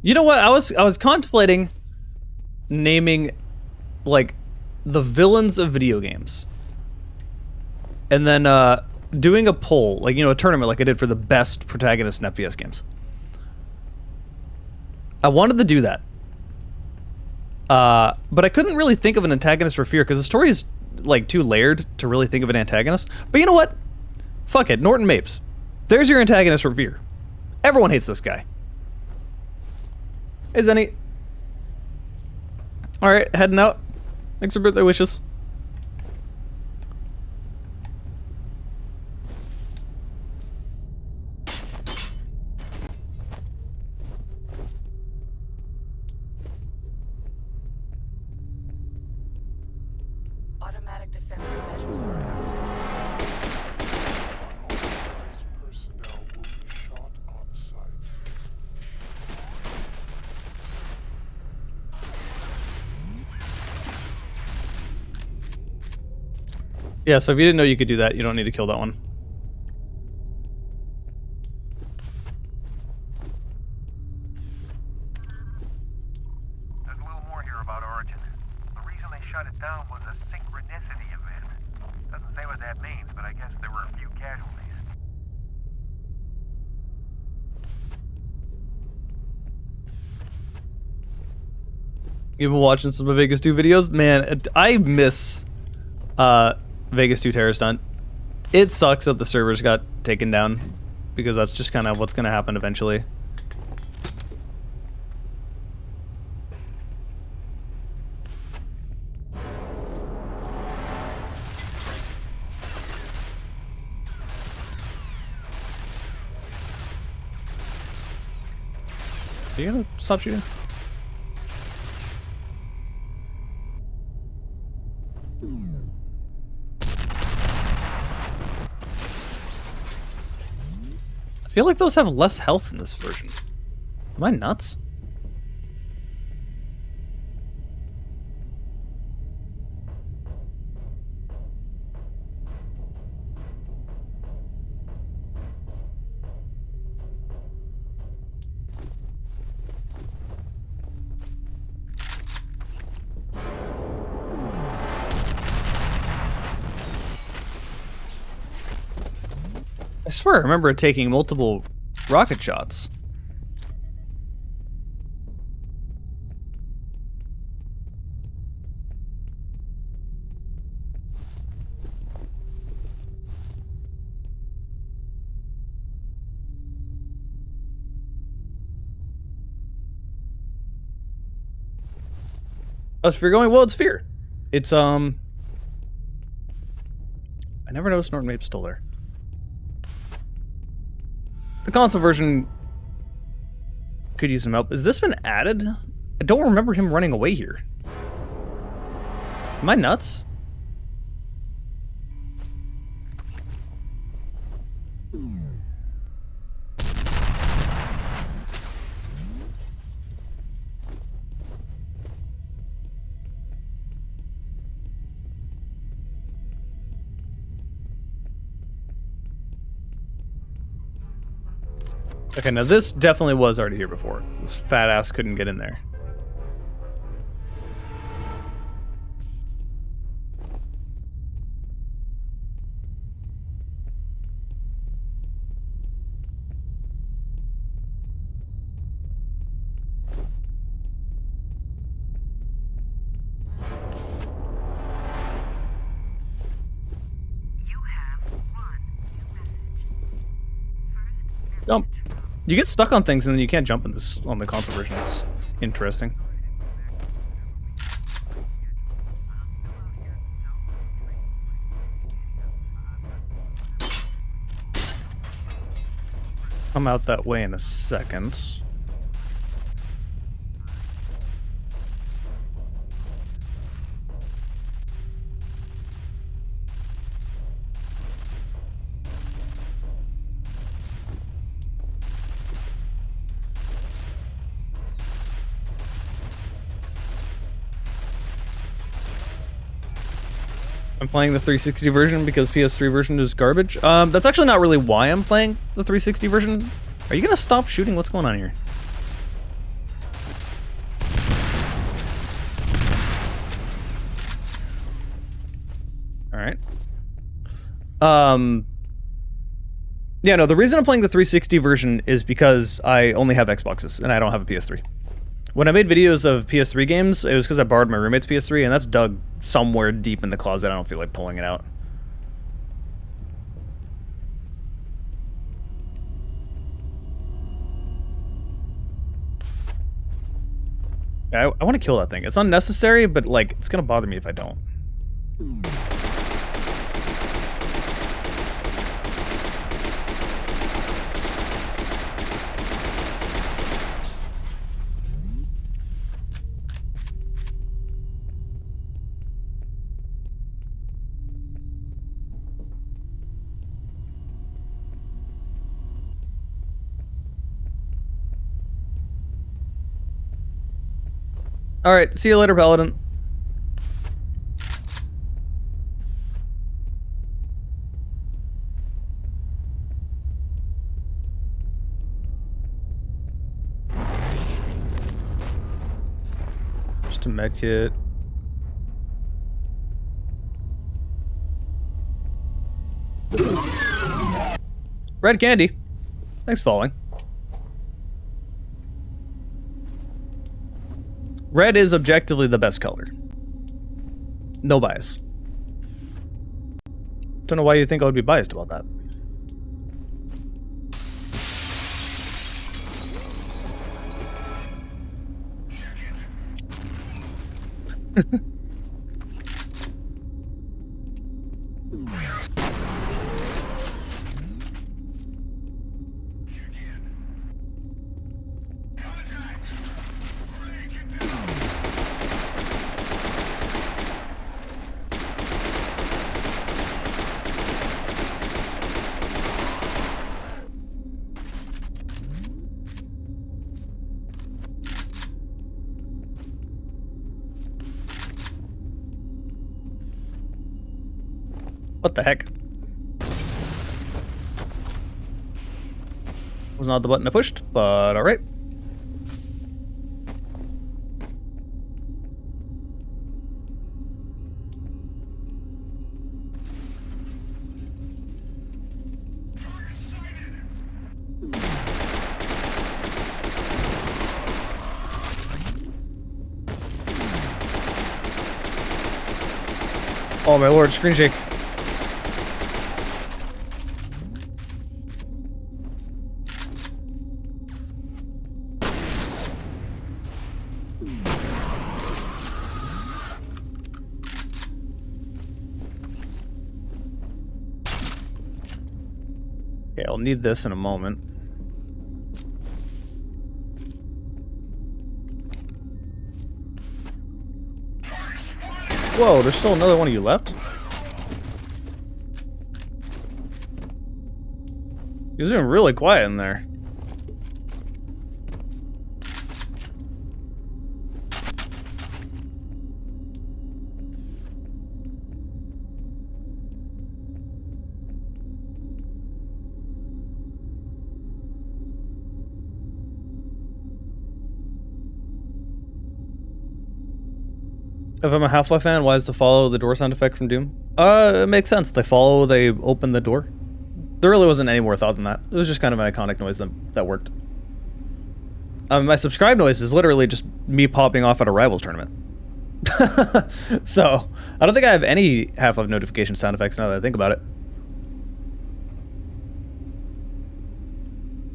S1: You know what? I was contemplating naming, like, the villains of video games. And then doing a poll, like, you know, a tournament like I did for the best protagonist in FPS games. I wanted to do that. But I couldn't really think of an antagonist for F.E.A.R because the story is, like, too layered to really think of an antagonist. But you know what? Fuck it, Norton Mapes. There's your antagonist for F.E.A.R. Everyone hates this guy. Hey, Zenny. Alright, heading out. Thanks for birthday wishes.
S5: Automatic defensive measures are
S1: Yeah, so if you didn't know you could do that, you don't need to kill that one.
S11: There's a little more here about Origin. The reason they shut it down was a synchronicity event. Doesn't say what that means, but I guess there were a few casualties.
S1: You've been watching some of Vegas 2 videos? Man, I miss Vegas 2 Terror Stunt. It sucks that the servers got taken down, because that's just kind of what's going to happen eventually. Are you gonna stop shooting? I feel like those have less health in this version. Am I nuts? I swear I remember it taking multiple rocket shots. Oh, it's F.E.A.R going? Well, it's F.E.A.R. It's, I never noticed Norton Mape's still there. The console version could use some help. Has this been added? I don't remember him running away here. Am I nuts? Okay, now this definitely was already here before. This fat ass couldn't get in there.
S2: You have one new message. First,
S1: Jump. You get stuck on things and then you can't jump in this on the console version. It's interesting. Come out that way in a second. I'm playing the 360 version because PS3 version is garbage. That's actually not really why I'm playing the 360 version. Are you gonna stop shooting? What's going on here? Alright. Yeah, no, the reason I'm playing the 360 version is because I only have Xboxes and I don't have a PS3. When I made videos of PS3 games, it was because I borrowed my roommate's PS3, and that's dug somewhere deep in the closet. I don't feel like pulling it out. I want to kill that thing. It's unnecessary, but, like, it's gonna bother me if I don't. Alright, see you later, Paladin. Just a medkit. Red candy. Thanks for following. Red is objectively the best color. No bias. Don't know why you think I would be biased about that. What the heck? Was not the button I pushed, but alright. Oh my lord, screen shake. Okay, I'll need this in a moment. Whoa, there's still another one of you left? He's doing really quiet in there. If I'm a Half-Life fan, why is the follow the door sound effect from Doom? It makes sense. They follow, they open the door. There really wasn't any more thought than that. It was just kind of an iconic noise that worked. My subscribe noise is literally just me popping off at a Rivals tournament. So, I don't think I have any Half-Life notification sound effects now that I think about it.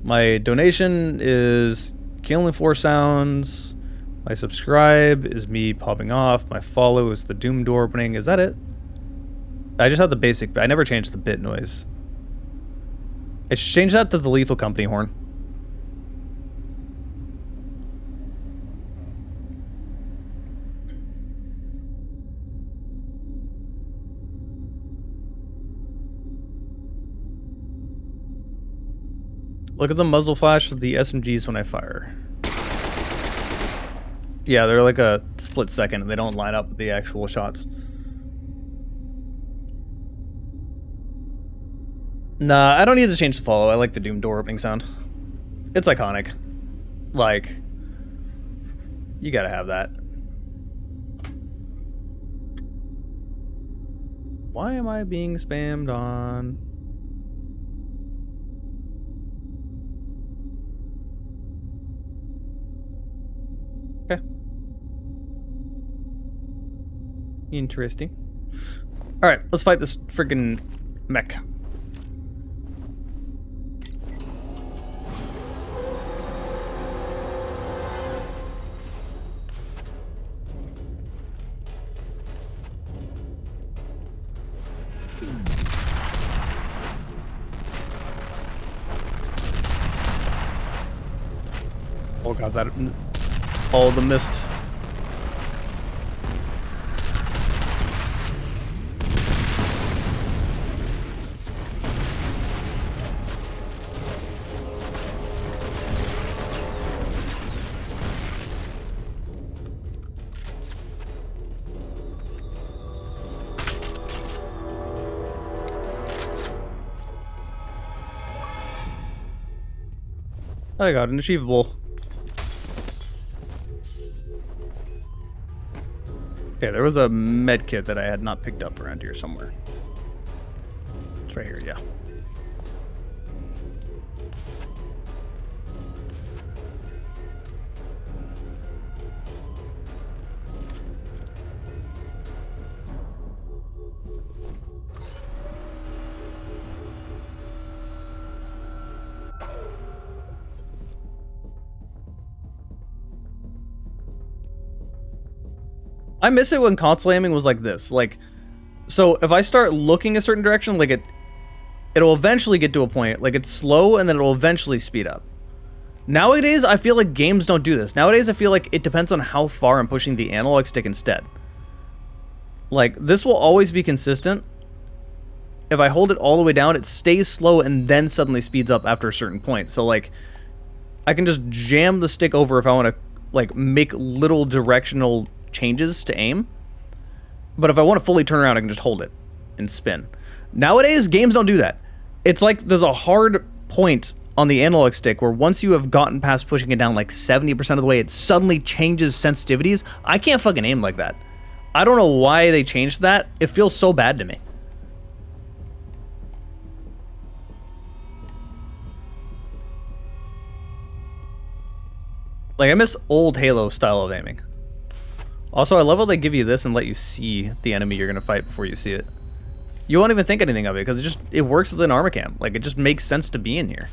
S1: My donation is Killing Floor sounds. My subscribe is me popping off. My follow is the Doom door opening. Is that it? I just have the basic. I never changed the bit noise. I should change that to the Lethal Company horn. Look at the muzzle flash of the SMGs when I fire. Yeah, they're like a split second and they don't line up with the actual shots. Nah, I don't need to change the follow. I like the Doom door opening sound. It's iconic. Like, you gotta have that. Why am I being spammed on? Okay. Interesting. Alright, let's fight this freaking mech. Oh god, that... all the mist. I got an achievable. Okay, there was a med kit that I had not picked up around here somewhere. It's right here, yeah. I miss it when console aiming was like this. Like, so if I start looking a certain direction, like it'll eventually get to a point, like it's slow and then it'll eventually speed up. Nowadays, I feel like games don't do this. Nowadays, I feel like it depends on how far I'm pushing the analog stick instead. Like, this will always be consistent. If I hold it all the way down, it stays slow and then suddenly speeds up after a certain point. So, like, I can just jam the stick over if I want to, like, make little directional changes to aim. But if I want to fully turn around, I can just hold it and spin. Nowadays, games don't do that. It's like there's a hard point on the analog stick where once you have gotten past pushing it down like 70% of the way, it suddenly changes sensitivities. I can't fucking aim like that. I don't know why they changed that. It feels so bad to me. Like, I miss old Halo style of aiming. Also, I love how they give you this and let you see the enemy you're gonna fight before you see it. You won't even think anything of it because it works with an armor cam. Like, it just makes sense to be in here.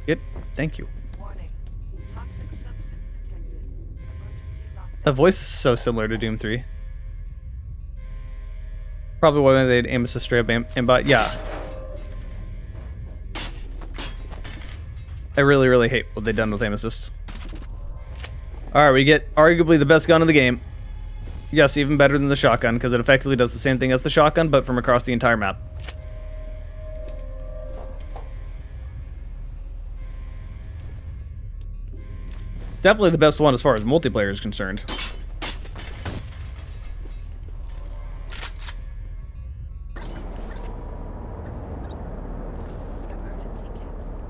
S1: It. Thank you.
S5: Warning. Toxic substance detected. Emergency lockdown.
S1: The voice is so similar to Doom 3. Probably why they'd aim assist straight up aimbot. Yeah. I really, really hate what they've done with aim assist. Alright, we get arguably the best gun in the game. Yes, even better than the shotgun, because it effectively does the same thing as the shotgun, but from across the entire map. Definitely the best one as far as multiplayer is concerned.
S5: Emergency canceled.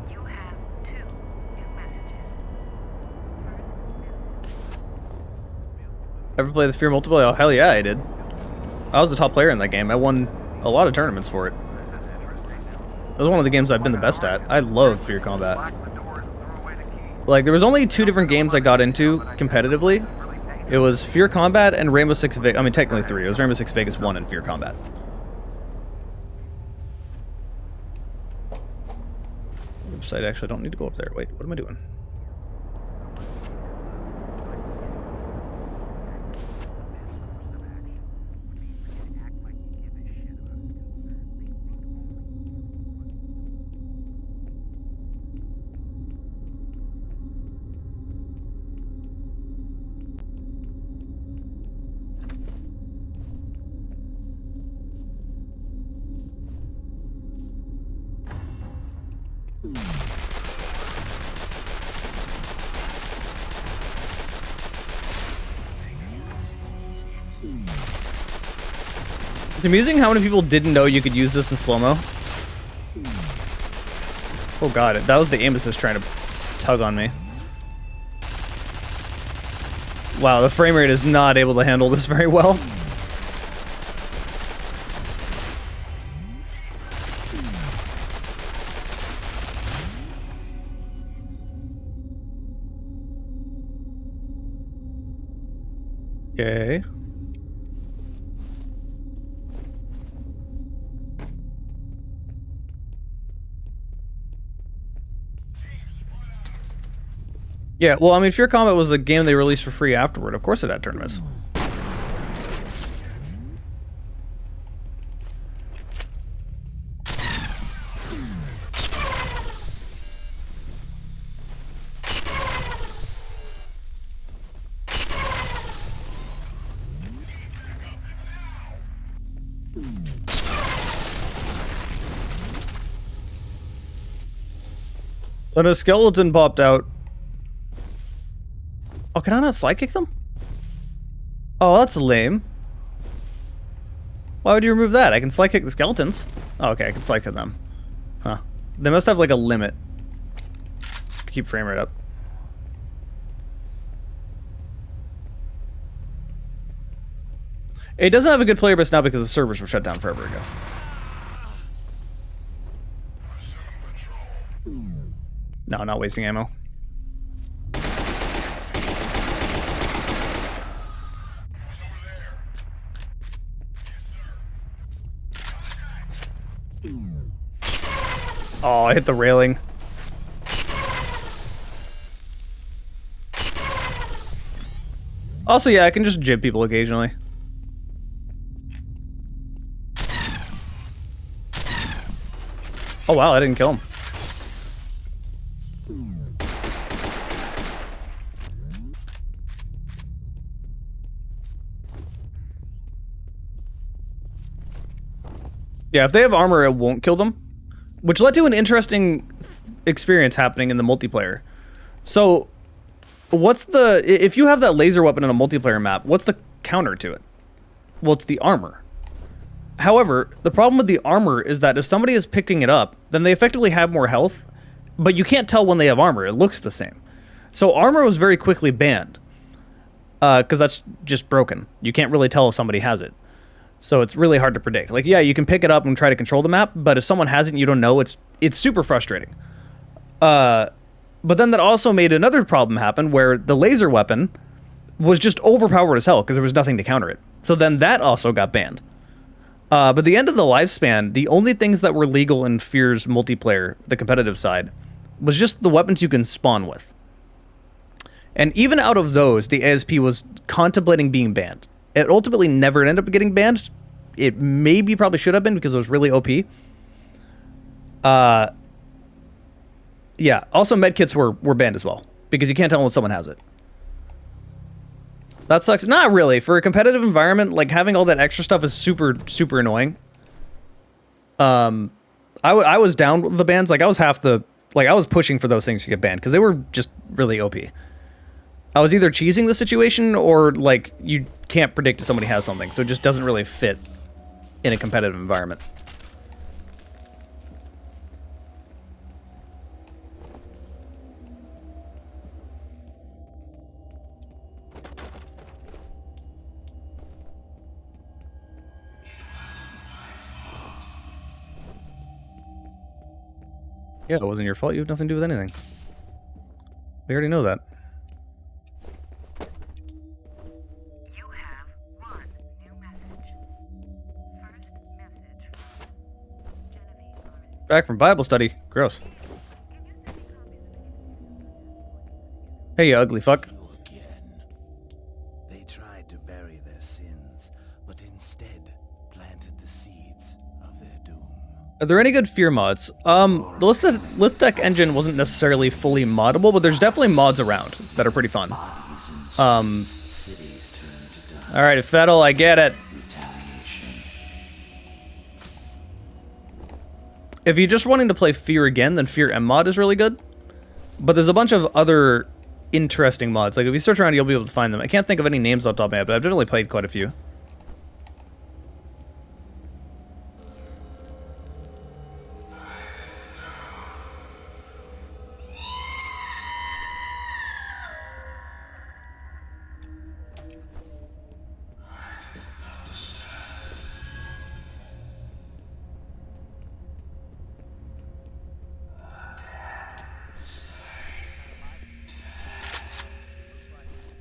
S2: You have 2 new messages.
S1: Ever play the F.E.A.R multiplayer? Oh, hell yeah, I did. I was the top player in that game. I won a lot of tournaments for it. It was one of the games I've been the best at. I love F.E.A.R combat. Like, there was only 2 different games I got into competitively. It was F.E.A.R Combat and Rainbow Six Vegas. I mean, technically 3. It was Rainbow Six Vegas 1 and F.E.A.R Combat. Oops, I actually don't need to go up there. Wait, what am I doing? It's amusing how many people didn't know you could use this in slow-mo. Oh god, that was the aim assist trying to tug on me. Wow, the frame rate is not able to handle this very well. Okay. Yeah, well, I mean, F.E.A.R Combat was a game they released for free afterward. Of course it had tournaments. When a skeleton popped out. Oh, can I not slide kick them? Oh, that's lame. Why would you remove that? I can slide kick the skeletons. Oh, okay, I can slide kick them. Huh. They must have like a limit to keep frame rate up. It doesn't have a good player base now because the servers were shut down forever ago. No, not wasting ammo. Oh, I hit the railing. Also, yeah, I can just jib people occasionally. Oh wow, I didn't kill him. Yeah, if they have armor, it won't kill them. Which led to an interesting experience happening in the multiplayer. So, what's the... If you have that laser weapon in a multiplayer map, what's the counter to it? Well, it's the armor. However, the problem with the armor is that if somebody is picking it up, then they effectively have more health, but you can't tell when they have armor. It looks the same. So armor was very quickly banned, because that's just broken. You can't really tell if somebody has it. So it's really hard to predict. Like, yeah, you can pick it up and try to control the map, but if someone has it and you don't know, it's super frustrating. But then that also made another problem happen where the laser weapon was just overpowered as hell because there was nothing to counter it. So then that also got banned. But at the end of the lifespan, the only things that were legal in F.E.A.R's multiplayer, the competitive side, was just the weapons you can spawn with. And even out of those, the ASP was contemplating being banned. It ultimately never ended up getting banned. It maybe probably should have been because it was really OP. Yeah, also medkits were banned as well, because you can't tell when someone has it. That sucks. Not really. For a competitive environment, like, having all that extra stuff is super, super annoying. I was down with the bans. Like, I was I was pushing for those things to get banned, because they were just really OP. I was either cheesing the situation, or, like, you can't predict if somebody has something, so it just doesn't really fit in a competitive environment. Yeah, it wasn't your fault. You have nothing to do with anything. We already know that.
S2: You have one new message. First message. Genevieve.
S1: Back from Bible study. Gross. Hey, you ugly fuck.
S7: They tried to bury their sins, but instead planted the seeds of their doom.
S1: Are there any good F.E.A.R mods? The lift deck engine wasn't necessarily fully moddable, but there's definitely mods around that are pretty fun. Alright, Fettel, I get it. If you're just wanting to play F.E.A.R again, then F.E.A.R M mod is really good. But there's a bunch of other interesting mods. Like, if you search around, you'll be able to find them. I can't think of any names off the top of my head, but I've definitely played quite a few.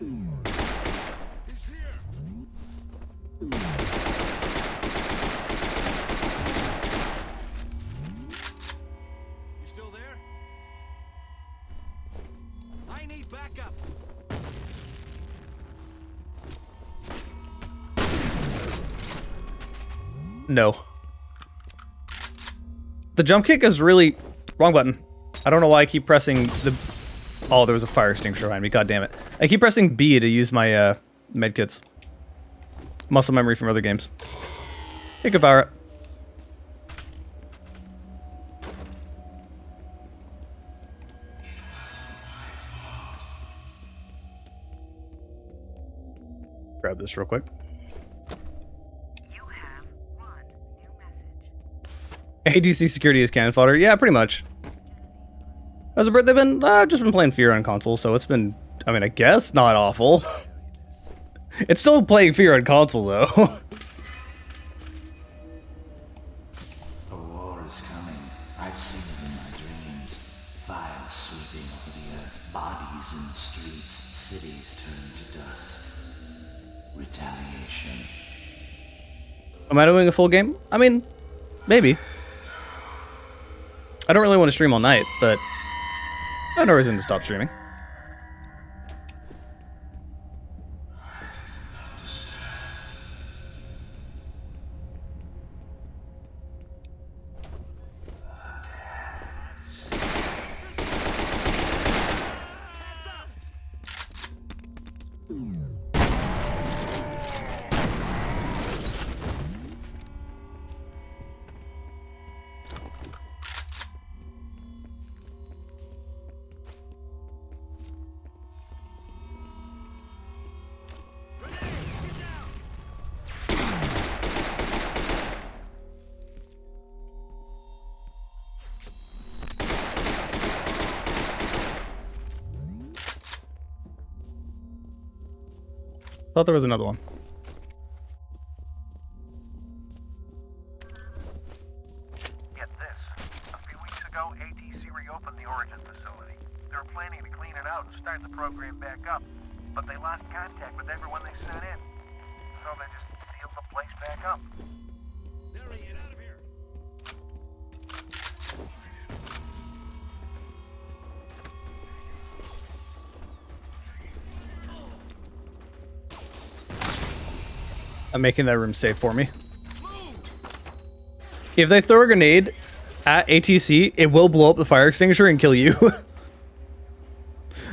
S6: You still there? I need backup.
S1: No. The jump kick is really... Wrong button. I don't know why I keep pressing the... Oh, there was a fire extinguisher behind me. God damn it. I keep pressing B to use my medkits. Muscle memory from other games. Hey, F.E.A.R. Grab this real quick.
S2: You have one new message.
S1: ADC security is cannon fodder. Yeah, pretty much. As a bird, they've been just been playing F.E.A.R on console, so it's been, I mean, I guess not awful. It's still playing F.E.A.R on console, though.
S7: A war is coming. I've seen it in my dreams. Fire sweeping over the earth, bodies in the streets, cities turned to dust. Retaliation.
S1: Am I doing a full game? I mean, maybe. I don't really want to stream all night, but I have no reason to stop streaming. Thought there was another one.
S11: Get this. A few weeks ago, ATC reopened the Origin facility. They were planning to clean it out and start the program back up, but they lost contact with everyone they sent in. So they just come.
S10: There he is. Get out of here.
S1: I'm making that room safe for me. If they throw a grenade at ATC, it will blow up the fire extinguisher and kill you.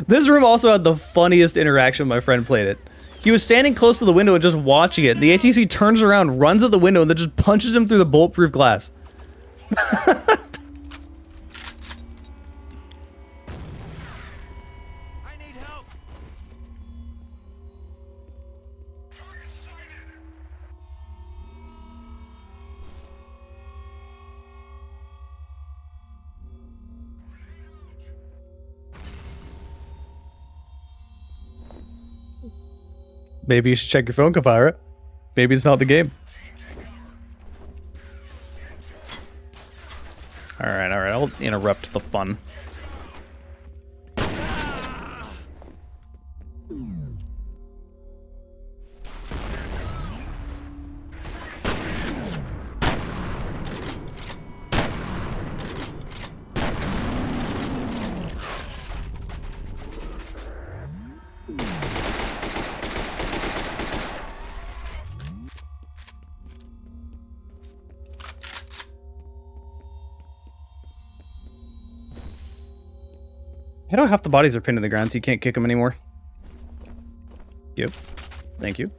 S1: This room also had the funniest interaction when my friend played it. He was standing close to the window and just watching it. The ATC turns around, runs at the window, and then just punches him through the bulletproof glass.
S10: I need help.
S1: Maybe you should check your phone, Kafira. Maybe it's not the game. Alright, I'll interrupt the fun. I know half the bodies are pinned to the ground, so you can't kick them anymore. Yep. Thank you.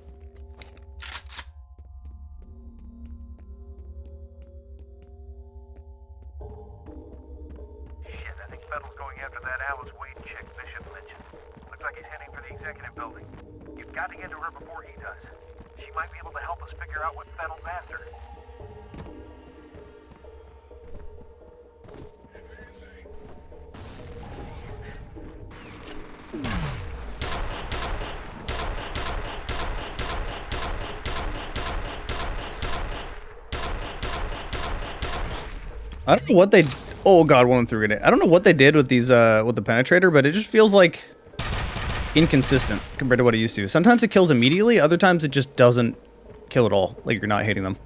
S11: Shit, I think Fettel's going after that Alice Wade chick, Bishop Lynch. Looks like he's heading for the executive building. You've got to get to her before he does. She might be able to help us figure out what Fettel's after.
S1: I don't know what they... Oh god, one threw it. I don't know what they did with these, with the penetrator, but it just feels like inconsistent compared to what it used to. Sometimes it kills immediately, other times it just doesn't kill at all. Like you're not hitting them.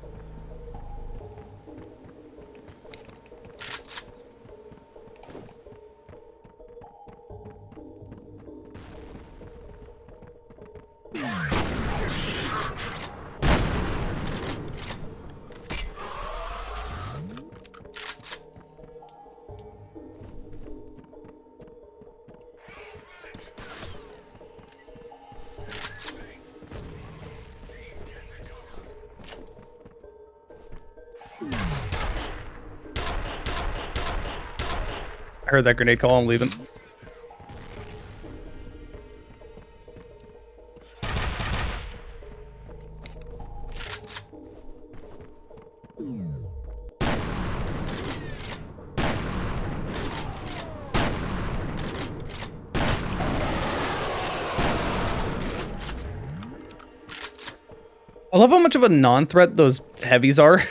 S1: I heard that grenade call, I'm leaving. I love how much of a non-threat those heavies are.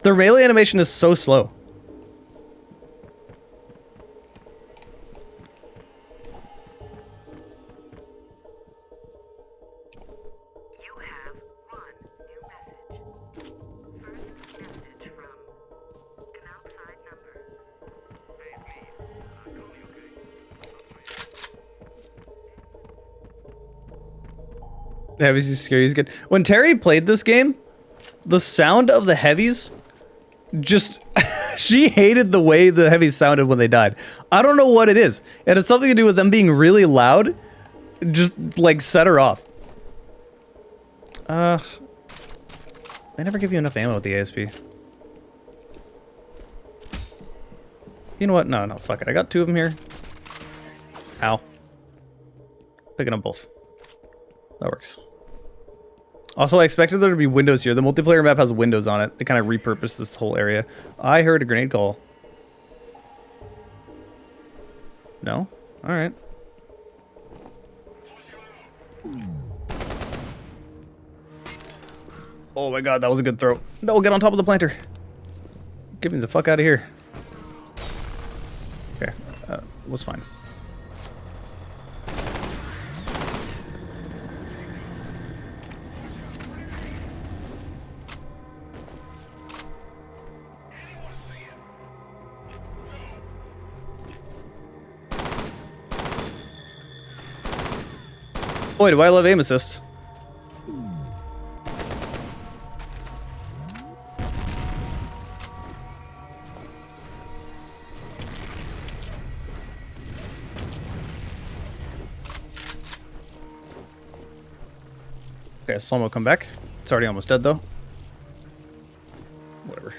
S1: Their melee animation is so slow.
S2: You have one new message. First message from an outside number.
S11: Hey, it's me. Call me, okay?
S1: The heavies is scary is good. When Terry played this game, the sound of the heavies just... she hated the way the heavies sounded when they died. I don't know what it is. It has something to do with them being really loud. Just, like, set her off. They never give you enough ammo with the ASP. You know what? No, fuck it. I got two of them here. Ow. Picking up both. That works. Also, I expected there to be windows here. The multiplayer map has windows on it. They kind of repurposed this whole area. I heard a grenade call. No? Alright. Oh my god, that was a good throw. No, get on top of the planter. Get me the fuck out of here. Okay, was fine. Boy, do I love aim assist. Okay, Slow-mo come back. It's already almost dead, though. Whatever.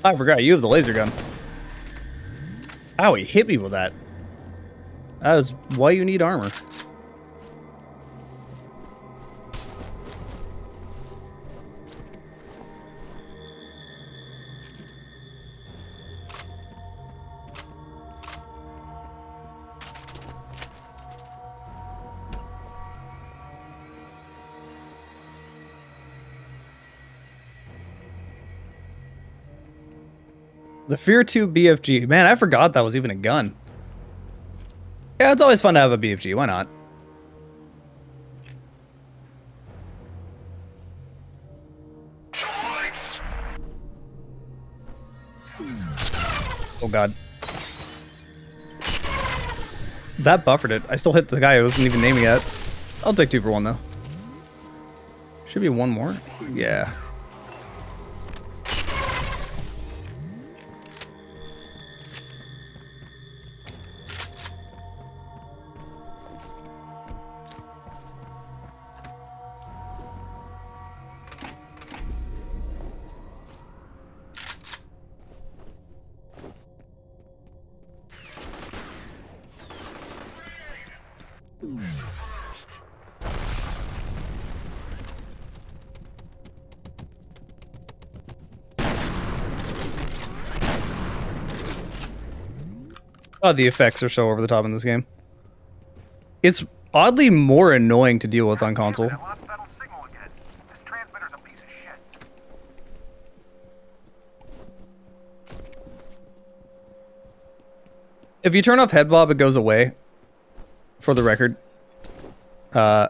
S1: I forgot, you have the laser gun. Ow, he hit me with that. That is why you need armor. The F.E.A.R 2 BFG. Man, I forgot that was even a gun. Yeah, it's always fun to have a BFG. Why not? Oh god. That buffered it. I still hit the guy who wasn't even aiming at. I'll take 2 for 1 though. Should be 1 more. Yeah. Oh, the effects are so over the top in this game. It's oddly more annoying to deal with on console.
S11: I lost Federal signal again. This transmitter's a piece of shit.
S1: If you turn off head bob, it goes away. For the record. I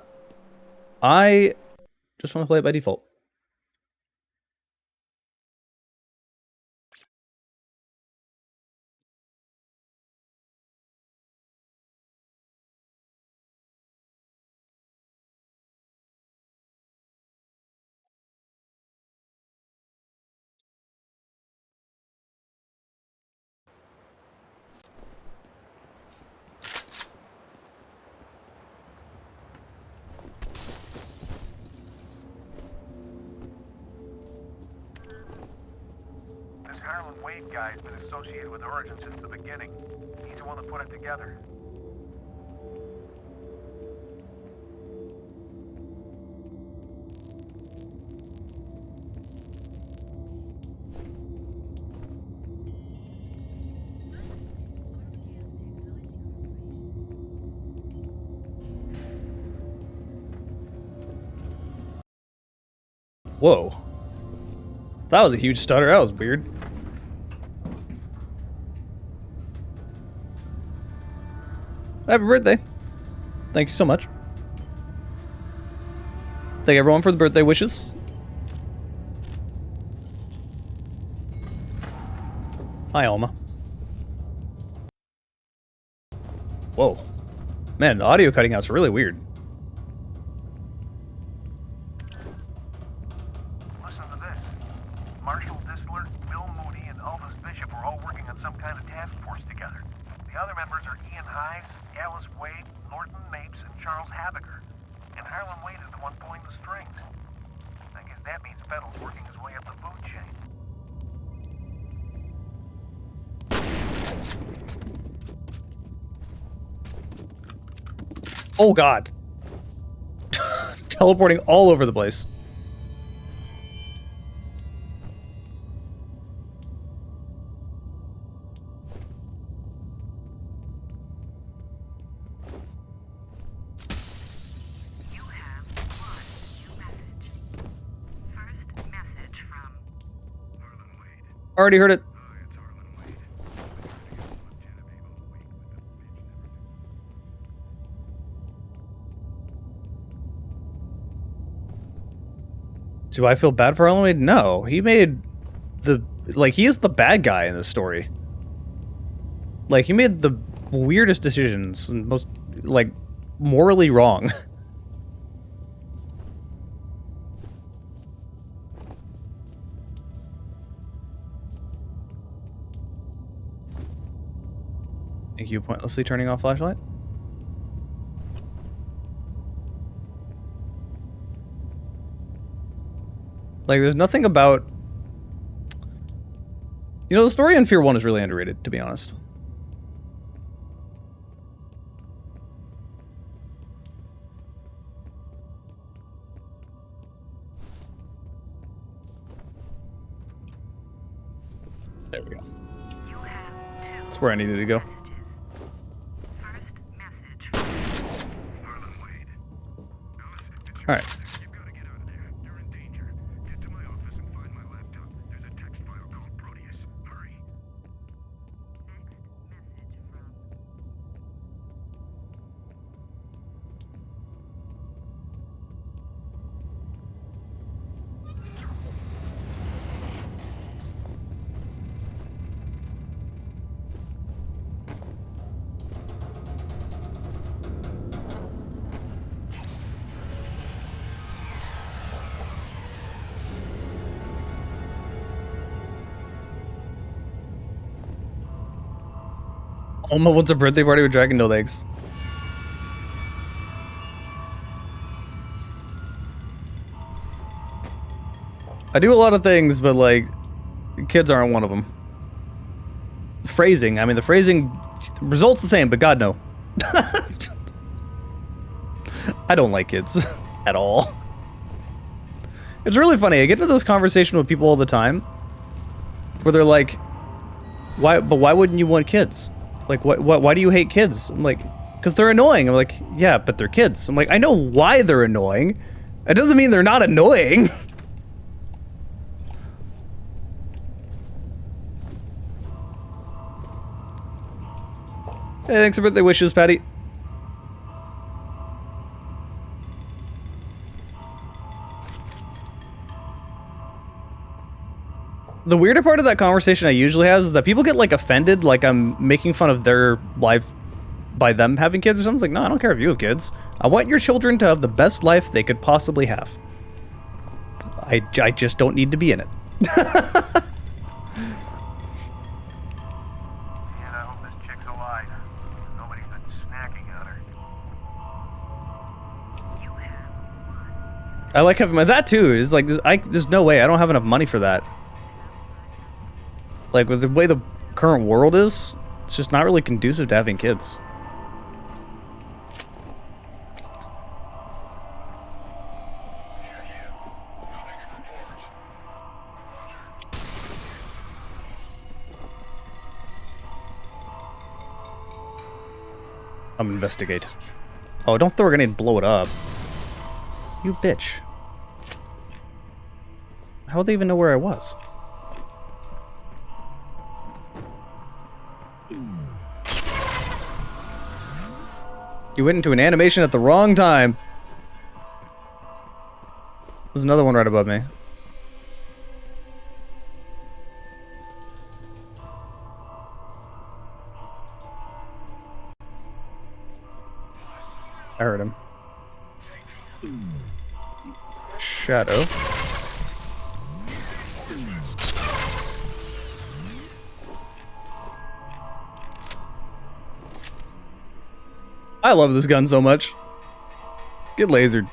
S1: just want to play it by default.
S11: Wade guy's been associated with Origin since the beginning. He's the one that put it together.
S1: Whoa. That was a huge stutter. That was weird. Happy birthday. Thank you so much. Thank everyone for the birthday wishes. Hi, Alma. Whoa. Man, the audio cutting out's really weird.
S11: Listen to this. Marshall Disler, Bill Moody, and Aldous Bishop are all working on some kind of task force together. The other members are Ian Hives, Alice Wade, Norton Mapes, and Charles Habiger. And Harlan Wade is the one pulling the strings. I guess that means Fettel's working his way up the food chain.
S1: Oh god. Teleporting all over the place.
S2: You have one new message. First message from
S11: Harlan Wade.
S1: Already heard it.
S11: It's Harlan Wade. Lieutenant Abel Wake with the bitch
S1: Do I feel bad for Harlan Wade? No. He made the... Like, he is the bad guy in this story. Like, he made the weirdest decisions and most, like, morally wrong. Thank you, pointlessly turning off flashlight. Like, there's nothing about... You know, the story in F.E.A.R. 1 is really underrated, to be honest. There we go.
S2: you have two
S1: That's where I needed to go.
S2: messages. First message from
S11: Harlan Wade.
S1: Alright.
S11: You've got to get out of there. You're in danger. Get to my office and find my laptop. There's a text file called Proteus. Hurry.
S2: next message from
S1: Alma wants a birthday party with dragon no legs. I do a lot of things, but like, kids aren't one of them. Phrasing, I mean, the phrasing results the same, but God no. I don't like kids at all. It's really funny. I get into this conversation with people all the time where they're like, why wouldn't you want kids? Like, why do you hate kids? I'm like, because they're annoying. I'm like, yeah, but they're kids. I'm like, I know why they're annoying. It doesn't mean they're not annoying. Hey, thanks for birthday wishes, Patty. The weirder part of that conversation I usually have is that people get, like, offended, like I'm making fun of their life by them having kids or something. It's like, no, I don't care if you have kids. I want your children to have the best life they could possibly have. I just don't need to be in it.
S11: Man, I hope this chick's alive. Nobody's been snacking on her.
S2: you have
S1: I like having my... That, too, is like, there's no way. I don't have enough money for that. Like, with the way the current world is, it's just not really conducive to having kids. I'm gonna investigate. Oh, don't throw a grenade and blow it up. You bitch. How would they even know where I was? You went into an animation at the wrong time. There's another one right above me. I heard him. Shadow. I love this gun so much. Get lasered.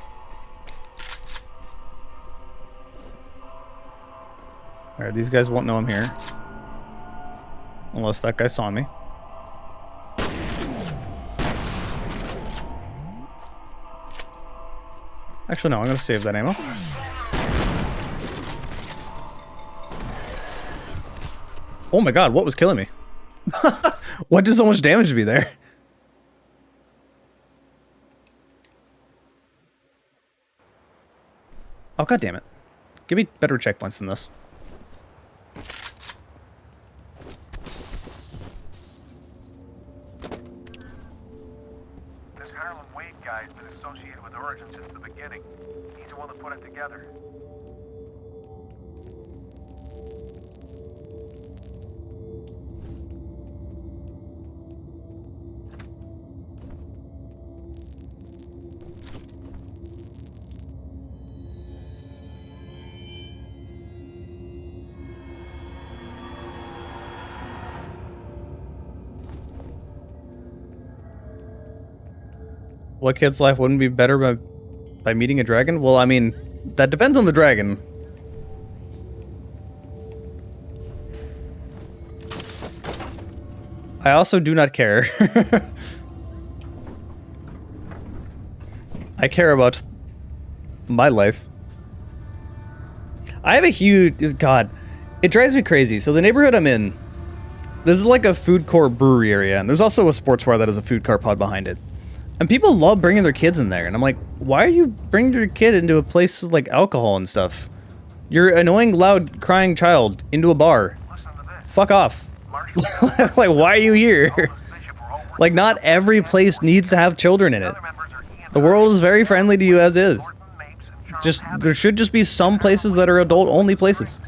S1: Alright, these guys won't know I'm here. Unless that guy saw me. Actually, no, I'm gonna save that ammo. Oh my god, what was killing me? What did so much damage to me there? Oh god damn it. Give me better checkpoints than this.
S3: This Harlan Wade guy's been associated with Origin since the beginning. He's the one that put it together.
S1: What kid's life wouldn't be better by meeting a dragon? Well, I mean, that depends on the dragon. I also do not care. I care about my life. I have a huge... God, it drives me crazy. So the neighborhood I'm in, this is like a food court brewery area, and there's also a sports bar that has a food cart pod behind it. And people love bringing their kids in there, and I'm like, why are you bringing your kid into a place with, like, alcohol and stuff? Your annoying, loud, crying child into a bar. Fuck off. Like, why are you here? Like, not every place needs to have children in it. The world is very friendly to you as is. Just, there should just be some places that are adult-only places.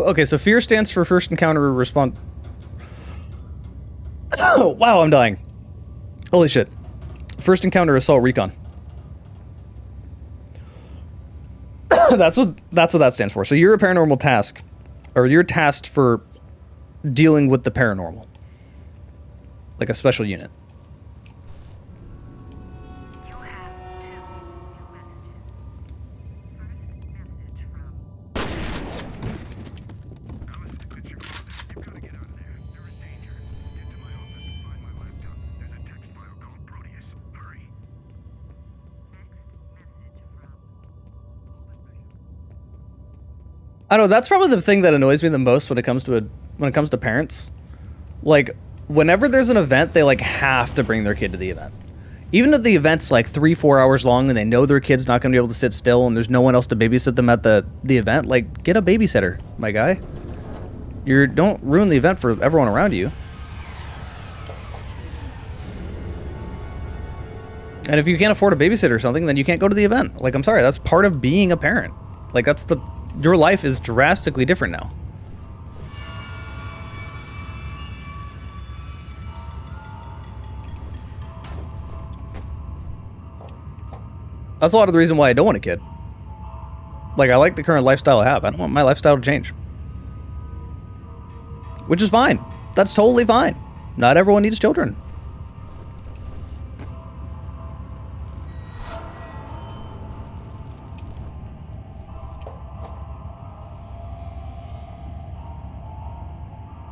S1: Okay, so FEAR stands for First Encounter Response. Oh, wow, I'm dying. Holy shit. First Encounter Assault Recon. That's what that stands for. So you're a paranormal task, or you're tasked for dealing with the paranormal. Like a special unit. I don't know, that's probably the thing that annoys me the most when it comes to parents. Like, whenever there's an event, they like have to bring their kid to the event. Even if the event's like 3-4 hours long and they know their kid's not gonna be able to sit still and there's no one else to babysit them at the event, like, get a babysitter, my guy. Don't ruin the event for everyone around you. And if you can't afford a babysitter or something, then you can't go to the event. Like, I'm sorry, that's part of being a parent. Like, your life is drastically different now. That's a lot of the reason why I don't want a kid. Like, I like the current lifestyle I have. I don't want my lifestyle to change. Which is fine. That's totally fine. Not everyone needs children.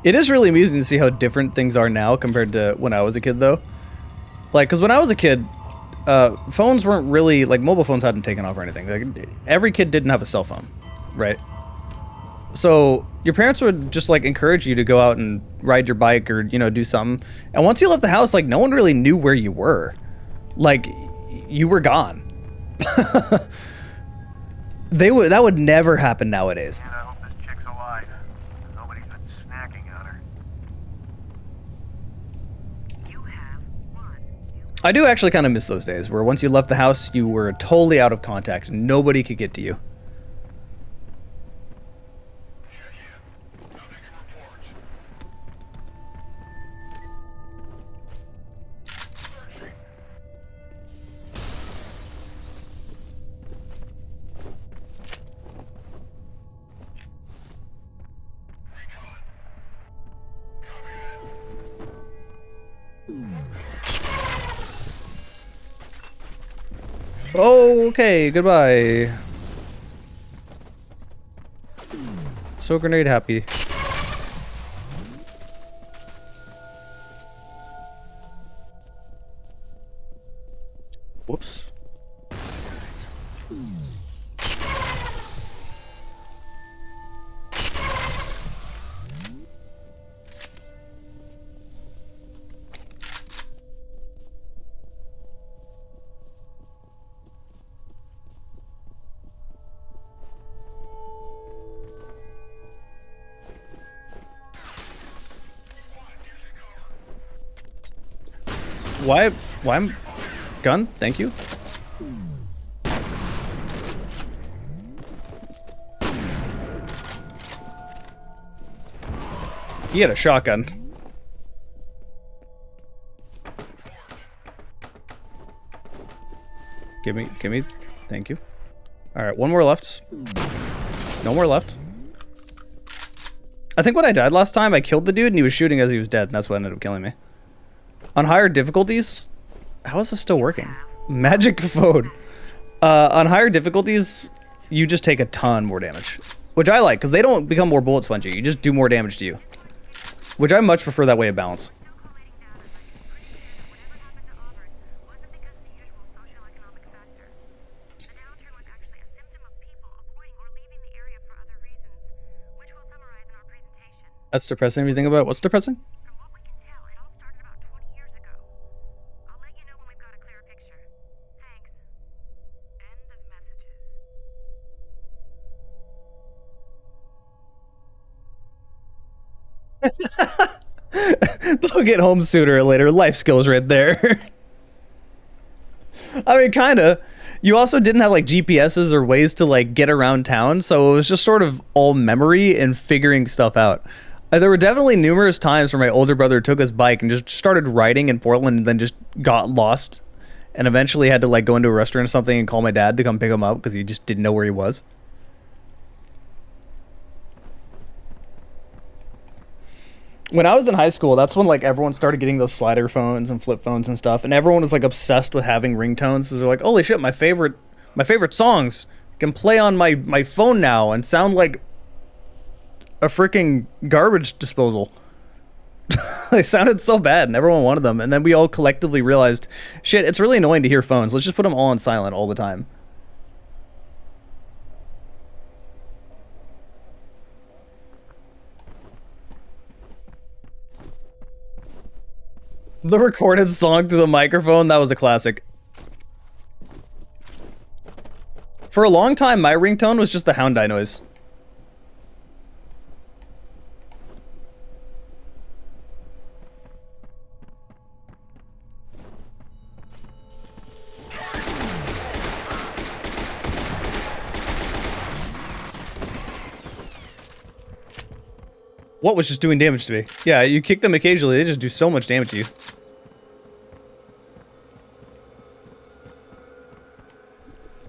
S1: It is really amusing to see how different things are now compared to when I was a kid, though. Like, because when I was a kid, phones weren't really, like, mobile phones hadn't taken off or anything. Like, every kid didn't have a cell phone, right? So your parents would just, like, encourage you to go out and ride your bike or, you know, do something. And once you left the house, like, no one really knew where you were. Like, you were gone. That would never happen nowadays.
S3: And I hope this chick's alive. Nobody's been snacking on her.
S1: I do actually kind of miss those days where once you left the house, you were totally out of contact. Nobody could get to you. Oh, okay, goodbye. So grenade happy. Whoops. Why I'm gun? Thank you. He had a shotgun. Give me, thank you. Alright, one more left. No more left. I think when I died last time, I killed the dude and he was shooting as he was dead, and that's what ended up killing me. On higher difficulties, how is this still working? Magic phone. On higher difficulties, you just take a ton more damage. Which I like, because they don't become more bullet spongy, you just do more damage to you. Which I much prefer that way of balance. That's depressing if you think about it. What's depressing? They'll get home sooner or later. Life skills right there. I mean, kinda. You also didn't have like GPSs or ways to like get around town, so it was just sort of all memory and figuring stuff out. There were definitely numerous times where my older brother took his bike and just started riding in Portland and then just got lost and eventually had to like go into a restaurant or something and call my dad to come pick him up because he just didn't know where he was. When I was in high school, that's when like everyone started getting those slider phones and flip phones and stuff, and everyone was like obsessed with having ringtones. So they're like, "Holy shit, my favorite songs can play on my phone now and sound like a freaking garbage disposal." They sounded so bad, and everyone wanted them. And then we all collectively realized, shit, it's really annoying to hear phones. Let's just put them all on silent all the time. The recorded song through the microphone, that was a classic. For a long time, my ringtone was just the hound eye noise. What was just doing damage to me? Yeah, you kick them occasionally, they just do so much damage to you.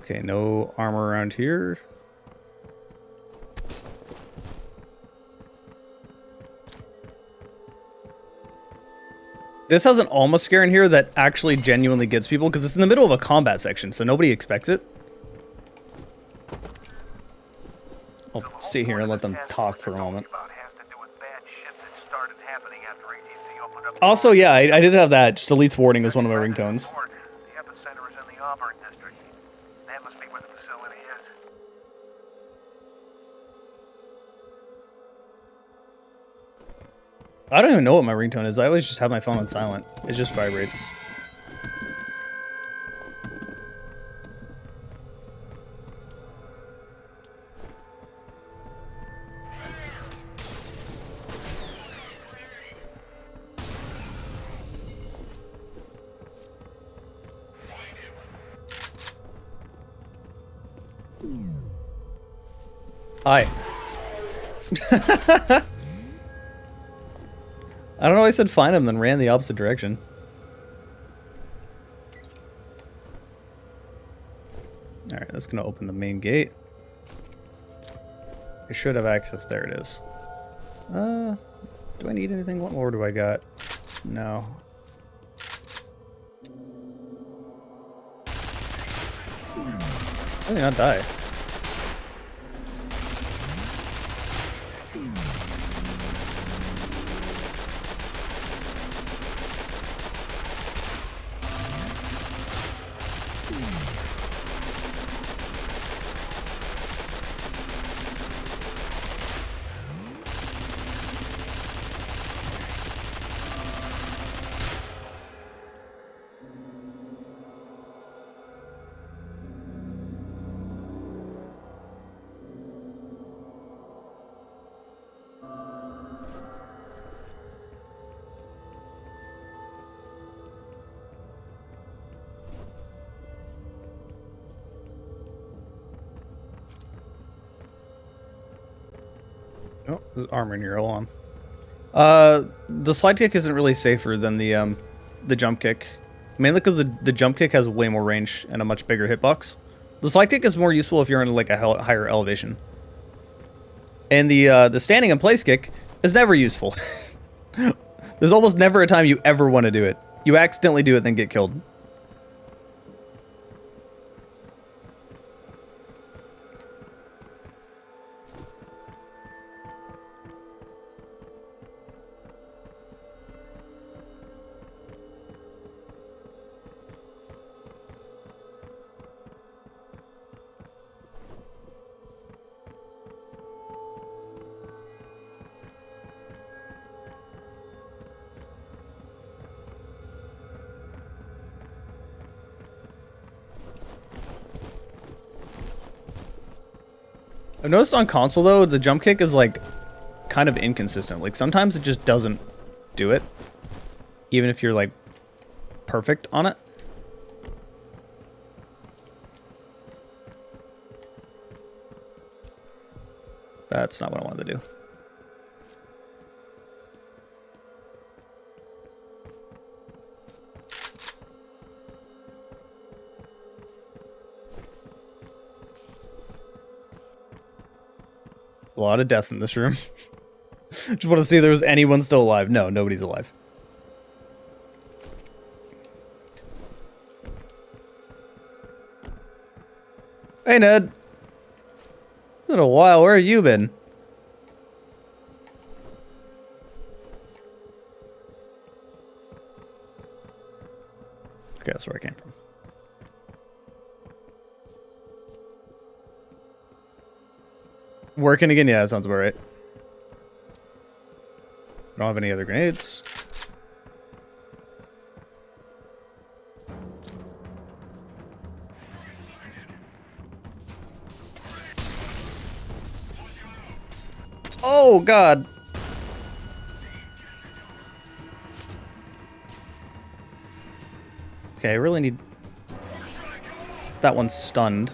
S1: Okay, no armor around here. This has an almost scare in here that actually genuinely gets people because it's in the middle of a combat section, so nobody expects it. I'll sit here and let them talk for a moment. Also, yeah, I did have that. Just Elite's Warning was one of my ringtones.
S11: The epicenter is in the Auburn district. That must be where the facility is.
S1: I don't even know what my ringtone is. I always just have my phone on silent. It just vibrates. Hi. I don't know why I said find him, then ran the opposite direction. Alright, that's gonna open the main gate. I should have access. There it is. Do I need anything? What more do I got? No. How did he not die? Oh, there's armor in here. Hold on. The slide kick isn't really safer than the jump kick. Mainly because the jump kick has way more range and a much bigger hitbox. The slide kick is more useful if you're in like a higher elevation. And the standing in place kick is never useful. There's almost never a time you ever want to do it. You accidentally do it, then get killed. I've noticed on console though, the jump kick is like kind of inconsistent. Like sometimes it just doesn't do it, even if you're like perfect on it. That's not what I wanted to do. A lot of death in this room. Just want to see if there was anyone still alive. No, nobody's alive. Hey, Ned. It's been a while. Where have you been? Okay, that's where I came from. Working again? Yeah, that sounds about right. I don't have any other grenades. Oh, God. Okay, I really need... That one's stunned.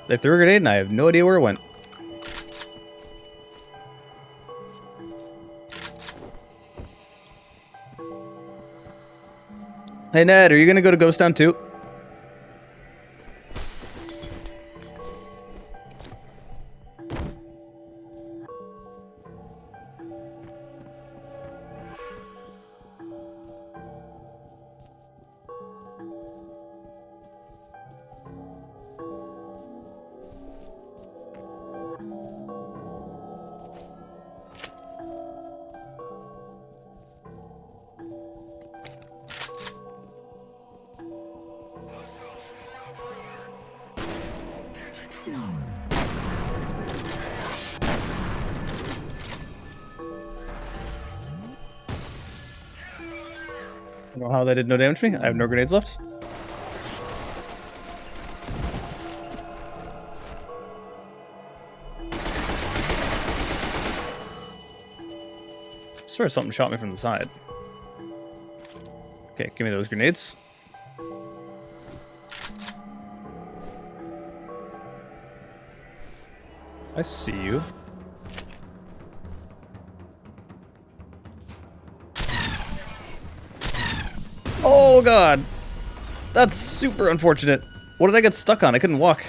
S1: They threw a grenade and I have no idea where it went. Hey Ned, are you gonna go to Ghost Town too? I don't know how that did no damage to me. I have no grenades left. I swear something shot me from the side. Okay, give me those grenades. I see you. Oh god! That's super unfortunate. What did I get stuck on? I couldn't walk.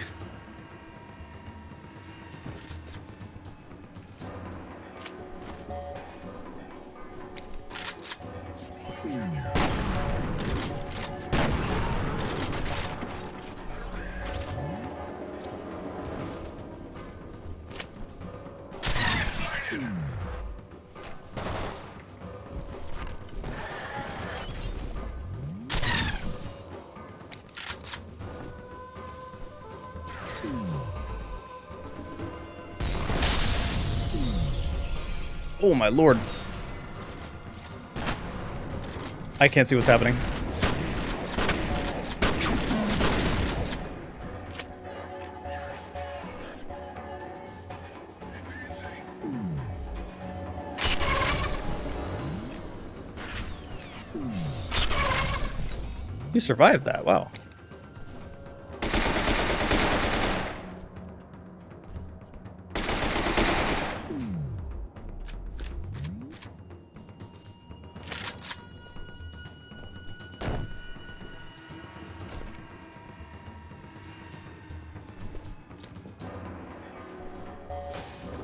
S1: Oh my lord. I can't see what's happening. You survived that, wow.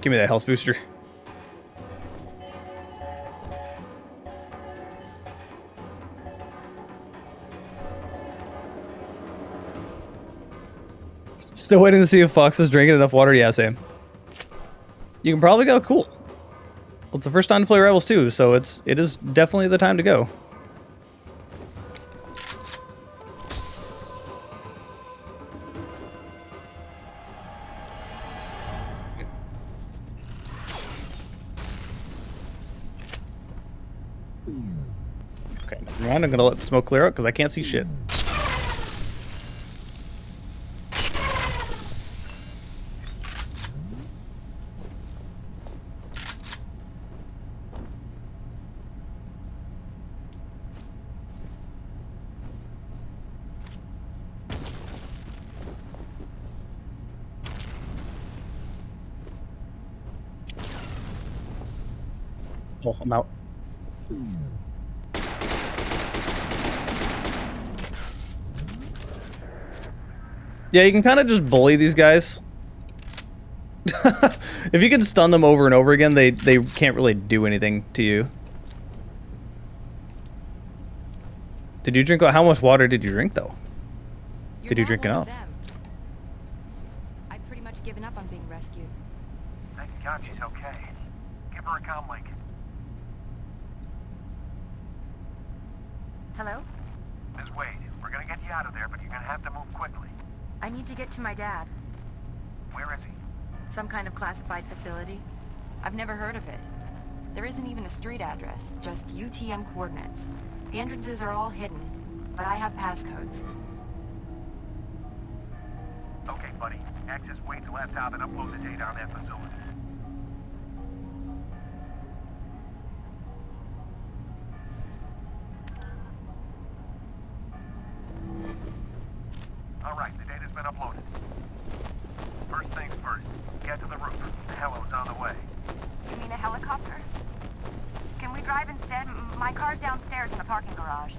S1: Give me that health booster. Still waiting to see if Fox is drinking enough water. Yeah, same. You can probably go. Cool. Well, it's the first time to play Rebels too, so it is definitely the time to go. Okay, never mind. I'm gonna let the smoke clear out because I can't see shit. Oh, I'm out. Yeah, you can kind of just bully these guys. If you can stun them over and over again, they can't really do anything to you. Did you drink? How much water did you drink, though? Did you drink enough?
S2: I'd pretty much given up on being rescued.
S11: Thank God she's okay. Give her a comm link.
S2: Hello?
S11: Ms. Wade, we're gonna get you out of there, but you're gonna have to move quickly.
S2: I need to get to my dad.
S11: Where is he?
S2: Some kind of classified facility. I've never heard of it. There isn't even a street address, just UTM coordinates. The entrances are all hidden, but I have passcodes.
S11: Okay, buddy. Access Wade's laptop and upload the data on that facility. Alright, the data's been uploaded. First things first, get to the roof. The helo's on the way.
S2: You mean a helicopter? Can we drive instead? My car's downstairs in the parking garage.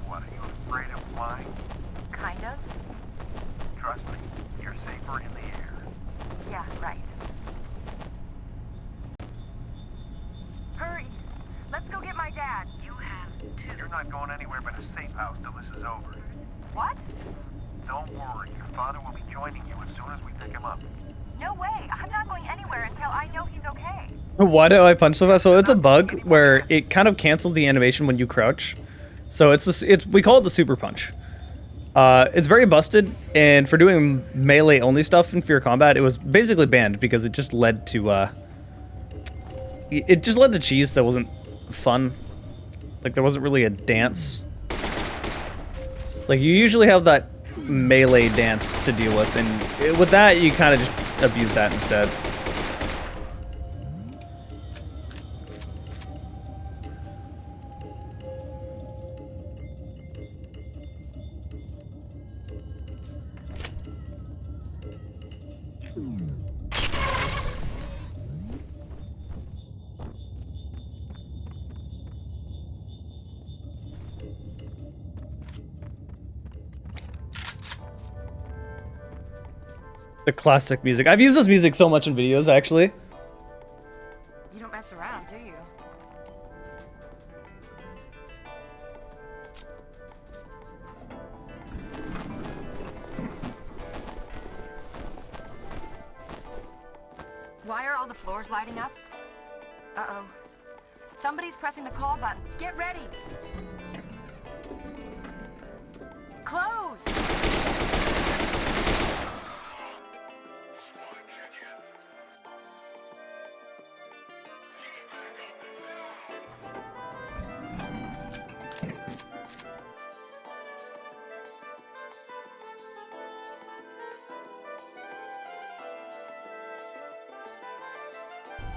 S11: What, are you afraid of flying?
S2: Kind of.
S11: Trust me, you're safer in the air.
S2: Yeah, right. Hurry! Let's go get my dad. You have to.
S11: You're not going anywhere but a safe house till this is over.
S2: What?
S11: Don't worry, your father will be joining you as soon as we pick him up.
S2: No way! I'm not going anywhere until I know he's okay.
S1: Why do I punch so fast? So it's a bug where it kind of cancels the animation when you crouch. So we call it the super punch. It's very busted, and for doing melee only stuff in F.E.A.R combat, it was basically banned because it just led to cheese that wasn't fun. Like, there wasn't really a dance. Like, you usually have that melee dance to deal with, and with that, you kind of just abuse that instead. The classic music. I've used this music so much in videos, actually.
S2: You don't mess around, do you? Why are all the floors lighting up? Uh-oh. Somebody's pressing the call button. Get ready! Close!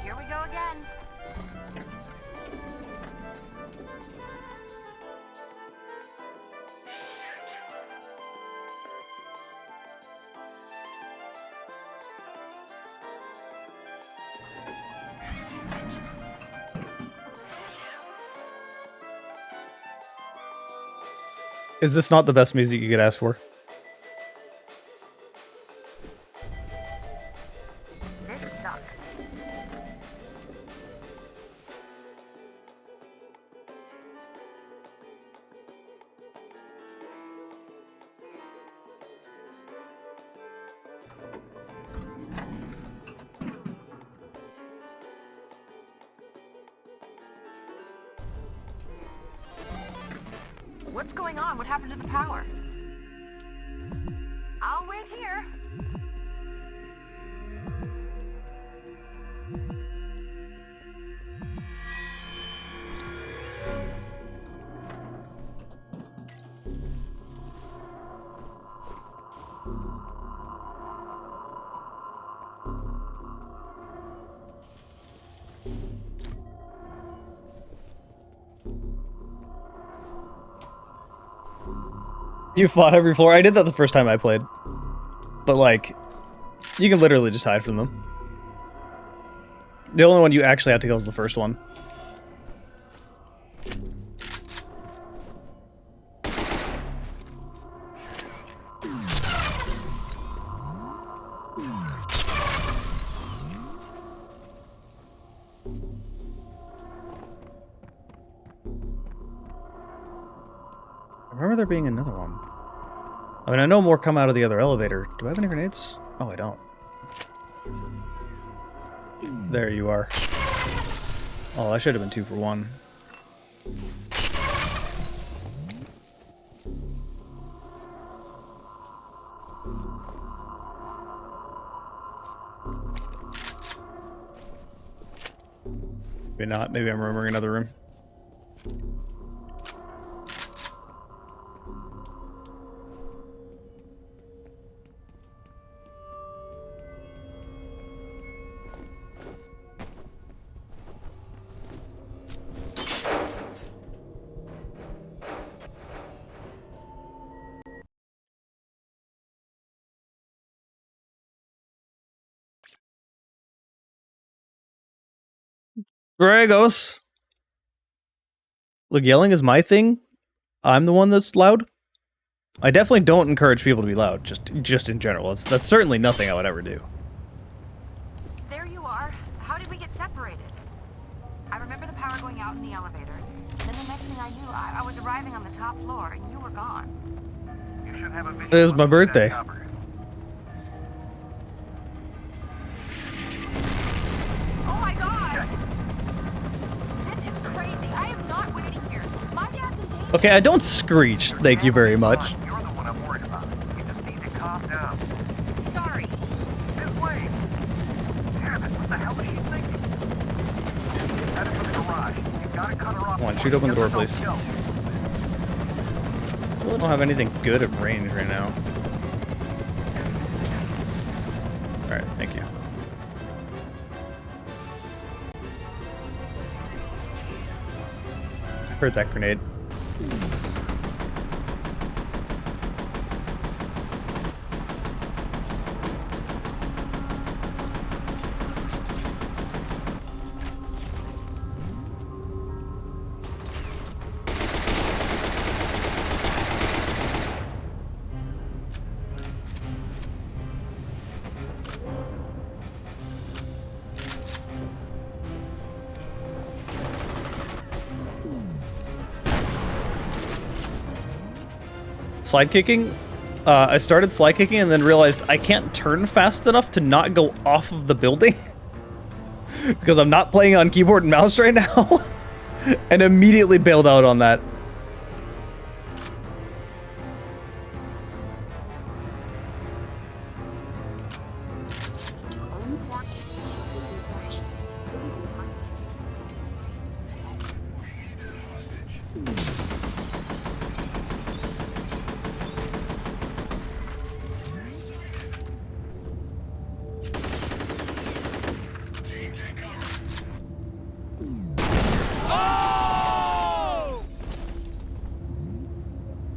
S2: Here we go again.
S1: Is this not the best music you could ask for?
S2: This sucks. What's going on? What happened to the power? I'll wait here.
S1: You fought every floor? I did that the first time I played. But, like, you can literally just hide from them. The only one you actually have to kill is the first one. I remember there being another one. I mean, I know more come out of the other elevator. Do I have any grenades? Oh, I don't. There you are. Oh, I should have been 2 for 1. Maybe not. Maybe I'm remembering another room. Dragos. Look, yelling is my thing. I'm the one that's loud. I definitely don't encourage people to be loud, just in general. That's certainly nothing I would ever do.
S2: There you are. How did we get separated? I remember the power going out in the elevator. Then the next thing I knew, I was arriving on the top floor and you were gone.
S11: You should have a visual
S1: It is my
S11: of that
S1: birthday.
S11: cover.
S2: Oh my god! This is crazy. I am not waiting here. My dad's in danger.
S1: Okay, I don't screech, thank you very much.
S11: You're the one I'm worried
S1: Shoot open the door, please. Really don't have anything good at range right now. Alright, thank you. I heard that grenade. Slide kicking. I started slide kicking and then realized I can't turn fast enough to not go off of the building because I'm not playing on keyboard and mouse right now, and immediately bailed out on that.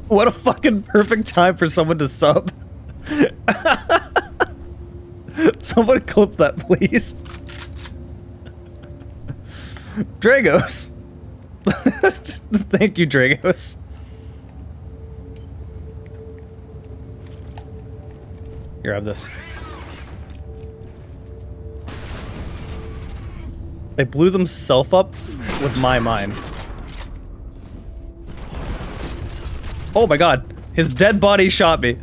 S1: What a fucking perfect time for someone to sub. Someone clip that, please. Dragos. Thank you, Dragos. Here, have this. They blew themselves up with my mind. Oh my god, his dead body shot me. I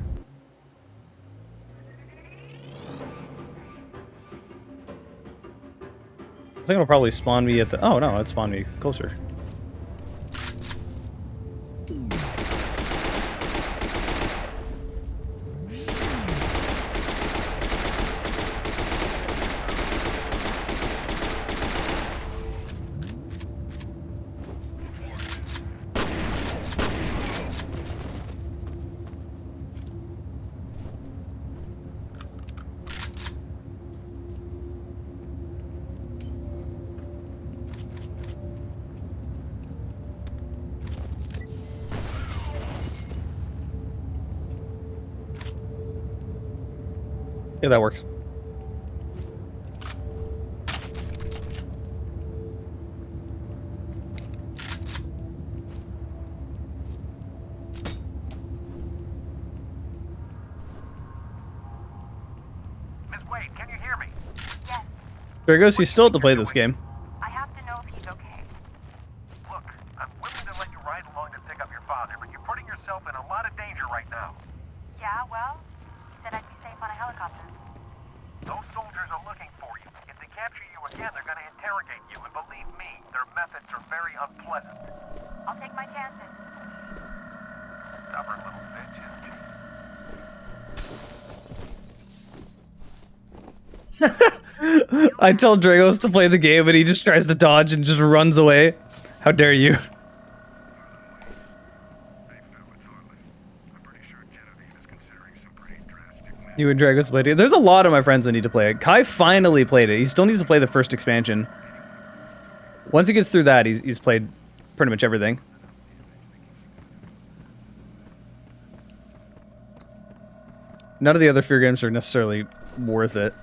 S1: think it'll probably spawn me at the... Oh no, it spawned me closer. Yeah, that works.
S3: Miss Wade, can you hear me?
S2: Yes.
S1: There goes, you still have to play this game.
S2: I have to know if he's okay.
S3: Look, I'm willing to let you ride along to pick up your father, but you're putting yourself in a lot of danger right now.
S2: Yeah, well, said I'd be safe on a helicopter.
S3: Those soldiers are looking for you. If they capture you again, they're going to interrogate you, and believe me, their methods are very unpleasant.
S2: I'll take my chances.
S3: Stubborn little bitch, isn't she?
S1: I tell Dragos to play the game and he just tries to dodge and just runs away. How dare you? You and Dragos played it. There's a lot of my friends that need to play it. Kai finally played it. He still needs to play the first expansion. Once he gets through that, he's played pretty much everything. None of the other F.E.A.R games are necessarily worth it.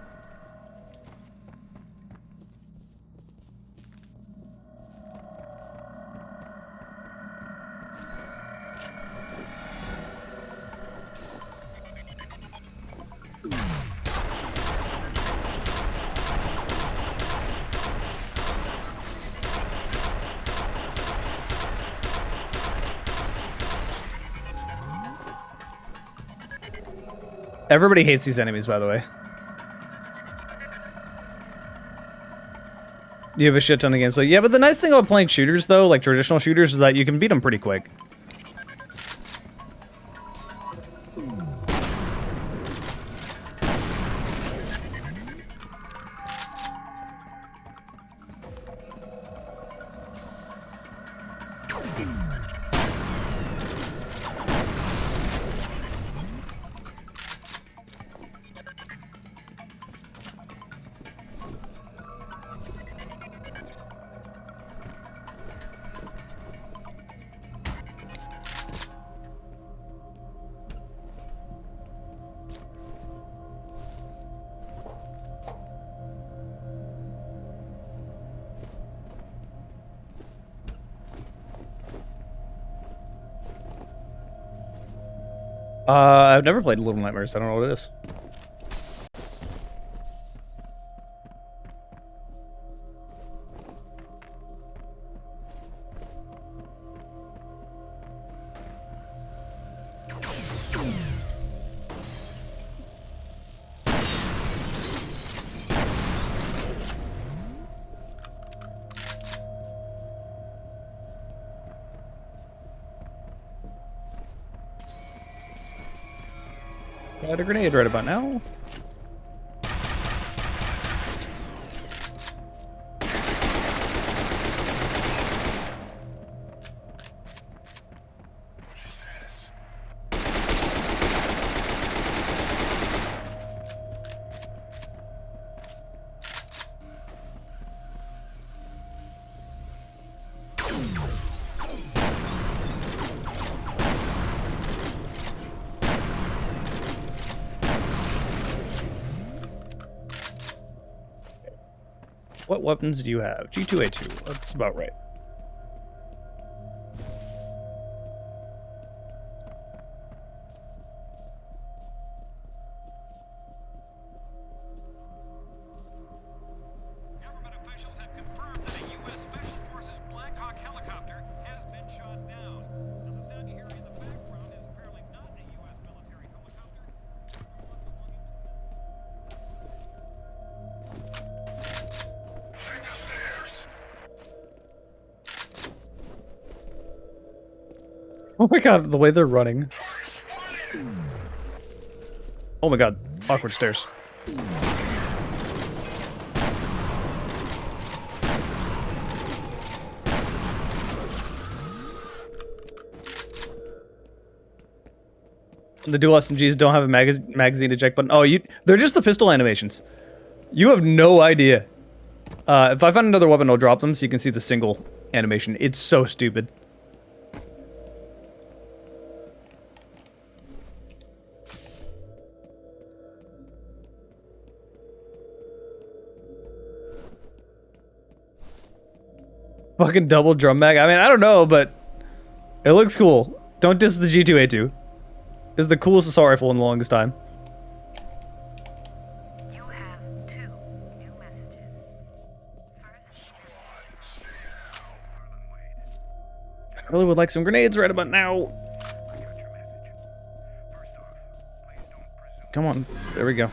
S1: Everybody hates these enemies, by the way. You have a shit ton of games. So yeah, but the nice thing about playing shooters, though, like traditional shooters, is that you can beat them pretty quick. I've never played Little Nightmares. I don't know what it is. Got a grenade right about now. What weapons do you have? G2A2. That's about right.
S3: Government officials have confirmed that a U.S. Special Forces Black Hawk helicopter has been shot down. Now, the sound you hear in the background is apparently not a U.S. military helicopter.
S1: Oh my god, the way they're running. Oh my god, awkward stairs. The dual SMGs don't have a magazine eject button. Oh, they're just the pistol animations. You have no idea. If I find another weapon, I'll drop them so you can see the single animation. It's so stupid. Fucking double drum mag. I mean, I don't know, but it looks cool. Don't diss the G2A2. It's the coolest assault rifle in the longest time.
S12: You have 2 new messages.
S1: I really would like some grenades right about now. Come on. There we go.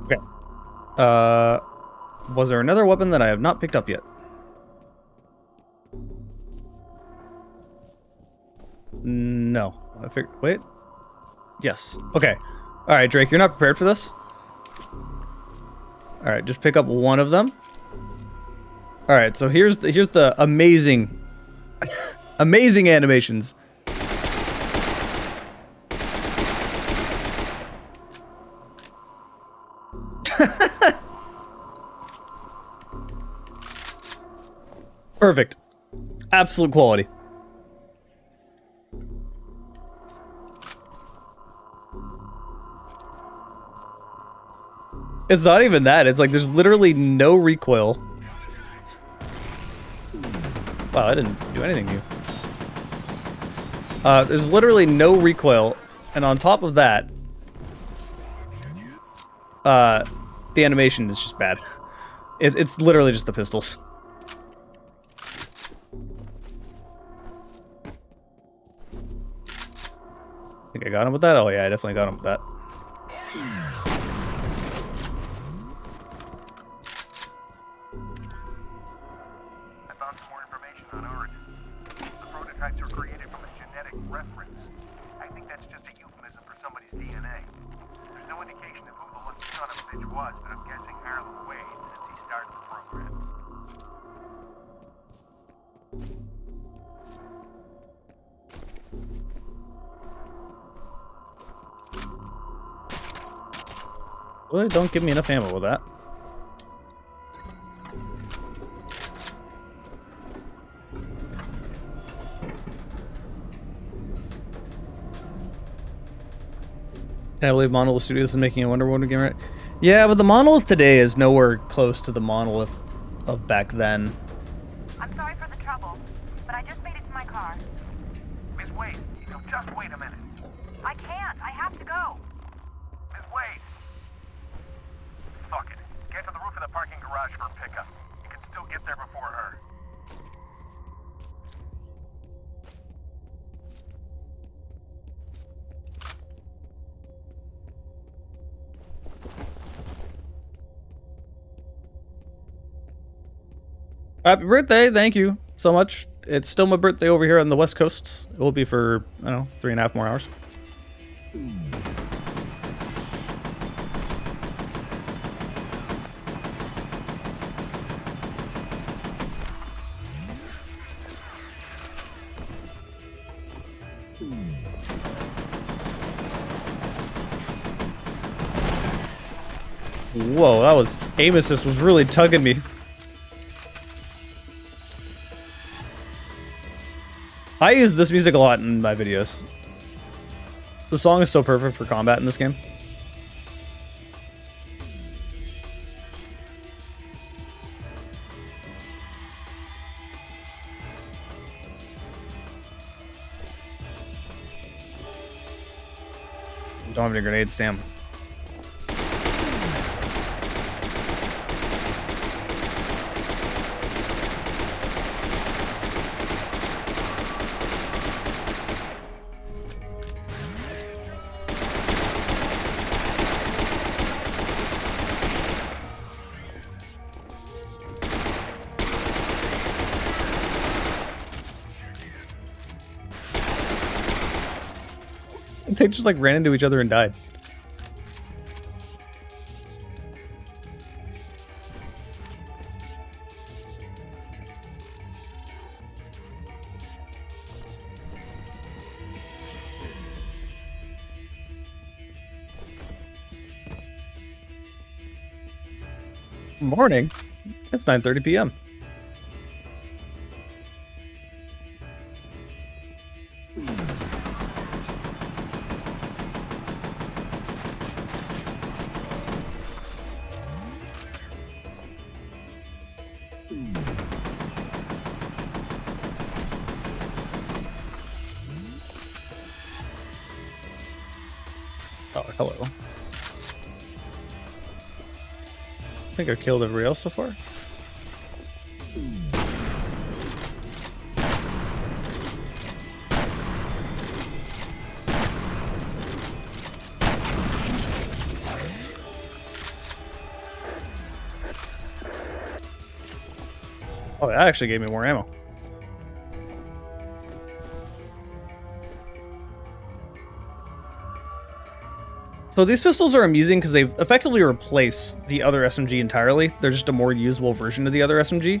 S1: Okay. Was there another weapon that I have not picked up yet? No. I figured. Wait. Yes. Okay. All right, Drake, you're not prepared for this? All right, just pick up one of them. All right, so here's the amazing amazing animations. Perfect. Absolute quality. It's not even that. It's like there's literally no recoil. Wow, I didn't do anything new. There's literally no recoil, and on top of that, the animation is just bad. It's literally just the pistols. I think I got him with that? Oh yeah, I definitely got him with that.
S3: I found some more information on Origin. The prototypes were created from a genetic reference. I think that's just a euphemism for somebody's DNA. There's no indication of who the lucky son of a bitch was, but I'm guessing Harlan Wade since he started the program.
S1: Well, don't give me enough ammo with that. Can I believe Monolith Studios is making a Wonder Woman game, right? Yeah, but the Monolith today is nowhere close to the Monolith of back then.
S11: I'm sorry for the trouble, but I just made it to my car. Miss Wade, just wait a minute. I can't. I have to go. Miss Wade. Fuck it. Get to the roof of the parking garage for a pickup. You can still get there before her.
S1: Happy birthday, thank you so much. It's still my birthday over here on the West Coast. It will be for, I don't know, 3.5 more hours. Whoa, that was... aim assist was really tugging me. I use this music a lot in my videos. The song is so perfect for combat in this game. Don't have any grenades, damn. They just like ran into each other and died. Morning. It's 9:30 p.m. Oh, hello. I think I've killed everybody else so far. Oh, that actually gave me more ammo. So these pistols are amusing because they effectively replace the other SMG entirely. They're just a more usable version of the other SMG.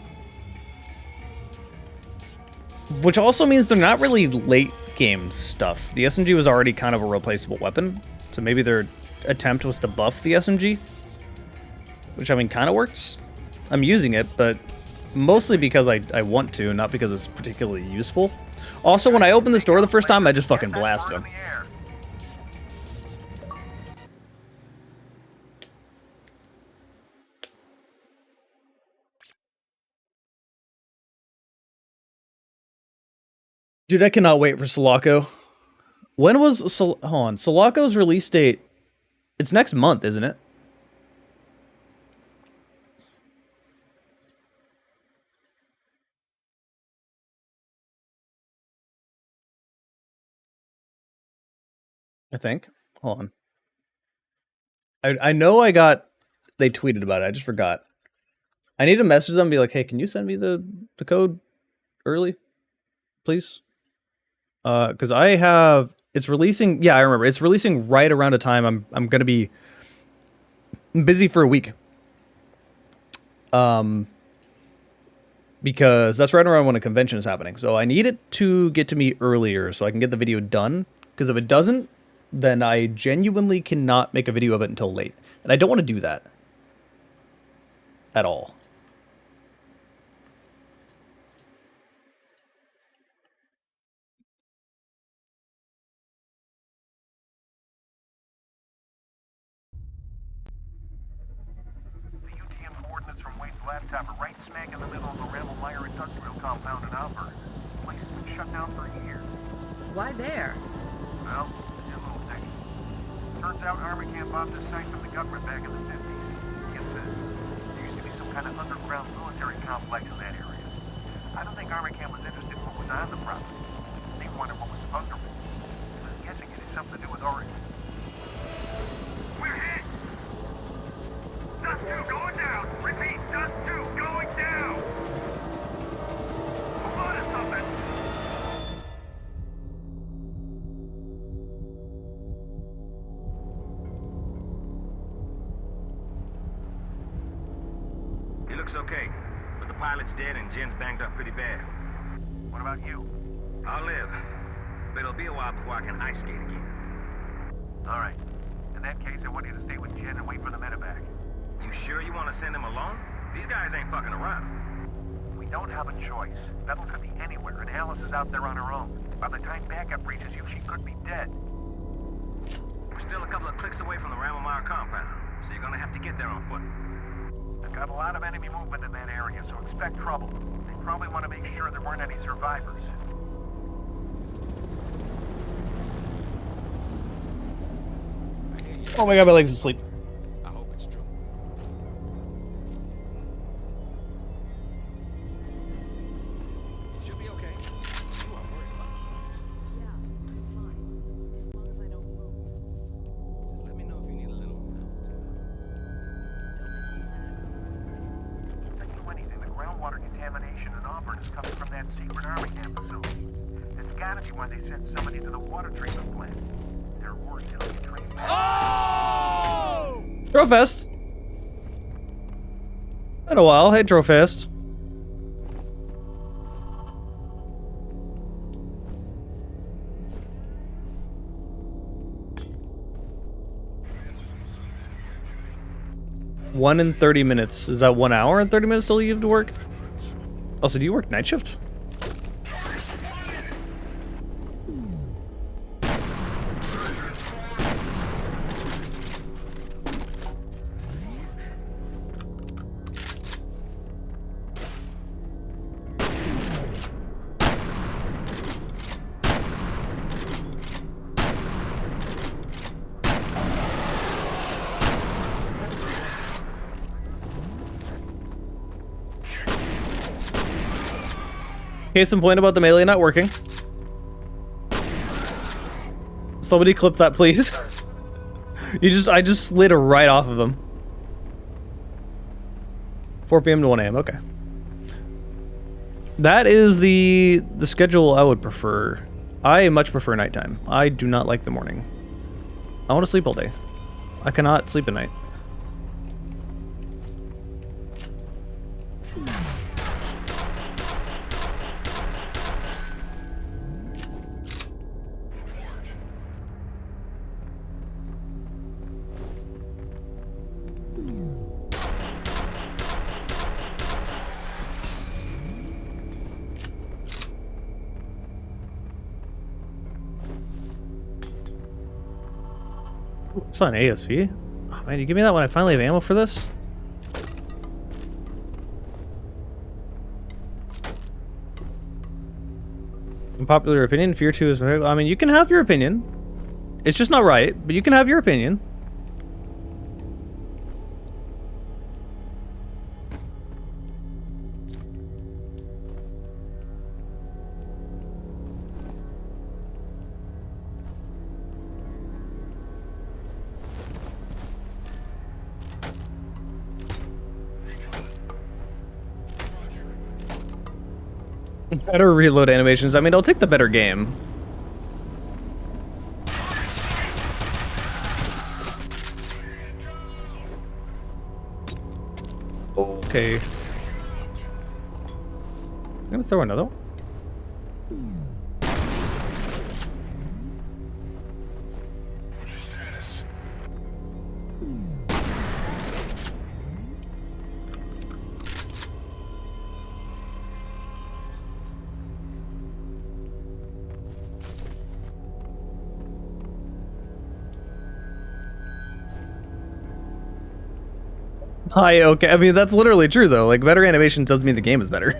S1: Which also means they're not really late game stuff. The SMG was already kind of a replaceable weapon. So maybe their attempt was to buff the SMG. Which, I mean, kind of works. I'm using it, but mostly because I want to, not because it's particularly useful. Also, when I opened this door the first time, I just fucking blasted him. Dude, I cannot wait for Sulaco. When was hold on, Sulaco's release date? It's next month, isn't it? I think. Hold on. I know I got... They tweeted about it. I just forgot. I need to message them and be like, hey, can you send me the code early? Please? Because I have... It's releasing... Yeah, I remember. It's releasing right around a time I'm going to be busy for a week. Because that's right around when a convention is happening. So I need it to get to me earlier so I can get the video done. Because if it doesn't, then I genuinely cannot make a video of it until late. And I don't want to do that. At all.
S11: The UTM coordinates from Wade's laptop are right smack in the middle of the Rammelmeyer industrial compound in Auburn. The place has been shut down for years.
S5: Why there?
S11: Well, it's a little thing. Turns out Army Camp bought this site from the government back in the 50s. Guess there used to be some kind of underground military complex in that area. I don't think Army Camp was interested in what was on the property. They wanted what was under it. I'm guessing it has something to do with Oregon. We're hit! Dust 2 going down! Repeat, Dust 2 going down! Hold on to something!
S10: He looks okay, but the pilot's dead and Jen's banged up pretty bad.
S11: What about you?
S10: I'll live, but it'll be a while before I can ice skate again.
S11: All right. In that case, I want you to stay with Jen and wait for the medevac.
S10: You sure you want to send him alone? These guys ain't fucking around.
S11: We don't have a choice. Vettel could be anywhere, and Alice is out there on her own. By the time backup reaches you, she could be dead.
S10: We're still a couple of clicks away from the Rammelmeyer compound, so you're gonna have to get there on foot.
S11: They've got a lot of enemy movement in that area, so expect trouble. They probably want to make sure there weren't any survivors.
S1: Oh my god, my leg's asleep.
S10: I hope it's true. She'll be okay. You aren't worried about her.
S5: Yeah, I'm fine. As long as I don't move.
S10: Just let me know if you need a little help.
S5: Don't make me laugh.
S11: If you anything, the groundwater contamination in Auburn is coming from that secret Army camp facility. It's gotta be why they sent somebody to the water treatment plant. They're worried it'll be trained back.
S1: Drofest. Been a while. Hey, Drofest. One in 30 minutes. Is that 1 hour and 30 minutes till you have to work? Also, do you work night shift? Case in point about the melee not working. Somebody clip that, please. I just slid right off of him. 4 p.m. to 1 a.m. Okay. That is the schedule I would prefer. I much prefer nighttime. I do not like the morning. I want to sleep all day. I cannot sleep at night. It's not an ASP. Oh man, you give me that when I finally have ammo for this? Unpopular opinion, F.E.A.R 2 is... I mean, you can have your opinion. It's just not right, but you can have your opinion. Better reload animations. I mean, I'll take the better game. Okay. I'm gonna throw another one. Hi, okay. I mean, that's literally true, though. Like, better animation does mean the game is better.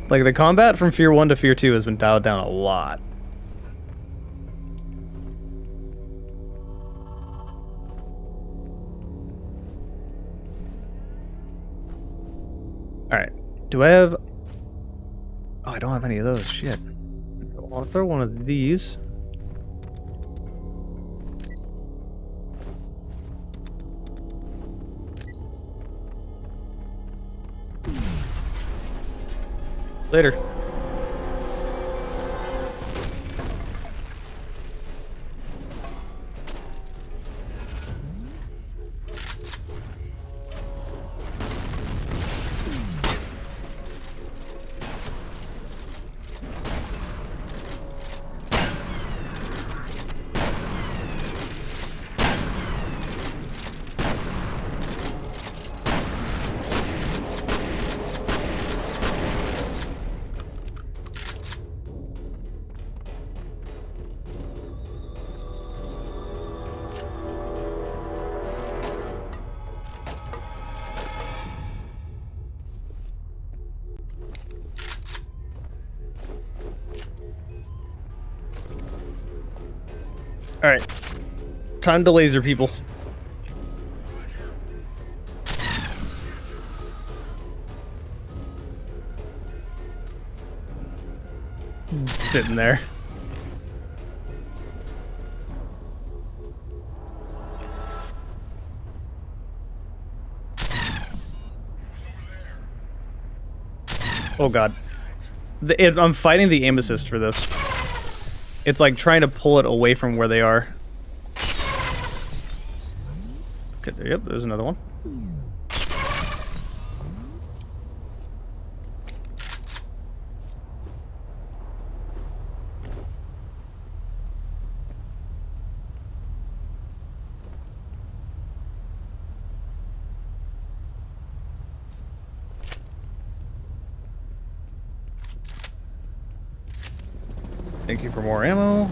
S1: Like, the combat from F.E.A.R 1 to F.E.A.R 2 has been dialed down a lot. Alright. Do I have... Oh, I don't have any of those. Shit. I'll throw one of these. Later. Alright. Time to laser people. Sitting there. Oh god. I'm fighting the aim assist for this. It's like trying to pull it away from where they are. Okay, yep, there's another one. Thank you for more ammo.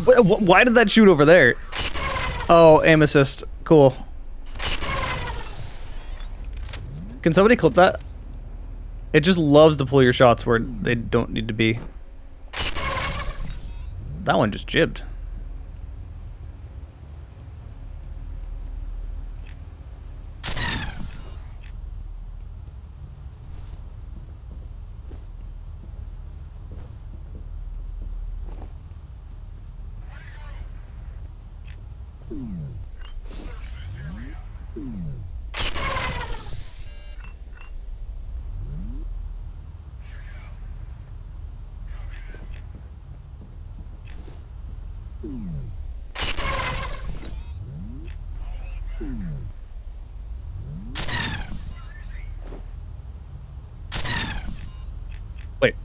S1: Why did that shoot over there? Oh, aim assist. Cool. Can somebody clip that? It just loves to pull your shots where they don't need to be. That one just jibbed. Wait.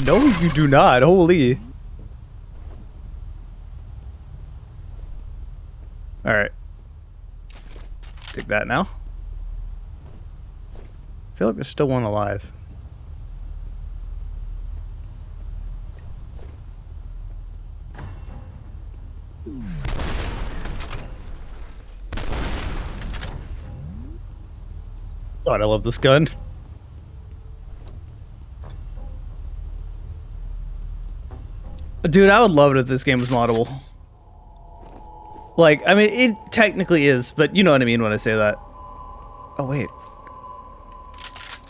S1: No, you do not. Holy. Alright. Take that now. I feel like there's still one alive. God, I love this gun. Dude, I would love it if this game was moddable. Like, I mean, it technically is, but you know what I mean when I say that. Oh, wait.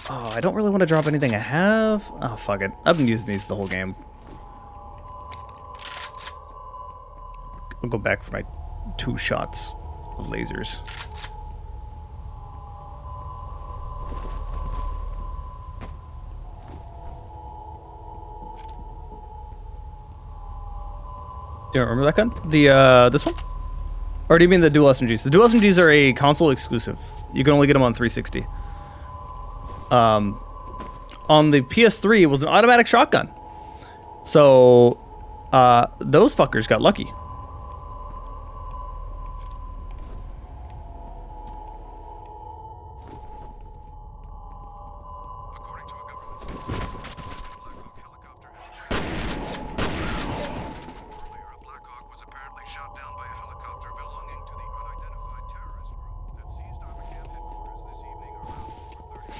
S1: Oh, I don't really want to drop anything I have. Oh, fuck it. I've been using these the whole game. I'll go back for my 2 shots of lasers. Do you remember that gun? The, this one? Or do you mean the dual SMGs? The dual SMGs are a console exclusive. You can only get them on 360. On the PS3, it was an automatic shotgun. So, those fuckers got lucky.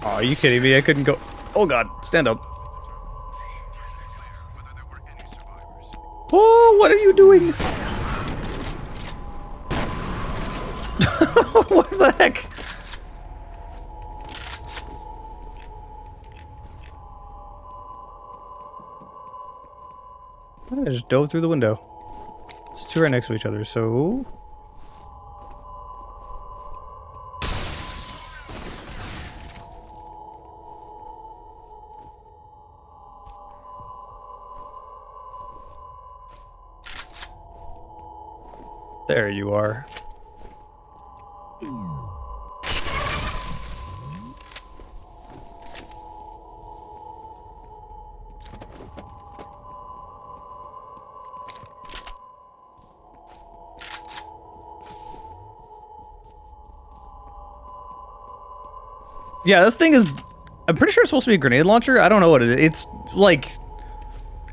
S1: Oh, are you kidding me? I couldn't go. Oh god, stand up. Oh, what are you doing? What the heck? I just dove through the window. It's two right next to each other, so... There you are. Yeah, this thing is... I'm pretty sure it's supposed to be a grenade launcher. I don't know what it is. It's, like...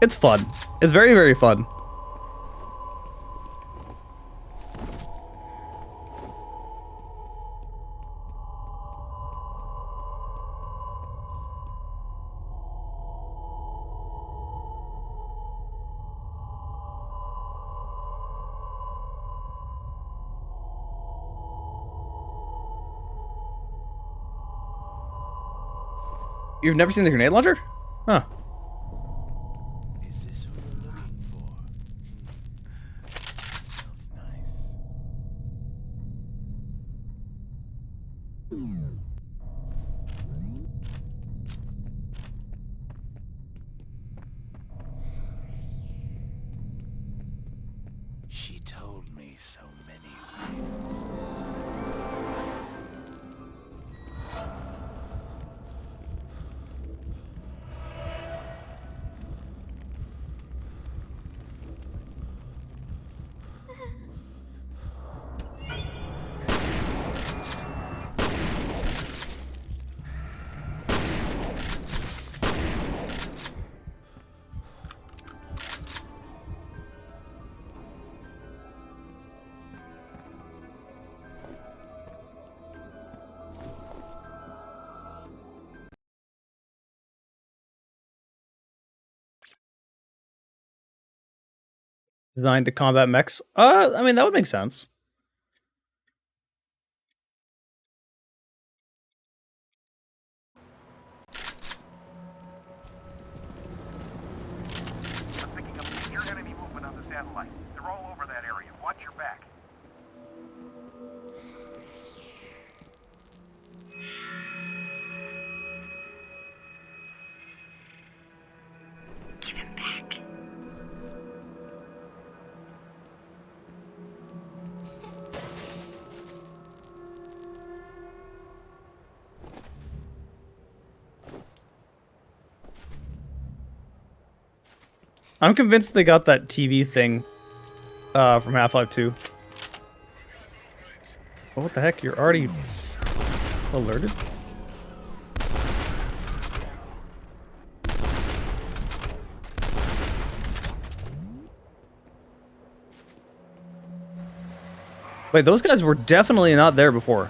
S1: It's fun. It's very, very fun. You've never seen the grenade launcher? Huh.
S7: Is this what we're looking for? Smells nice. She told me so many things.
S1: Designed to combat mechs? I mean, that would make sense.
S11: I'm picking up major enemy movement on the satellite. They're all over that area. Watch your back.
S12: Give him back.
S1: I'm convinced they got that TV thing from Half-Life 2. Oh, what the heck? You're already alerted? Wait, those guys were definitely not there before.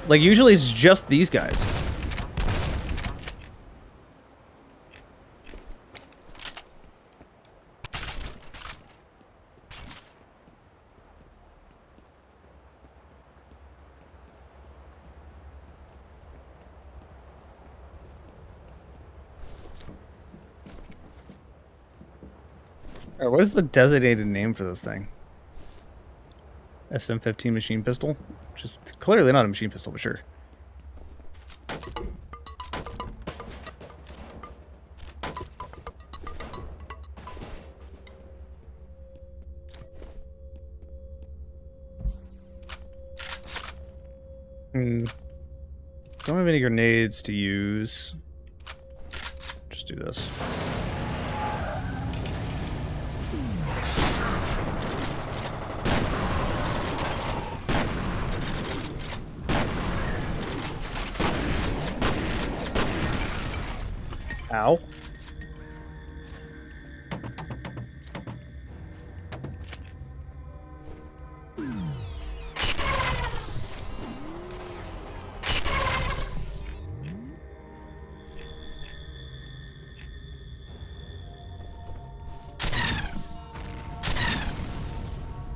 S1: Like, usually it's just these guys. Alright, what is the designated name for this thing? SM-15 machine pistol? Which is clearly not a machine pistol, but sure. Don't have any grenades to use. Just do this. Ow.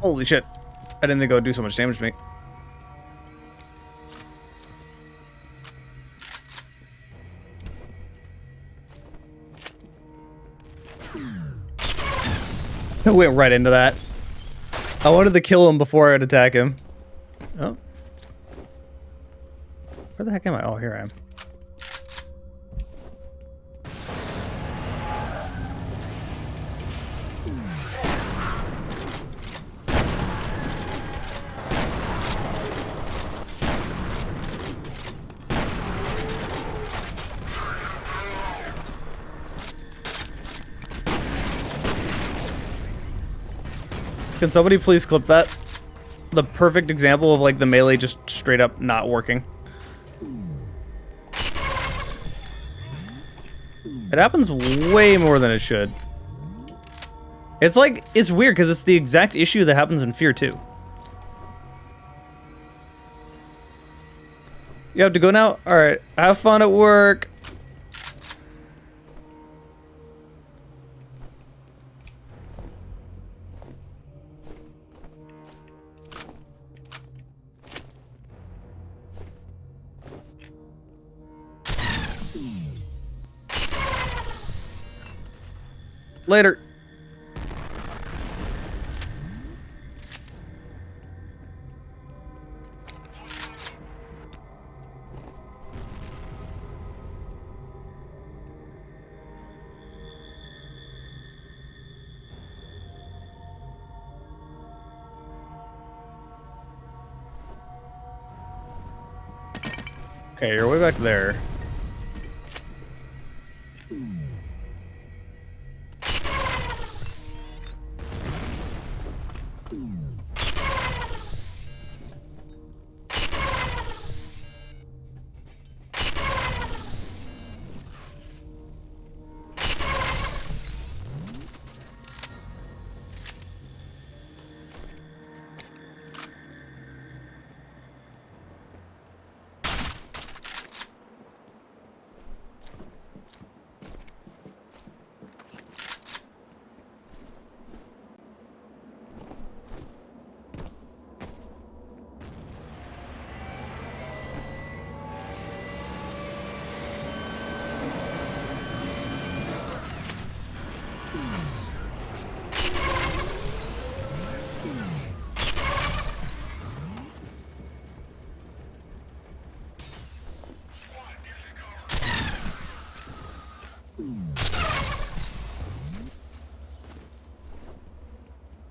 S1: Holy shit. I didn't think it would do so much damage to me. I went right into that. I wanted to kill him before I'd attack him. Oh. Where the heck am I? Oh, here I am. Can somebody please clip that? The perfect example of like the melee just straight up not working. It happens way more than it should. It's like, it's weird because it's the exact issue that happens in F.E.A.R 2. You have to go now? Alright, have fun at work. Later. Okay, you're way back there.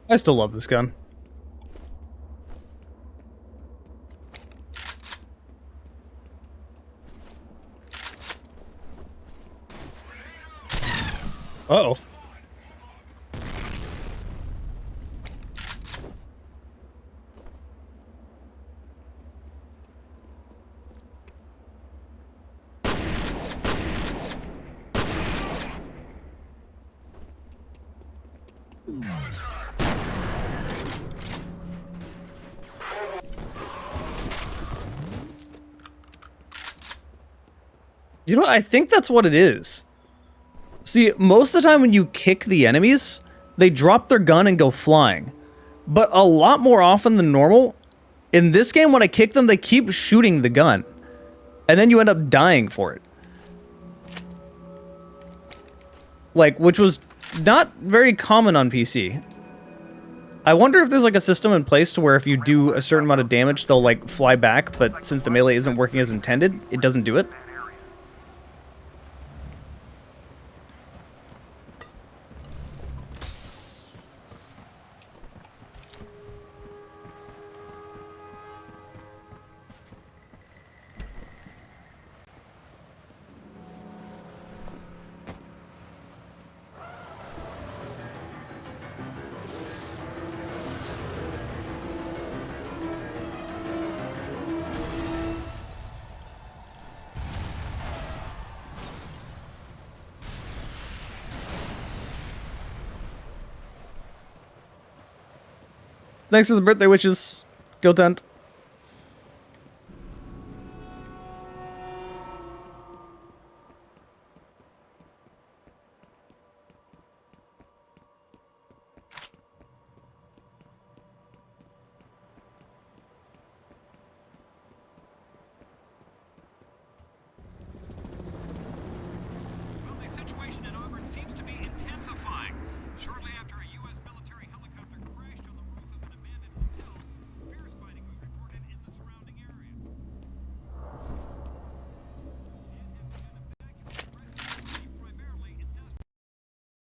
S1: I still love this gun. Uh-oh. You know, I think that's what it is. See, most of the time when you kick the enemies, they drop their gun and go flying. But a lot more often than normal, in this game when I kick them, they keep shooting the gun. And then you end up dying for it. Like, which was not very common on PC. I wonder if there's like a system in place to where if you do a certain amount of damage, they'll like fly back, but since the melee isn't working as intended, it doesn't do it. Thanks for the birthday wishes, Giltent.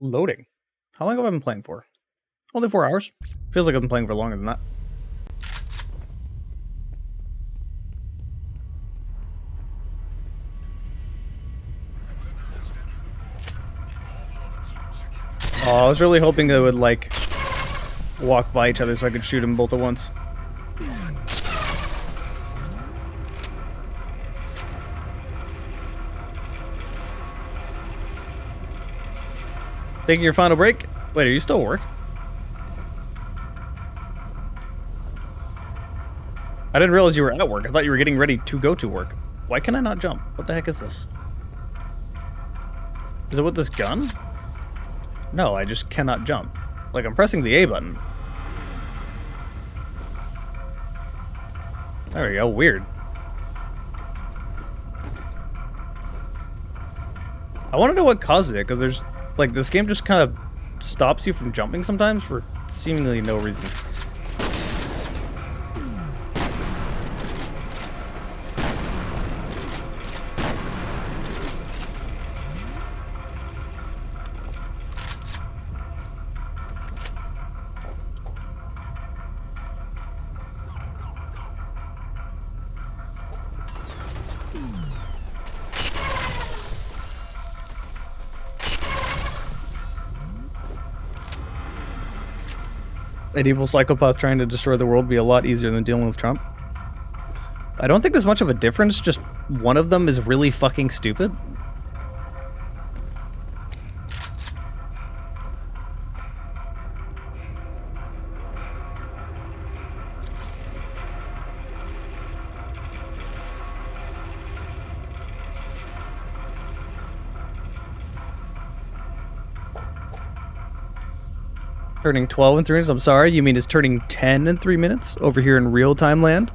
S1: Loading. How long have I been playing for? Only 4 hours. Feels like I've been playing for longer than that. Oh, I was really hoping they would, like, walk by each other so I could shoot them both at once. Taking your final break? Wait, are you still at work? I didn't realize you were at work. I thought you were getting ready to go to work. Why can I not jump? What the heck is this? Is it with this gun? No, I just cannot jump. Like, I'm pressing the A button. There we go, weird. I want to know what causes it, because there's, like, this game just kind of stops you from jumping sometimes for seemingly no reason. An evil psychopath trying to destroy the world would be a lot easier than dealing with Trump. I don't think there's much of a difference, just one of them is really fucking stupid. Turning 12 in 3 minutes? I'm sorry, you mean it's turning 10 in 3 minutes over here in real-time land?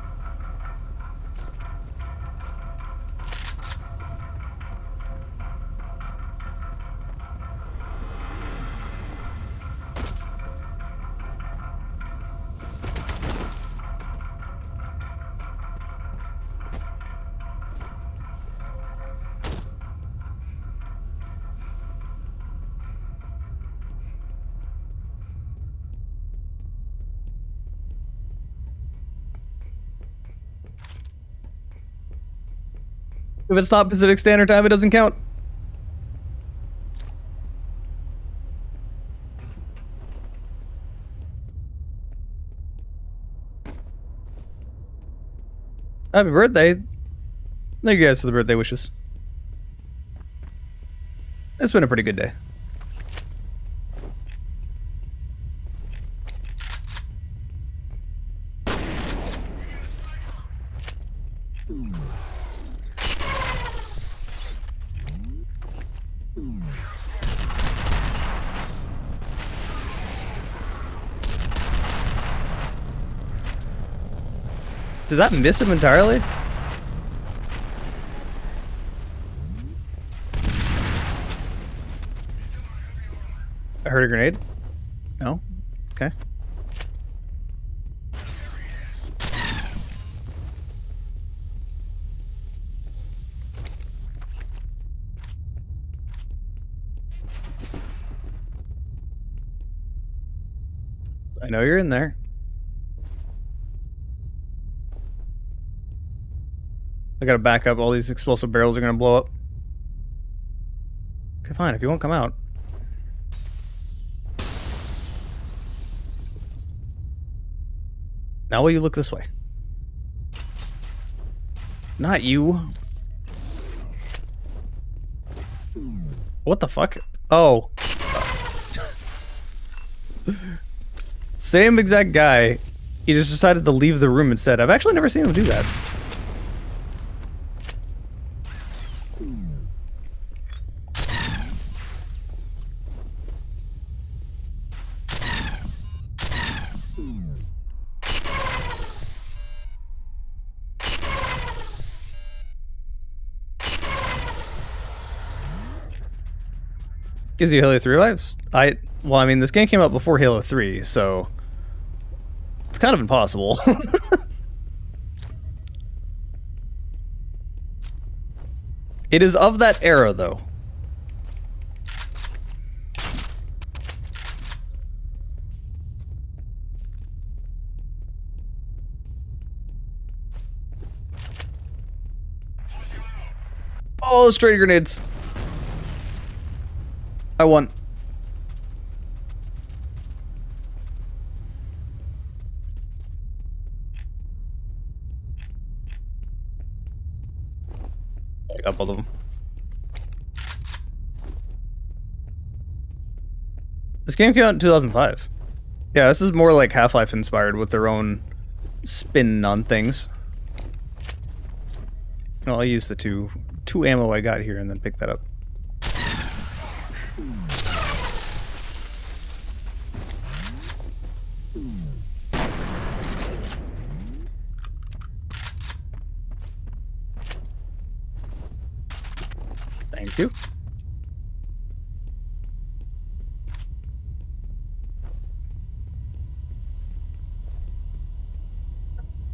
S1: If it's not Pacific Standard Time, it doesn't count. Happy birthday. Thank you guys for the birthday wishes. It's been a pretty good day. Did that miss him entirely? I heard a grenade. No? Okay. I know you're in there. I gotta back up. All these explosive barrels are gonna blow up. Okay, fine. If you won't come out. Now will you look this way? Not you. What the fuck? Oh. Same exact guy. He just decided to leave the room instead. I've actually never seen him do that. Gives you Halo 3 lives? Well, I mean, this game came out before Halo 3, so it's kind of impossible. It is of that era, though. Oh, straight grenades. I won. I got both of them. This game came out in 2005. Yeah, this is more like Half-Life inspired with their own spin on things. I'll use the two ammo I got here and then pick that up. Thank you.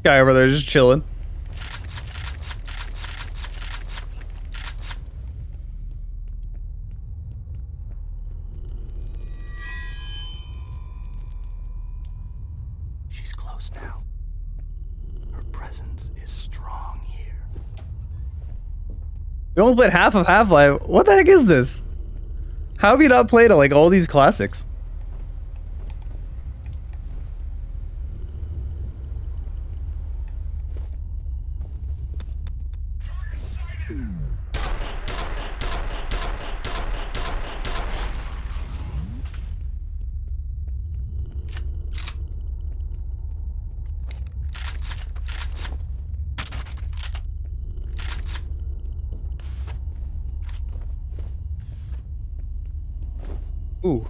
S1: Guy over there just chilling.
S6: She's close now. Her presence is strong here.
S1: You only played half of Half-Life. What the heck is this? How have you not played like all these classics? Ooh.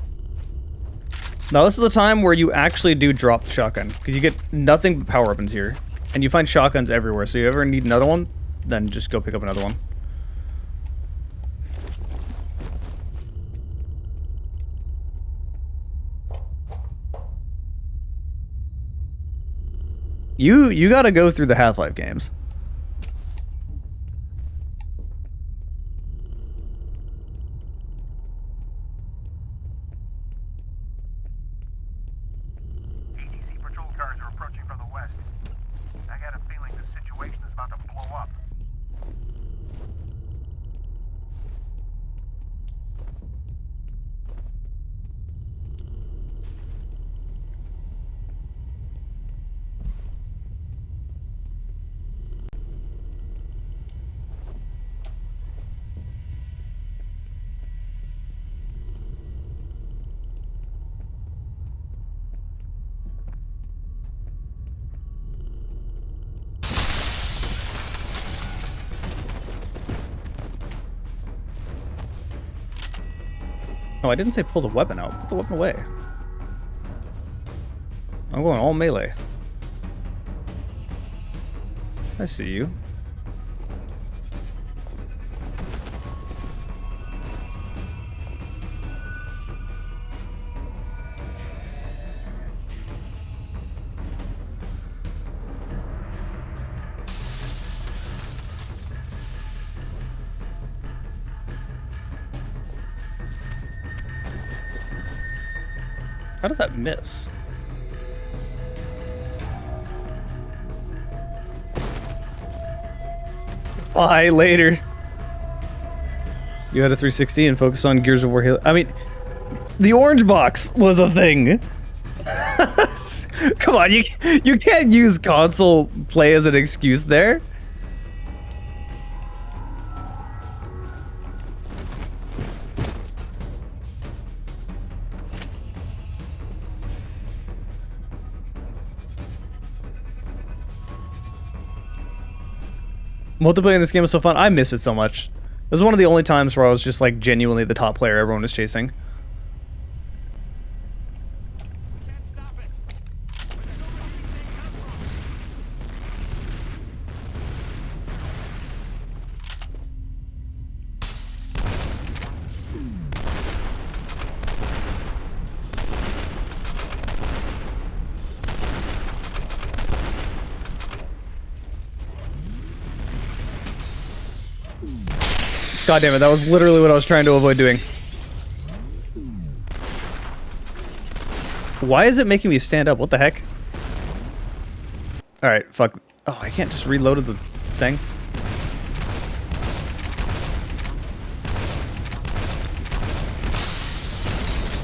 S1: Now this is the time where you actually do drop the shotgun, because you get nothing but power weapons here, and you find shotguns everywhere, so you ever need another one, then just go pick up another one. You gotta go through the Half-Life games.
S3: ATC patrol cars are approaching from the west. I got a feeling the situation is about to blow up.
S1: No, I didn't say pull the weapon out. Put the weapon away. I'm going all melee. I see you. How did that miss? Bye, later. You had a 360 and focused on Gears of War Halo. I mean, the orange box was a thing. Come on, you can't use console play as an excuse there. Multiplayer in this game is so fun. I miss it so much. This is one of the only times where I was just like genuinely the top player everyone was chasing. God damn it, that was literally what I was trying to avoid doing. Why is it making me stand up? What the heck? Alright, fuck. Oh, I can't just reload the thing.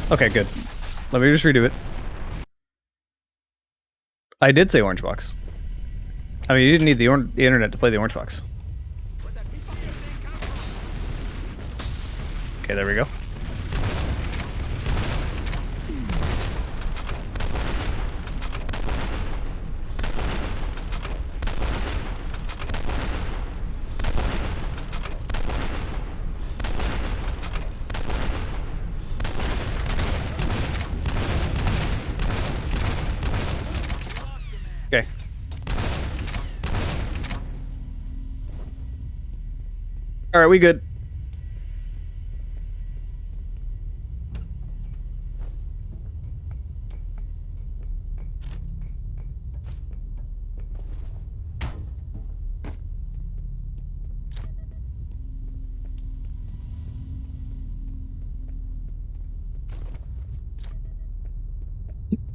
S1: Okay, good. Let me just redo it. I did say orange box. I mean, you didn't need the internet to play the orange box. Okay, there we go. Okay. All right, we good.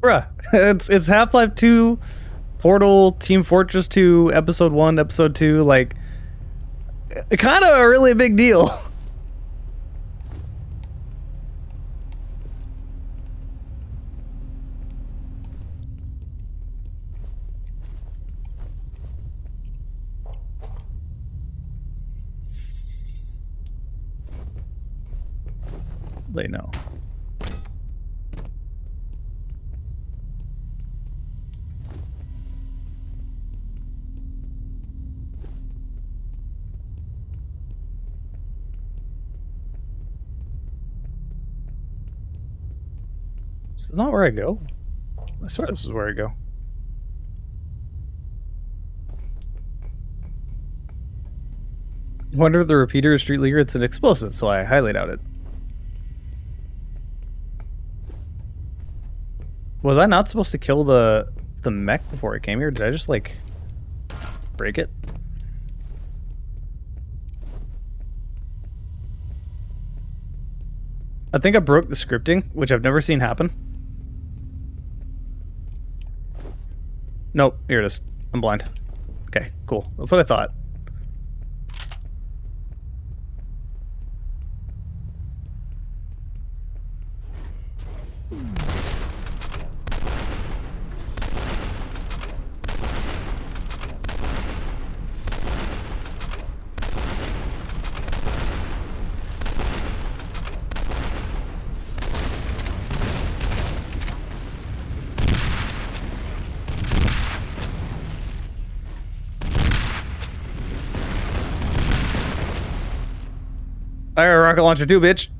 S1: Bruh, it's Half-Life 2, Portal, Team Fortress 2, Episode 1, Episode 2, like, kind of a really big deal. They know. This is not where I go. I swear this is where I go. Wonder if the repeater is street leader. It's an explosive, so I highly doubt it. Was I not supposed to kill the mech before I came here? Did I just, like, break it? I think I broke the scripting, which I've never seen happen. Nope, here it is. I'm blind. Okay, cool. That's what I thought. I got a rocket launcher too, bitch.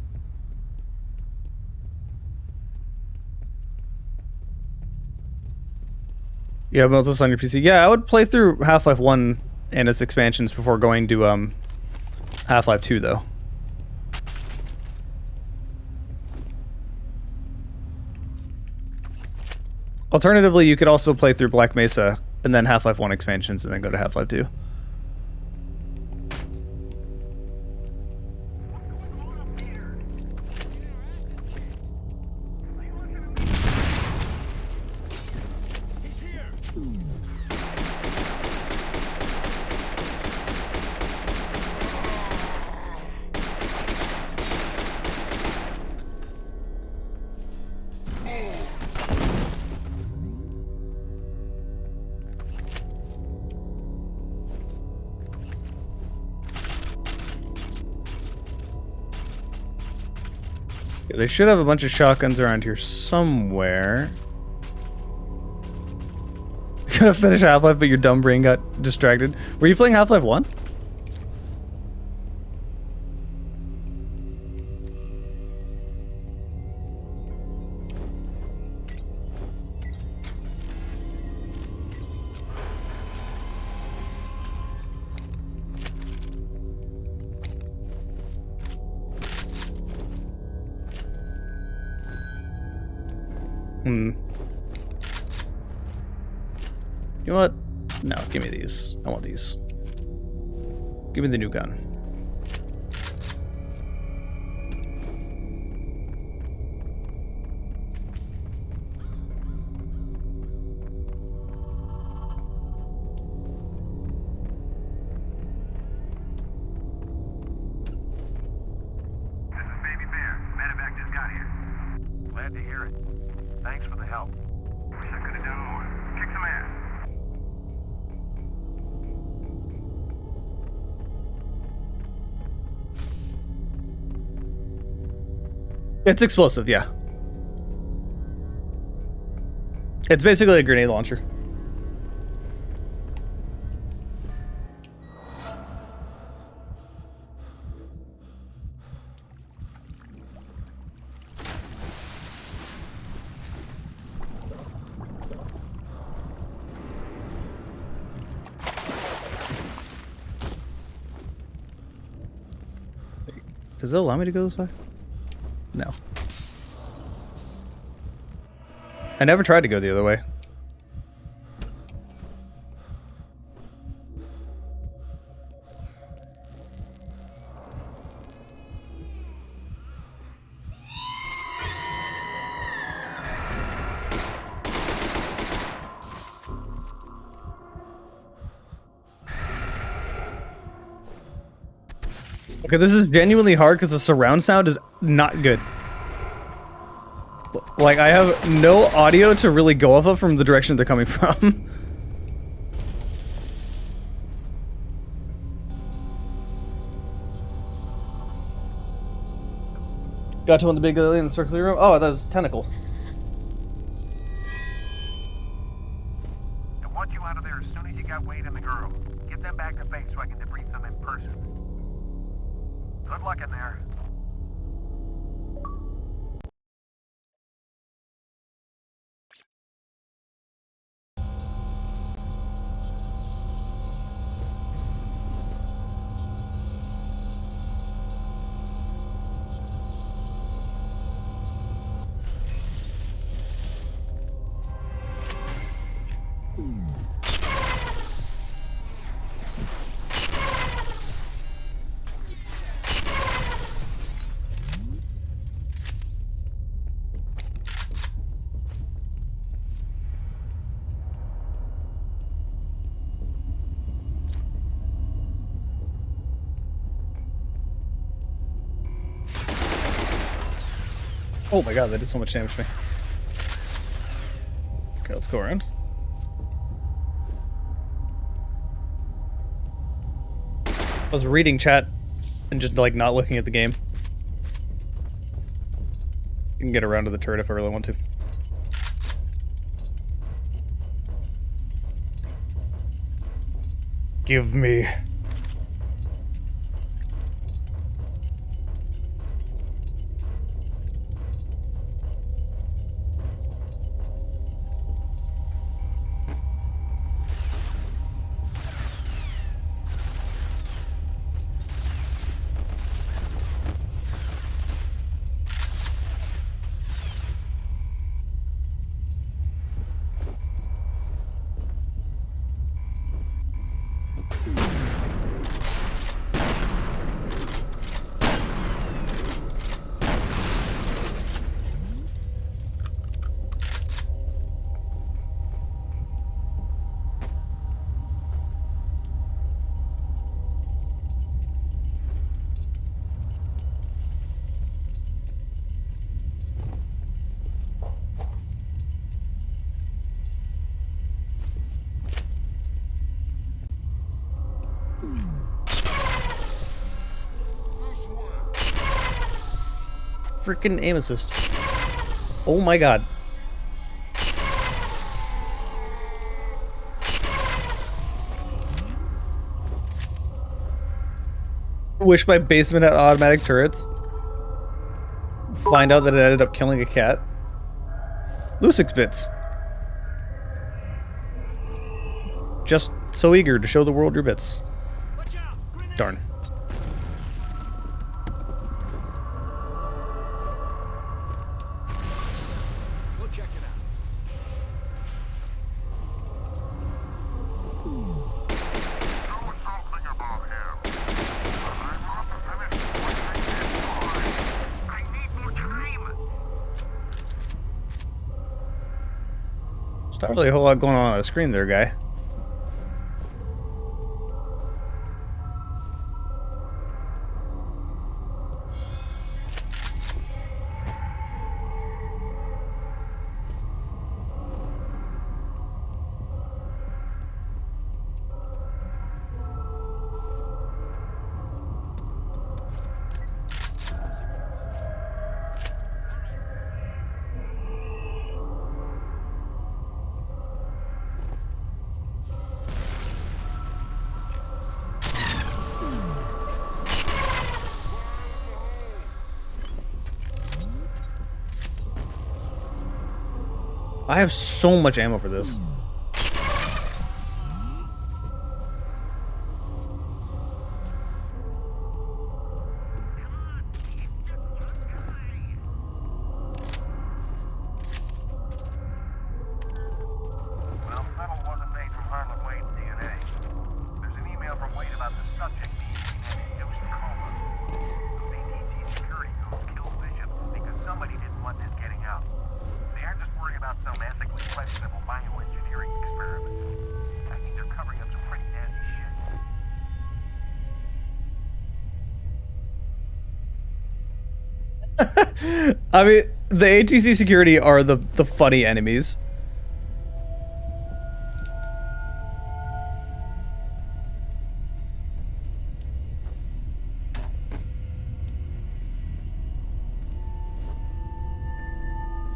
S1: Yeah, built this on your PC. Yeah, I would play through Half-Life 1 and its expansions before going to Half-Life 2 though. Alternatively, you could also play through Black Mesa and then Half-Life 1 expansions and then go to Half-Life 2. They should have a bunch of shotguns around here somewhere. You're gonna finish Half-Life, but your dumb brain got distracted. Were you playing Half-Life 1? You know what? No, give me these. I want these. Give me the new gun.
S3: This is Baby Bear. Medevac just got here. Glad to hear it. Thanks for the help. Wish I could have done more. Kick some ass.
S1: It's explosive, yeah. It's basically a grenade launcher. Does it allow me to go this way? No. I never tried to go the other way. Okay, this is genuinely hard because the surround sound is not good. Like, I have no audio to really go off of from the direction they're coming from. Got to one of the big alien in the circular room? Oh, that was tentacle.
S3: I want you out of there as soon as you got Wade and the girl. Get them back to base so I can debrief them in person. Good luck in there.
S1: Oh my god, that did so much damage to me. Okay, let's go around. I was reading chat and just like not looking at the game. You can get around to the turret if I really want to. Give me. Freaking aim assist. Oh my god. Wish my basement had automatic turrets. Find out that it ended up killing a cat. Lucix bits. Just so eager to show the world your bits. Darn. There's not really a whole lot going on the screen there, guy. I have so much ammo for this.
S3: Well, Fennel wasn't made from Harlan Wade's DNA. There's an email from Wade about the subject being in an induced coma. Those ATC security goons killed Bishop because somebody didn't want this getting out. They aren't just worried about some ethically questionable bioengineering experiments. I think they're covering up some pretty nasty shit.
S1: I mean, the ATC security are the funny enemies.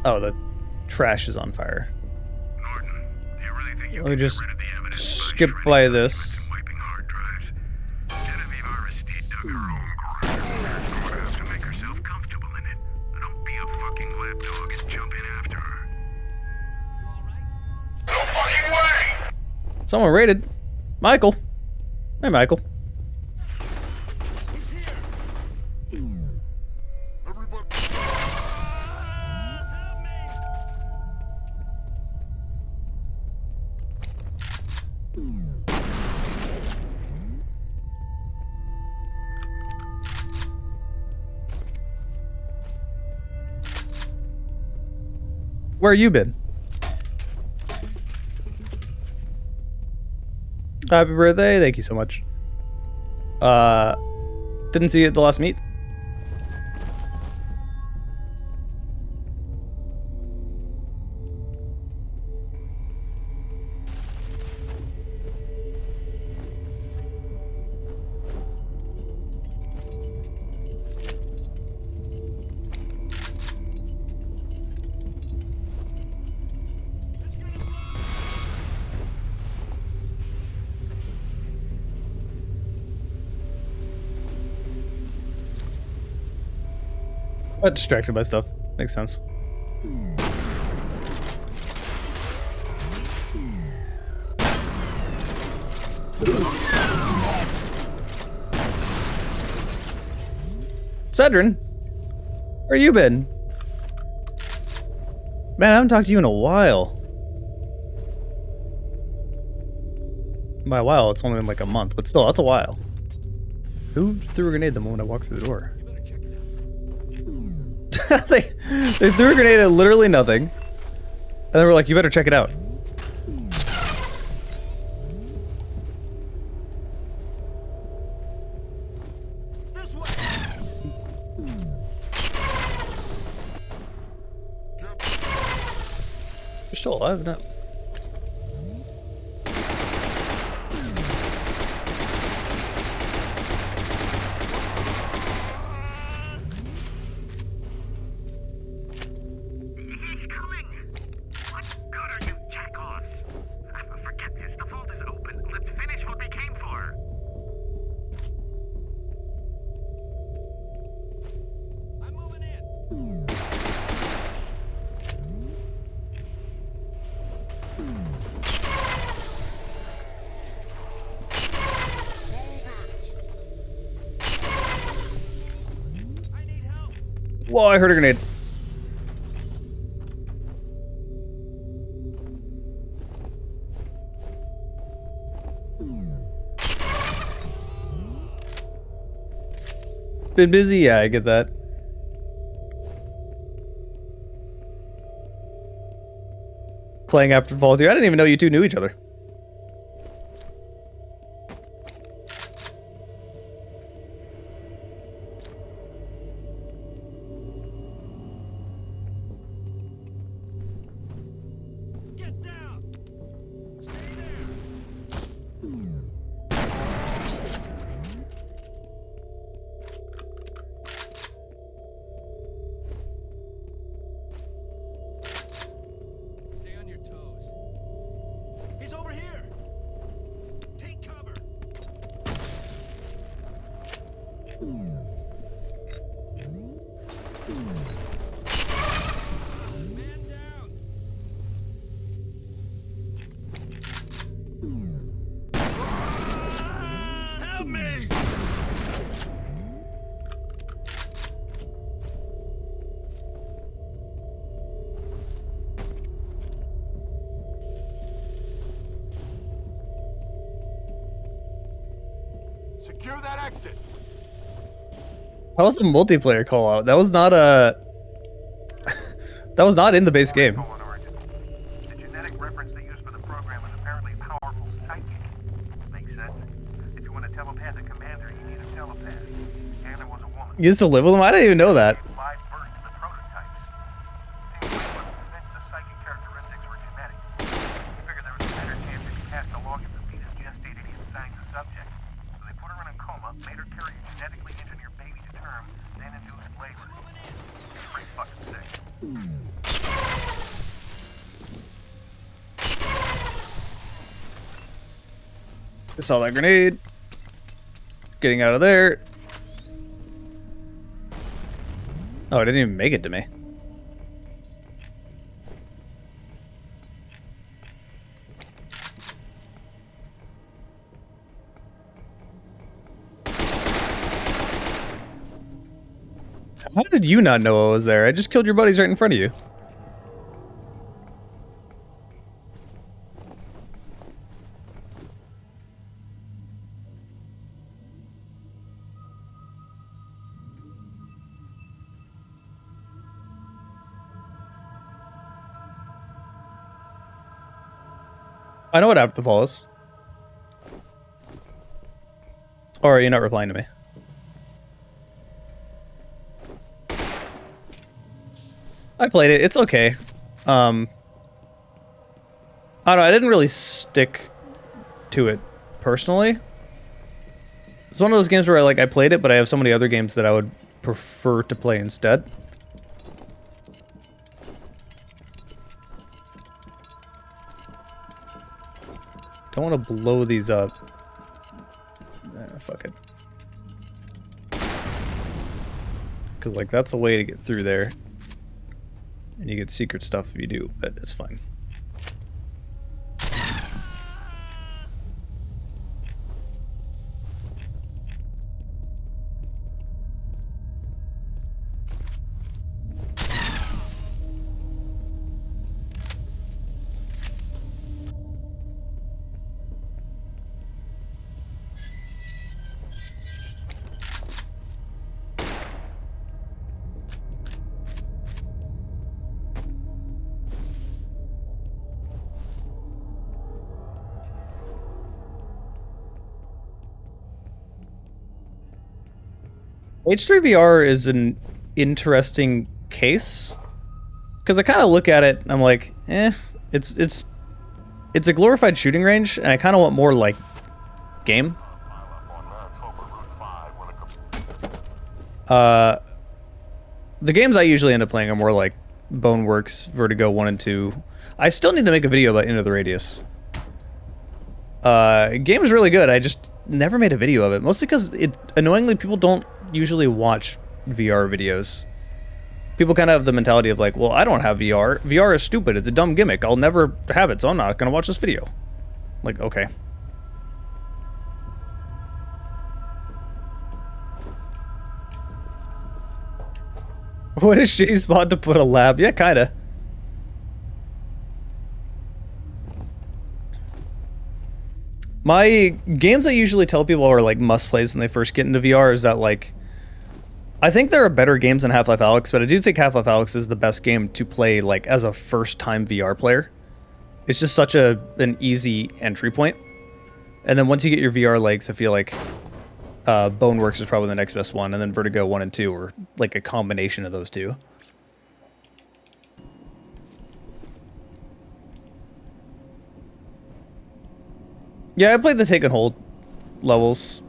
S1: Oh, the trash is on fire.
S3: Norton, do you really think you
S1: Let me
S3: can
S1: just
S3: get rid of the evidence
S1: skip by this.
S3: and wiping hard drives? Genevieve Aristide dug her own grave. She's going to have to make herself comfortable in it. Don't be a fucking lapdog and jump in after her. No fucking way!
S1: Someone raided. Michael. Hey, Michael. Where you been? Happy birthday, thank you so much. Didn't see you at the last meet. Got distracted by stuff. Makes sense. Cedrin, where you been? Man, I haven't talked to you in a while. By a while, it's only been like a month, but still, that's a while. Who threw a grenade the moment I walked through the door? they threw a grenade at literally nothing. And they were like, you better check it out.
S3: This way.
S1: You're still alive, no? Whoa, I heard a grenade. Been busy? Yeah, I get that. Playing after Fall 2. I didn't even know you two knew each other.
S3: Secure that exit.
S1: That was a multiplayer call out. That was not a. That was not in the base game.
S3: The genetic reference they used for the program was apparently powerful psychic. Makes sense. If you want a telepathic commander, you need a telepath. Anna was a woman.
S1: You used to live with him? I didn't even know that.
S3: Live birth to the prototypes. Seems like what convinced the psychic characteristics were genetic. He figured there was a better chance if he passed along if the fetus gestated inside the subject. So they put her in a coma, made her carry a genetically engineered baby to term, then induced labor. It's pretty fucking sick.
S1: I saw that grenade. Getting out of there. Oh, it didn't even make it to me. How did you not know I was there? I just killed your buddies right in front of you. I know what Afterfall is. Or are you not replying to me? I played it. It's okay. I don't know. I didn't really stick to it personally. It's one of those games where I played it, but I have so many other games that I would prefer to play instead. Don't want to blow these up. Fuck it. Because, like, that's a way to get through there. And you get secret stuff if you do, but it's fine. H3VR is an interesting case because I kind of look at it and I'm like, it's a glorified shooting range, and I kind of want more like game. The games I usually end up playing are more like Boneworks, Vertigo 1 and 2. I still need to make a video about Into the Radius. Game is really good. I just never made a video of it, mostly because annoyingly people don't usually watch VR videos. People kind of have the mentality of like, well, I don't have VR. VR is stupid. It's a dumb gimmick. I'll never have it, so I'm not gonna watch this video. Like, okay. What a shitty spot to put a lab. Yeah, kinda. My games I usually tell people are like must-plays when they first get into VR is that like, I think there are better games than Half-Life Alyx, but I do think Half-Life Alyx is the best game to play like as a first-time VR player. It's just such an easy entry point. And then once you get your VR legs, I feel like Boneworks is probably the next best one, and then Vertigo 1 and 2 are like a combination of those two. Yeah, I played the Take and Hold levels.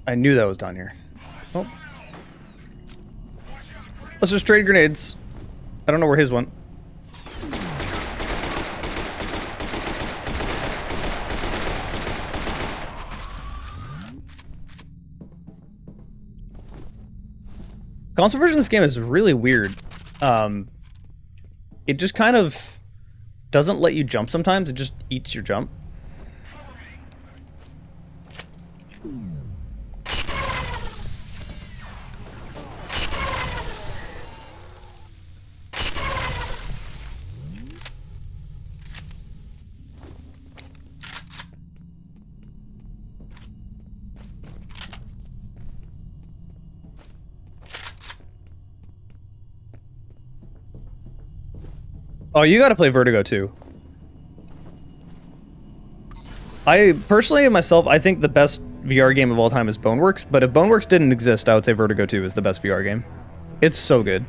S1: I knew that was down here. Oh. Let's just trade grenades. I don't know where his went. Console version of this game is really weird. It just kind of doesn't let you jump sometimes. It just eats your jump. Oh, you gotta play Vertigo too. I personally, myself, I think the best VR game of all time is Boneworks, but if Boneworks didn't exist, I would say Vertigo 2 is the best VR game. It's so good.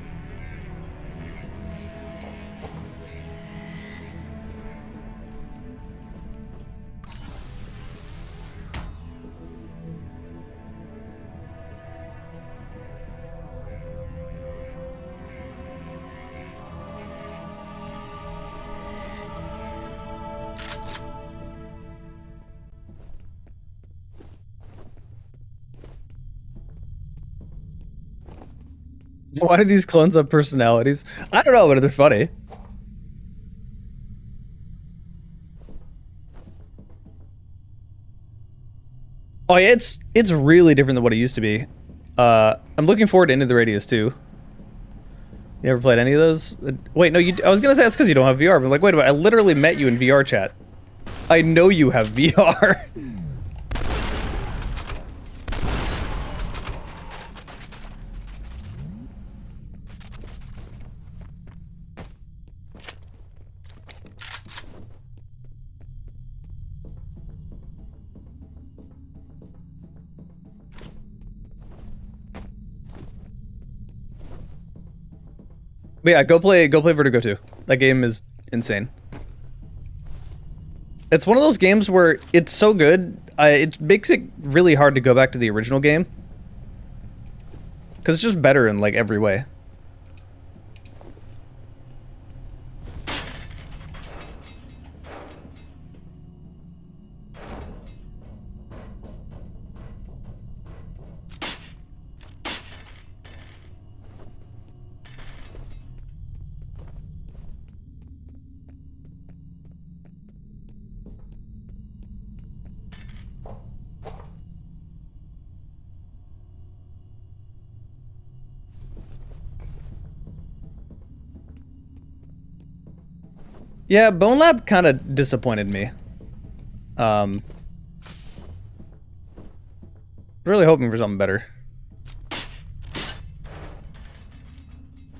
S1: Why do these clones have personalities? I don't know, but they're funny. Oh yeah, it's really different than what it used to be. I'm looking forward to Into the Radius too. You ever played any of those? Wait, no, I was gonna say it's because you don't have VR, but I'm like, wait a minute, I literally met you in VR chat. I know you have VR. But yeah, go play Vertigo 2. That game is insane. It's one of those games where it's so good, it makes it really hard to go back to the original game. Because it's just better in, like, every way. Yeah, Bone Lab kind of disappointed me. Really hoping for something better.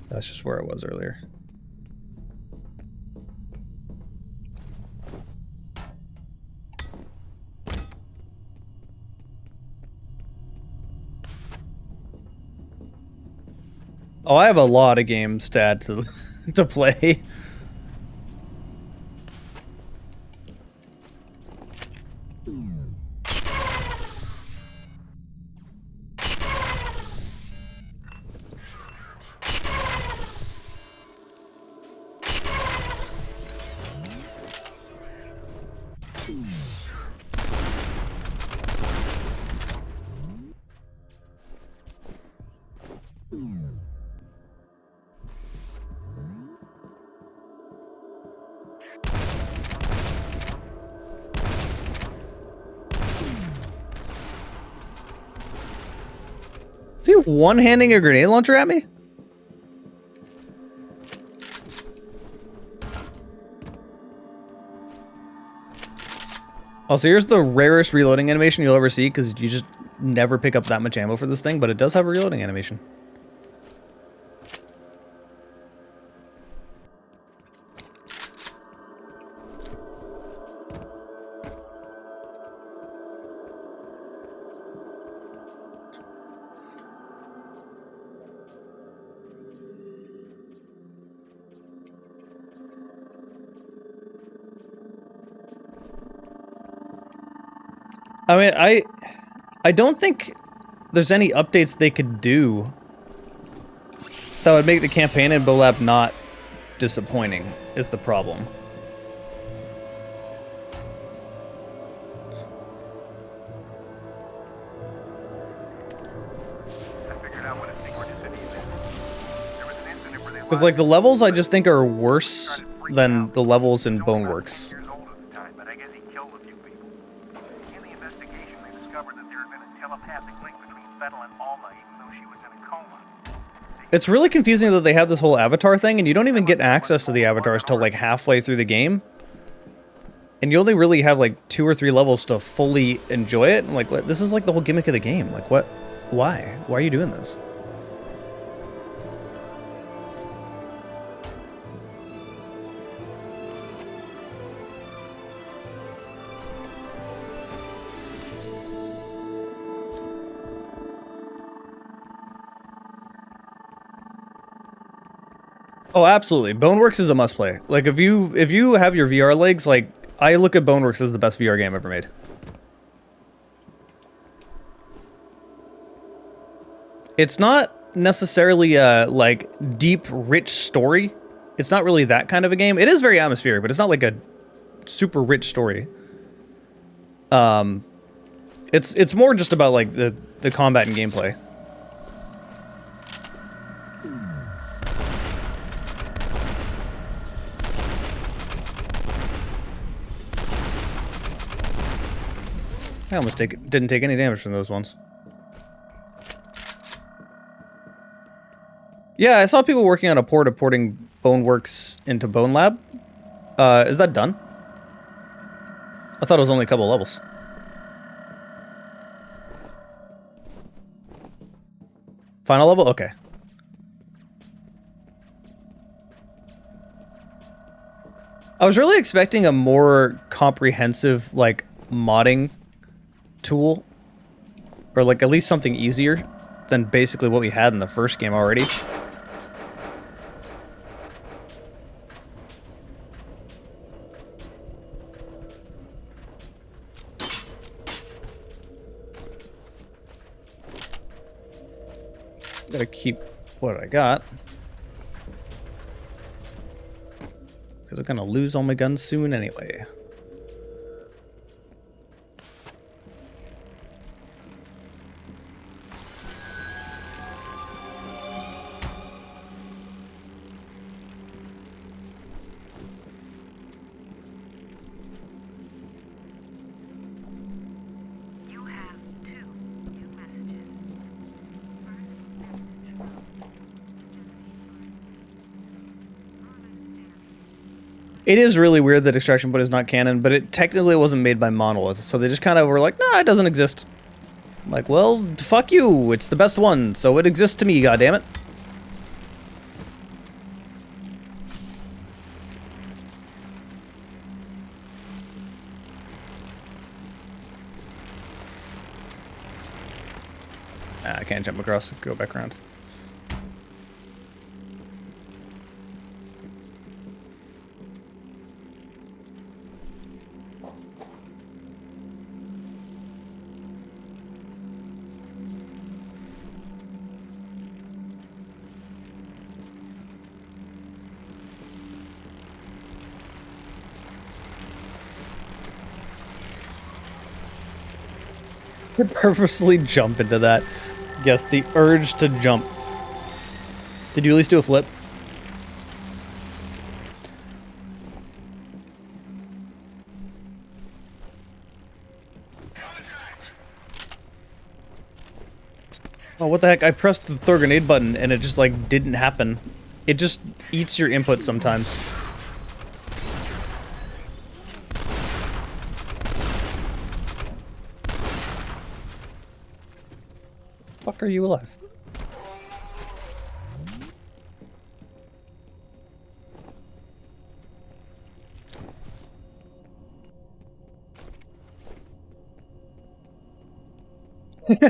S1: That's just where I was earlier. Oh, I have a lot of games to add to to play. Is he one-handing a grenade launcher at me? Oh, so here's the rarest reloading animation you'll ever see, because you just never pick up that much ammo for this thing, but it does have a reloading animation. I mean, I don't think there's any updates they could do that would make the campaign in BOLAP not disappointing is the problem. Because like the levels I just think are worse than the levels in Boneworks. It's really confusing that they have this whole avatar thing, and you don't even get access to the avatars till like halfway through the game. And you only really have like 2 or 3 levels to fully enjoy it. I'm like, what? This is like the whole gimmick of the game. Like, what? Why? Why are you doing this? Oh, absolutely. Boneworks is a must play. Like if you have your VR legs, like I look at Boneworks as the best VR game ever made. It's not necessarily a like deep, rich story. It's not really that kind of a game. It is very atmospheric, but it's not like a super rich story. It's more just about like the combat and gameplay. I almost didn't take any damage from those ones. Yeah, I saw people working on a port of porting Boneworks into Bone Lab. Is that done? I thought it was only a couple of levels. Final level? Okay. I was really expecting a more comprehensive, like, modding tool, or like at least something easier than basically what we had in the first game already. Gotta keep what I got, because I'm gonna lose all my guns soon anyway. It is really weird that Extraction Point is not canon, but it technically wasn't made by Monolith, so they just kind of were like, nah, it doesn't exist. I'm like, well, fuck you, it's the best one, so it exists to me, goddammit. I can't jump across, go back around. Purposely jump into that. Yes, the urge to jump. Did you at least do a flip? Oh, what the heck? I pressed the throw grenade button and it just like didn't happen. It just eats your input sometimes. Fuck, are you alive?
S11: Almost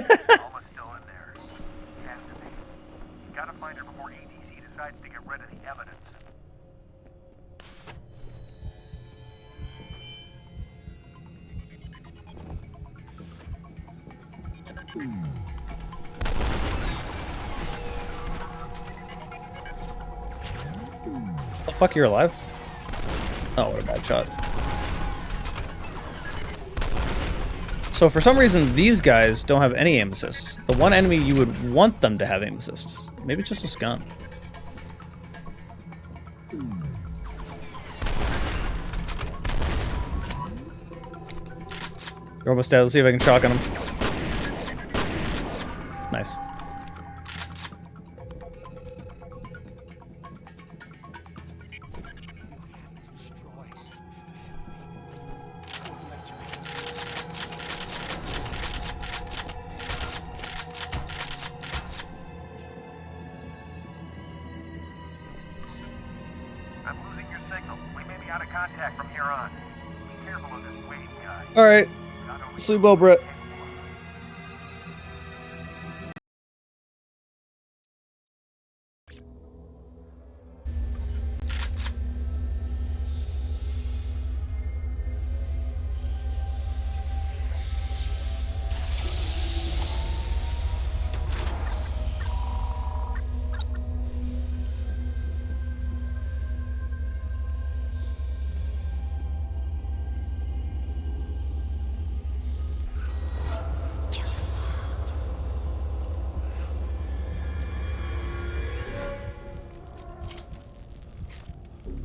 S11: still in there. Has to be. You gotta find her before ADC decides to get rid of the evidence.
S1: Oh, fuck, you're alive? Oh, what a bad shot. So for some reason, these guys don't have any aim assists. The one enemy you would want them to have aim assists. Maybe it's just a gun. You're almost dead. Let's see if I can shotgun him. Nice.
S11: I'm losing your signal. We may be out of contact from here on. Be careful of this wave guy.
S1: Alright. Sleep well, Brett.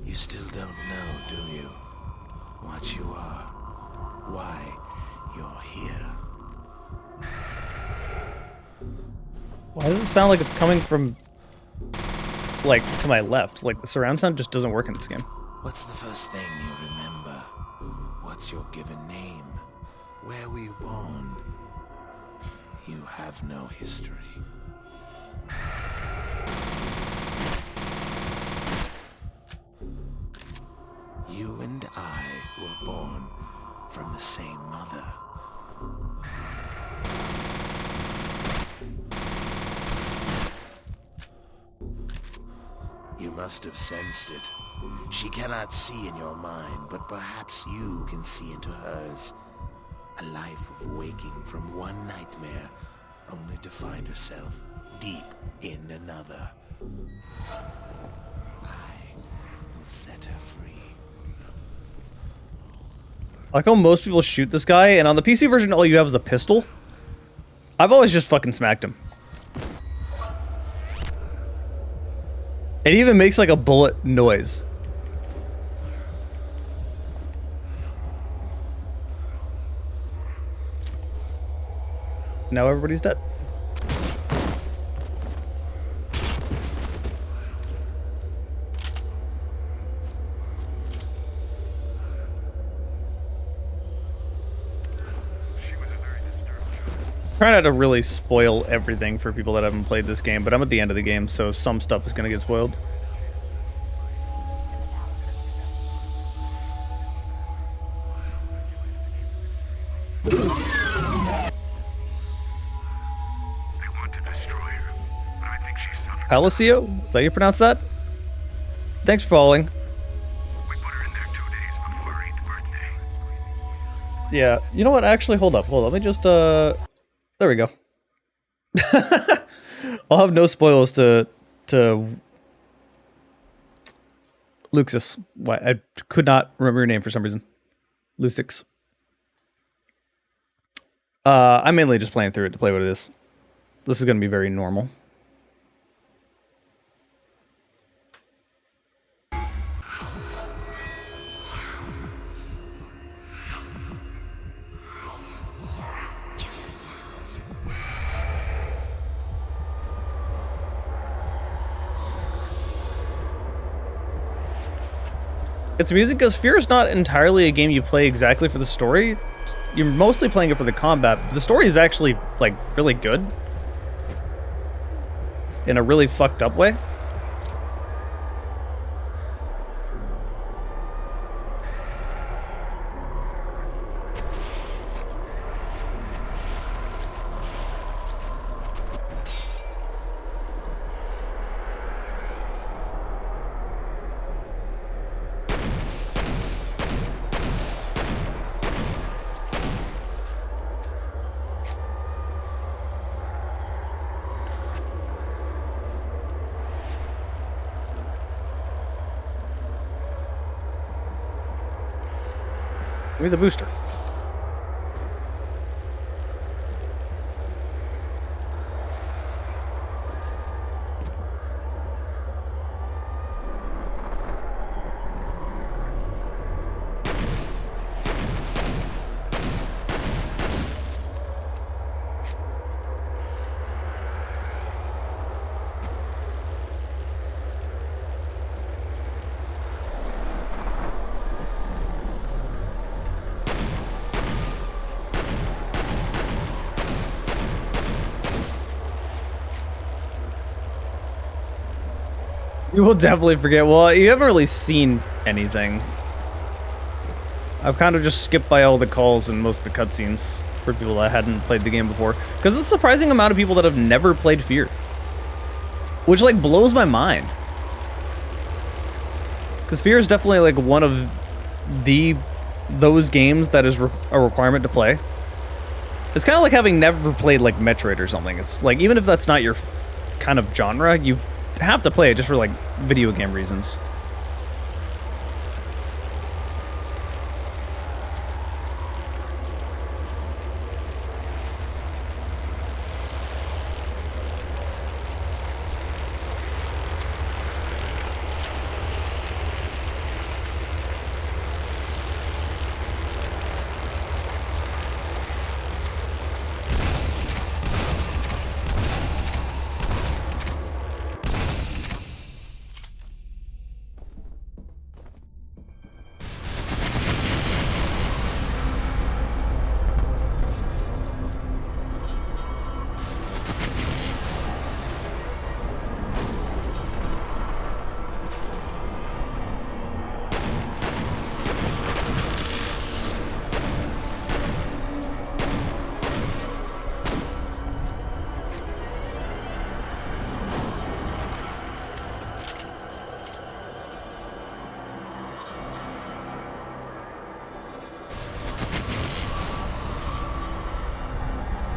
S7: You still don't know, do you? What you are. Why you're here.
S1: Why does it sound like it's coming from, like, to my left? Like, the surround sound just doesn't work in this game.
S7: What's the first thing you remember? What's your given name? Where were you born? You have no history. You and I were born from the same mother. You must have sensed it. She cannot see in your mind, but perhaps you can see into hers. A life of waking from one nightmare, only to find herself deep in another. I will set her free.
S1: I like how most people shoot this guy, and on the PC version, all you have is a pistol. I've always just fucking smacked him. It even makes like a bullet noise. Now everybody's dead. Trying not to really spoil everything for people that haven't played this game, but I'm at the end of the game, so some stuff is going to get spoiled. Palacio? Is that how you pronounce that? Thanks for following. Yeah, you know what? Actually, hold up. Let me just, there we go. I'll have no spoilers to Luxus. Why? I could not remember your name for some reason. Lucix. I'm mainly just playing through it to play what it is. This is going to be very normal. It's amusing because F.E.A.R is not entirely a game you play exactly for the story. You're mostly playing it for the combat, but the story is actually, like, really good. In a really fucked up way. me the booster. You will definitely forget. Well, you haven't really seen anything. I've kind of just skipped by all the calls and most of the cutscenes for people that hadn't played the game before. Because there's a surprising amount of people that have never played F.E.A.R. Which, like, blows my mind. Because F.E.A.R. is definitely, like, one of those games that is a requirement to play. It's kind of like having never played, like, Metroid or something. It's, like, even if that's not your kind of genre, you have to play it just for, like, video game reasons.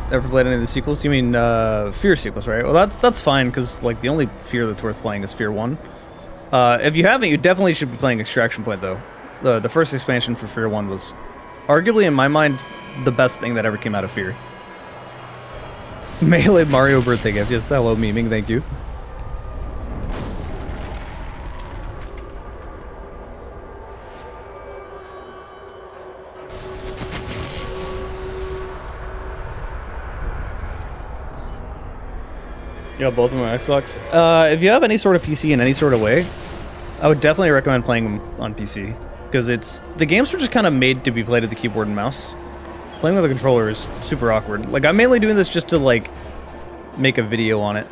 S1: Ever played any of the sequels? You mean F.E.A.R. sequels, right? Well, that's fine because like the only F.E.A.R. that's worth playing is F.E.A.R. 1. If you haven't, you definitely should be playing Extraction Point though. The first expansion for F.E.A.R. 1 was arguably, in my mind, the best thing that ever came out of F.E.A.R. Melee Mario birthday gift. Yes, hello memeing. Thank you. Yeah, both of them on Xbox. If you have any sort of PC in any sort of way, I would definitely recommend playing them on PC. Because the games are just kind of made to be played with the keyboard and mouse. Playing with a controller is super awkward. Like, I'm mainly doing this just to, like, make a video on it.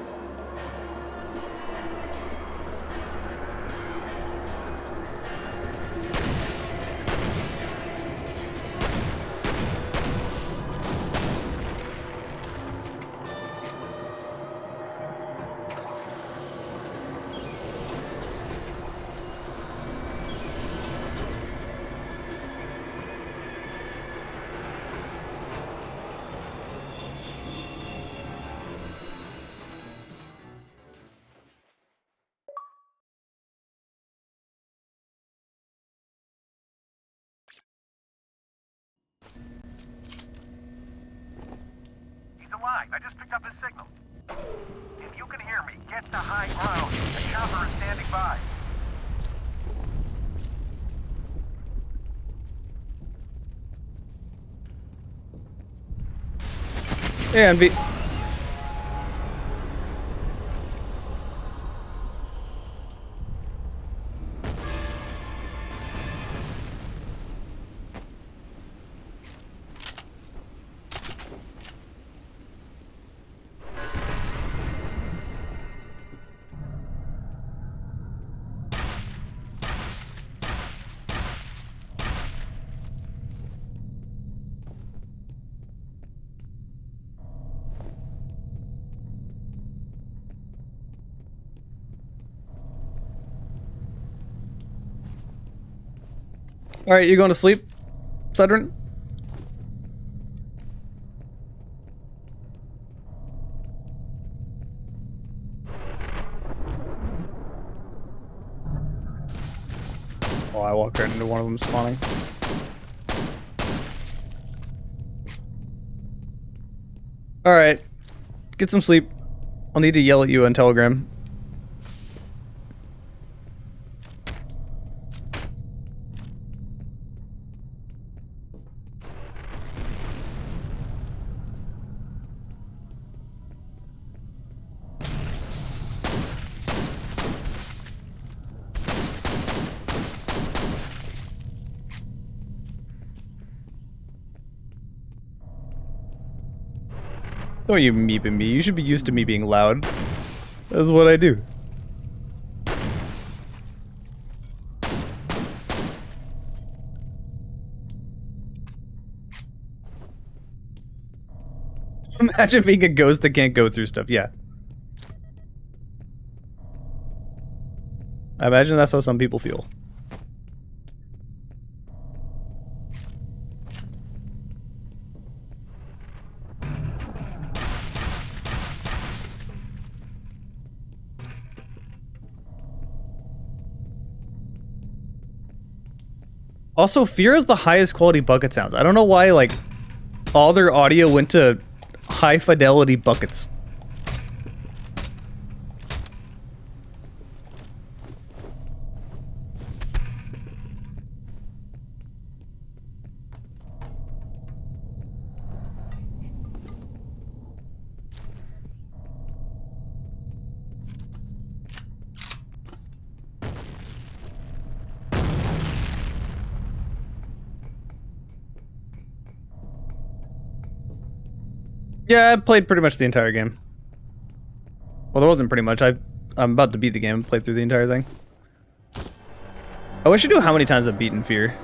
S11: He's alive. I just picked up his signal. If you can hear me, get to high ground. A chopper is standing by.
S1: Yeah, and all right, you going to sleep, Sudrin? Oh, I walked right into one of them spawning. Alright. Get some sleep. I'll need to yell at you on Telegram. Don't you meep at me. You should be used to me being loud. That's what I do. Imagine being a ghost that can't go through stuff. Yeah. I imagine that's how some people feel. Also, F.E.A.R has the highest quality bucket sounds. I don't know why, like, all their audio went to high fidelity buckets. Yeah, I played pretty much the entire game. Well, there wasn't pretty much. I'm about to beat the game. Played through the entire thing. I wish I knew how many times I've beaten F.E.A.R.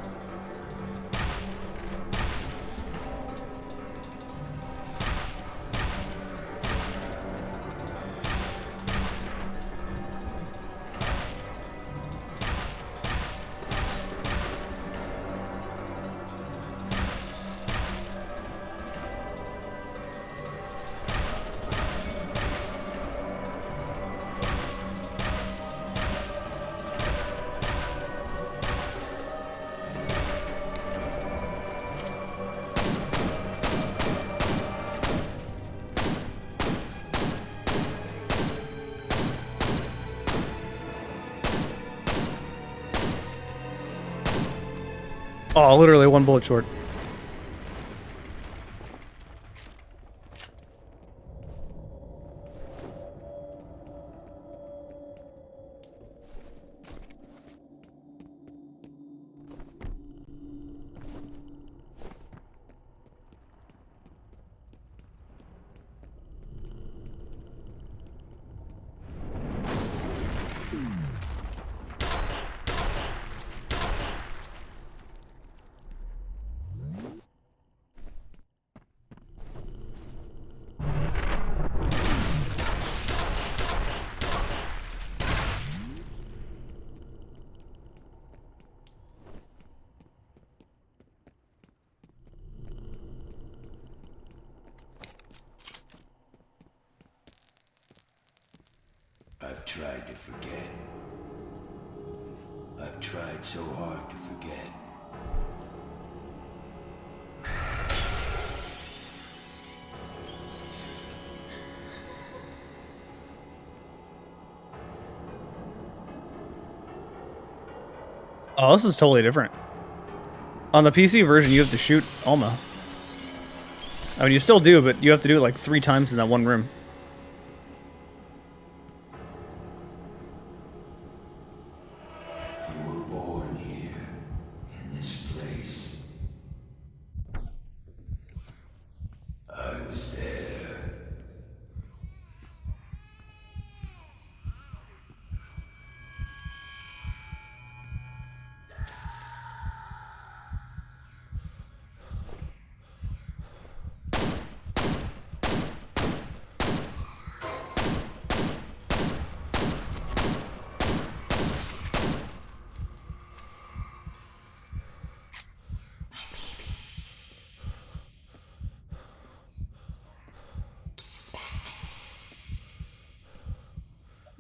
S1: Oh, literally one bullet short.
S7: I've tried to forget. I've tried so hard to forget.
S1: Oh, this is totally different. On the PC version, you have to shoot Alma. I mean, you still do, but you have to do it like 3 times in that one room.
S7: You were born here, in this place. I was there.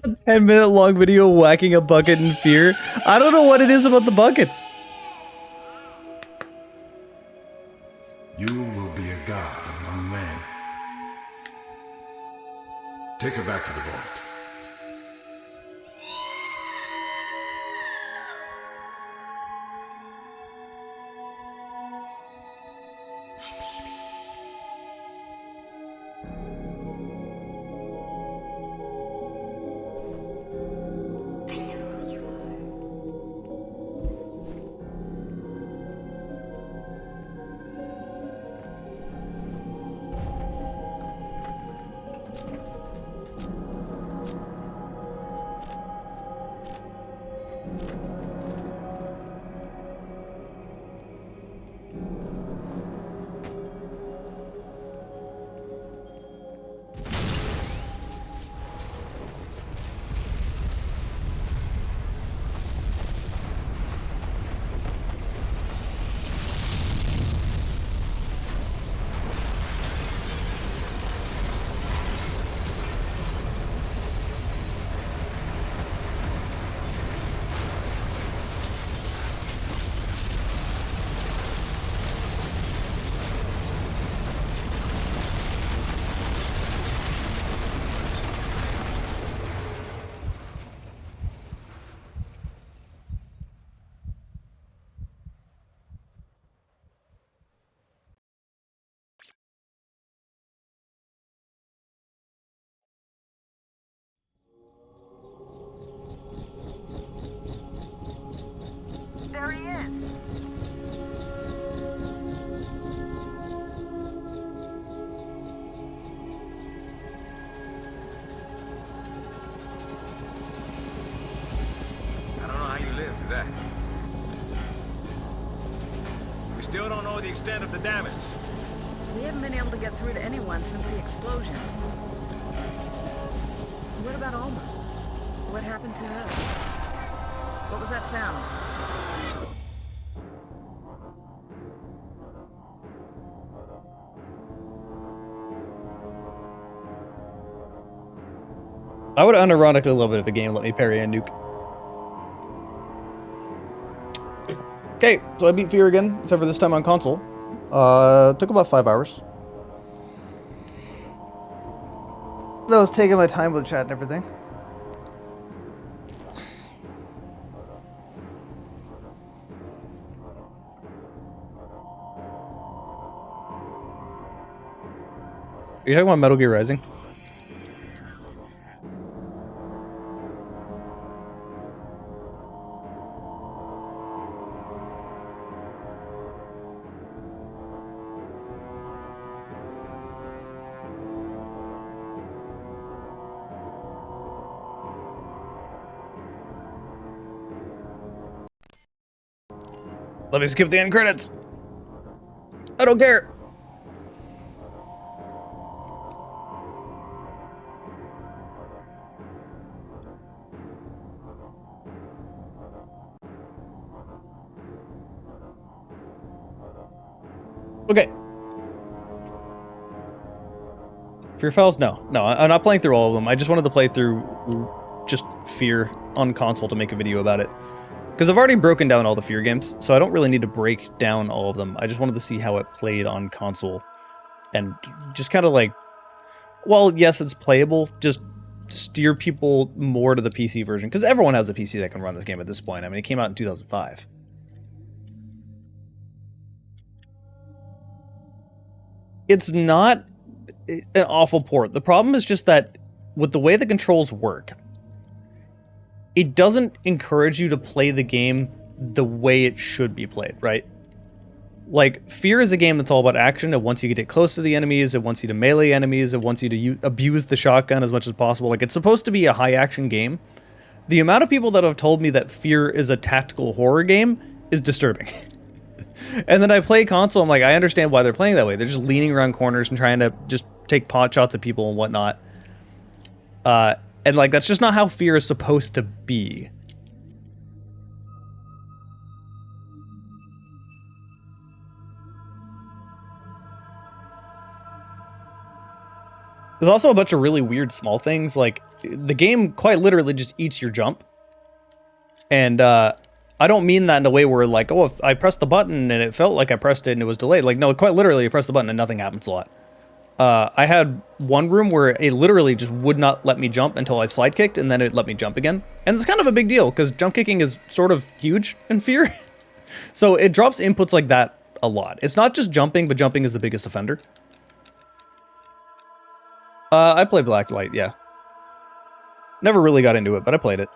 S1: A 10-minute long video whacking a bucket in F.E.A.R. I don't know what it is about the buckets.
S7: You will be a god among men.
S10: still don't know the extent of the damage.
S5: We haven't been able to get through to anyone since the explosion. What about Alma? What happened to her? What was that sound?
S1: I would unironically love it if a game let me parry a nuke. Okay, so I beat F.E.A.R again, except for this time on console. Took about 5 hours. I was taking my time with chat and everything. Are you talking about Metal Gear Rising? Let me skip the end credits. I don't care. Okay. For your files, no. No, I'm not playing through all of them. I just wanted to play through just F.E.A.R on console to make a video about it. Because I've already broken down all the F.E.A.R games, so I don't really need to break down all of them. I just wanted to see how it played on console. And just kind of like, well, yes, it's playable, just steer people more to the PC version. Because everyone has a PC that can run this game at this point. I mean, it came out in 2005. It's not an awful port. The problem is just that with the way the controls work, it doesn't encourage you to play the game the way it should be played, right? Like, F.E.A.R is a game that's all about action. It wants you to get close to the enemies. It wants you to melee enemies. It wants you to abuse the shotgun as much as possible. Like, it's supposed to be a high-action game. The amount of people that have told me that F.E.A.R is a tactical horror game is disturbing. And then I play console, I'm like, I understand why they're playing that way. They're just leaning around corners and trying to just take pot shots at people and whatnot. And, like, that's just not how F.E.A.R is supposed to be. There's also a bunch of really weird small things, like, the game quite literally just eats your jump. And, I don't mean that in a way where, like, oh, if I pressed the button and it felt like I pressed it and it was delayed. Like, no, quite literally, you press the button and nothing happens a lot. I had one room where it literally just would not let me jump until I slide kicked, and then it let me jump again. And it's kind of a big deal, because jump kicking is sort of huge in F.E.A.R. So it drops inputs like that a lot. It's not just jumping, but jumping is the biggest offender. I play Blacklight, yeah. Never really got into it, but I played it.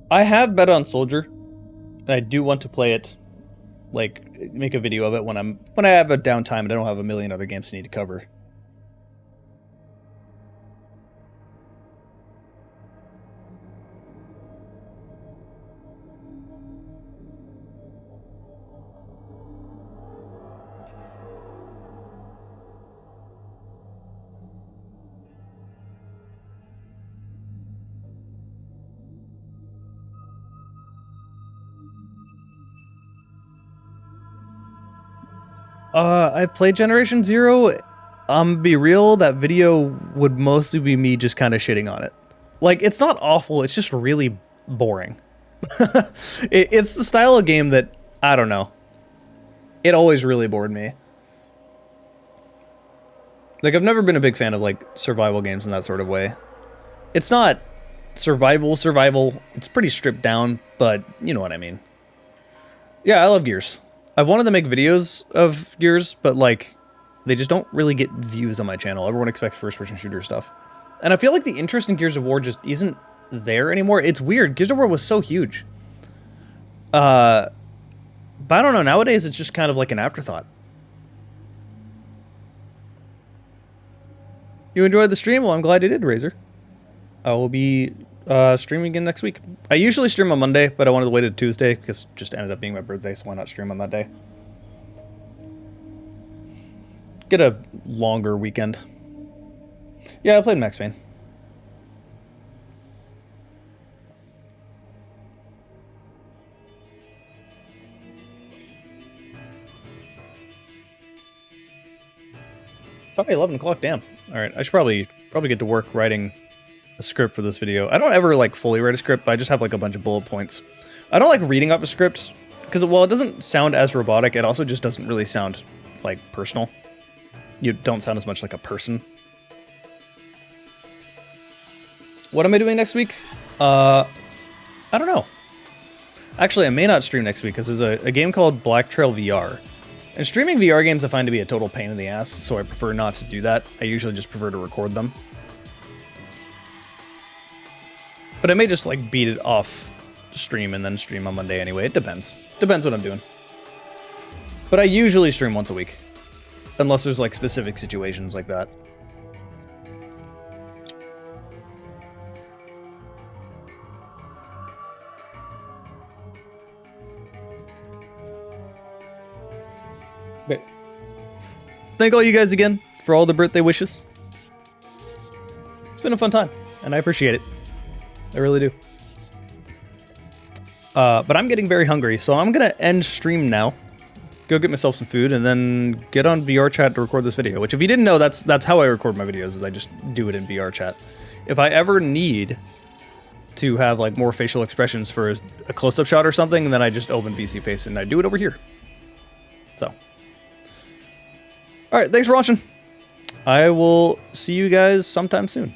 S1: I have bet on Soldier, and I do want to play it, like, make a video of it when I have a downtime and I don't have a million other games to need to cover. I played Generation Zero. Be real, that video would mostly be me just kind of shitting on it. Like, it's not awful, it's just really boring. It's the style of game that, I don't know. It always really bored me. Like, I've never been a big fan of, like, survival games in that sort of way. It's not survival, it's pretty stripped down, but you know what I mean. Yeah, I love Gears. I've wanted to make videos of Gears, but, like, they just don't really get views on my channel. Everyone expects first-person shooter stuff. And I feel like the interest in Gears of War just isn't there anymore. It's weird. Gears of War was so huge. But I don't know. Nowadays, it's just kind of like an afterthought. You enjoyed the stream? Well, I'm glad you did, Razor. I will be streaming again next week. I usually stream on Monday, but I wanted to wait until Tuesday because it just ended up being my birthday, so why not stream on that day? Get a longer weekend. Yeah, I played Max Payne. It's already 11 o'clock, damn. Alright, I should probably get to work writing a script for this video. I don't ever, like, fully write a script, but I just have, like, a bunch of bullet points. I don't like reading off a script, because while it doesn't sound as robotic, it also just doesn't really sound, like, personal. You don't sound as much like a person. What am I doing next week? I don't know. Actually, I may not stream next week, because there's a game called Black Trail VR. And streaming VR games I find to be a total pain in the ass, so I prefer not to do that. I usually just prefer to record them. But I may just, like, beat it off stream and then stream on Monday anyway. It depends. Depends what I'm doing. But I usually stream once a week. Unless there's, like, specific situations like that. Okay. Thank all you guys again for all the birthday wishes. It's been a fun time, and I appreciate it. I really do. But I'm getting very hungry, so I'm gonna end stream now. Go get myself some food, and then get on VR chat to record this video. Which, if you didn't know, that's how I record my videos, is I just do it in VR chat. If I ever need to have, like, more facial expressions for a close-up shot or something, then I just open VC Face, and I do it over here. So. Alright, thanks for watching. I will see you guys sometime soon.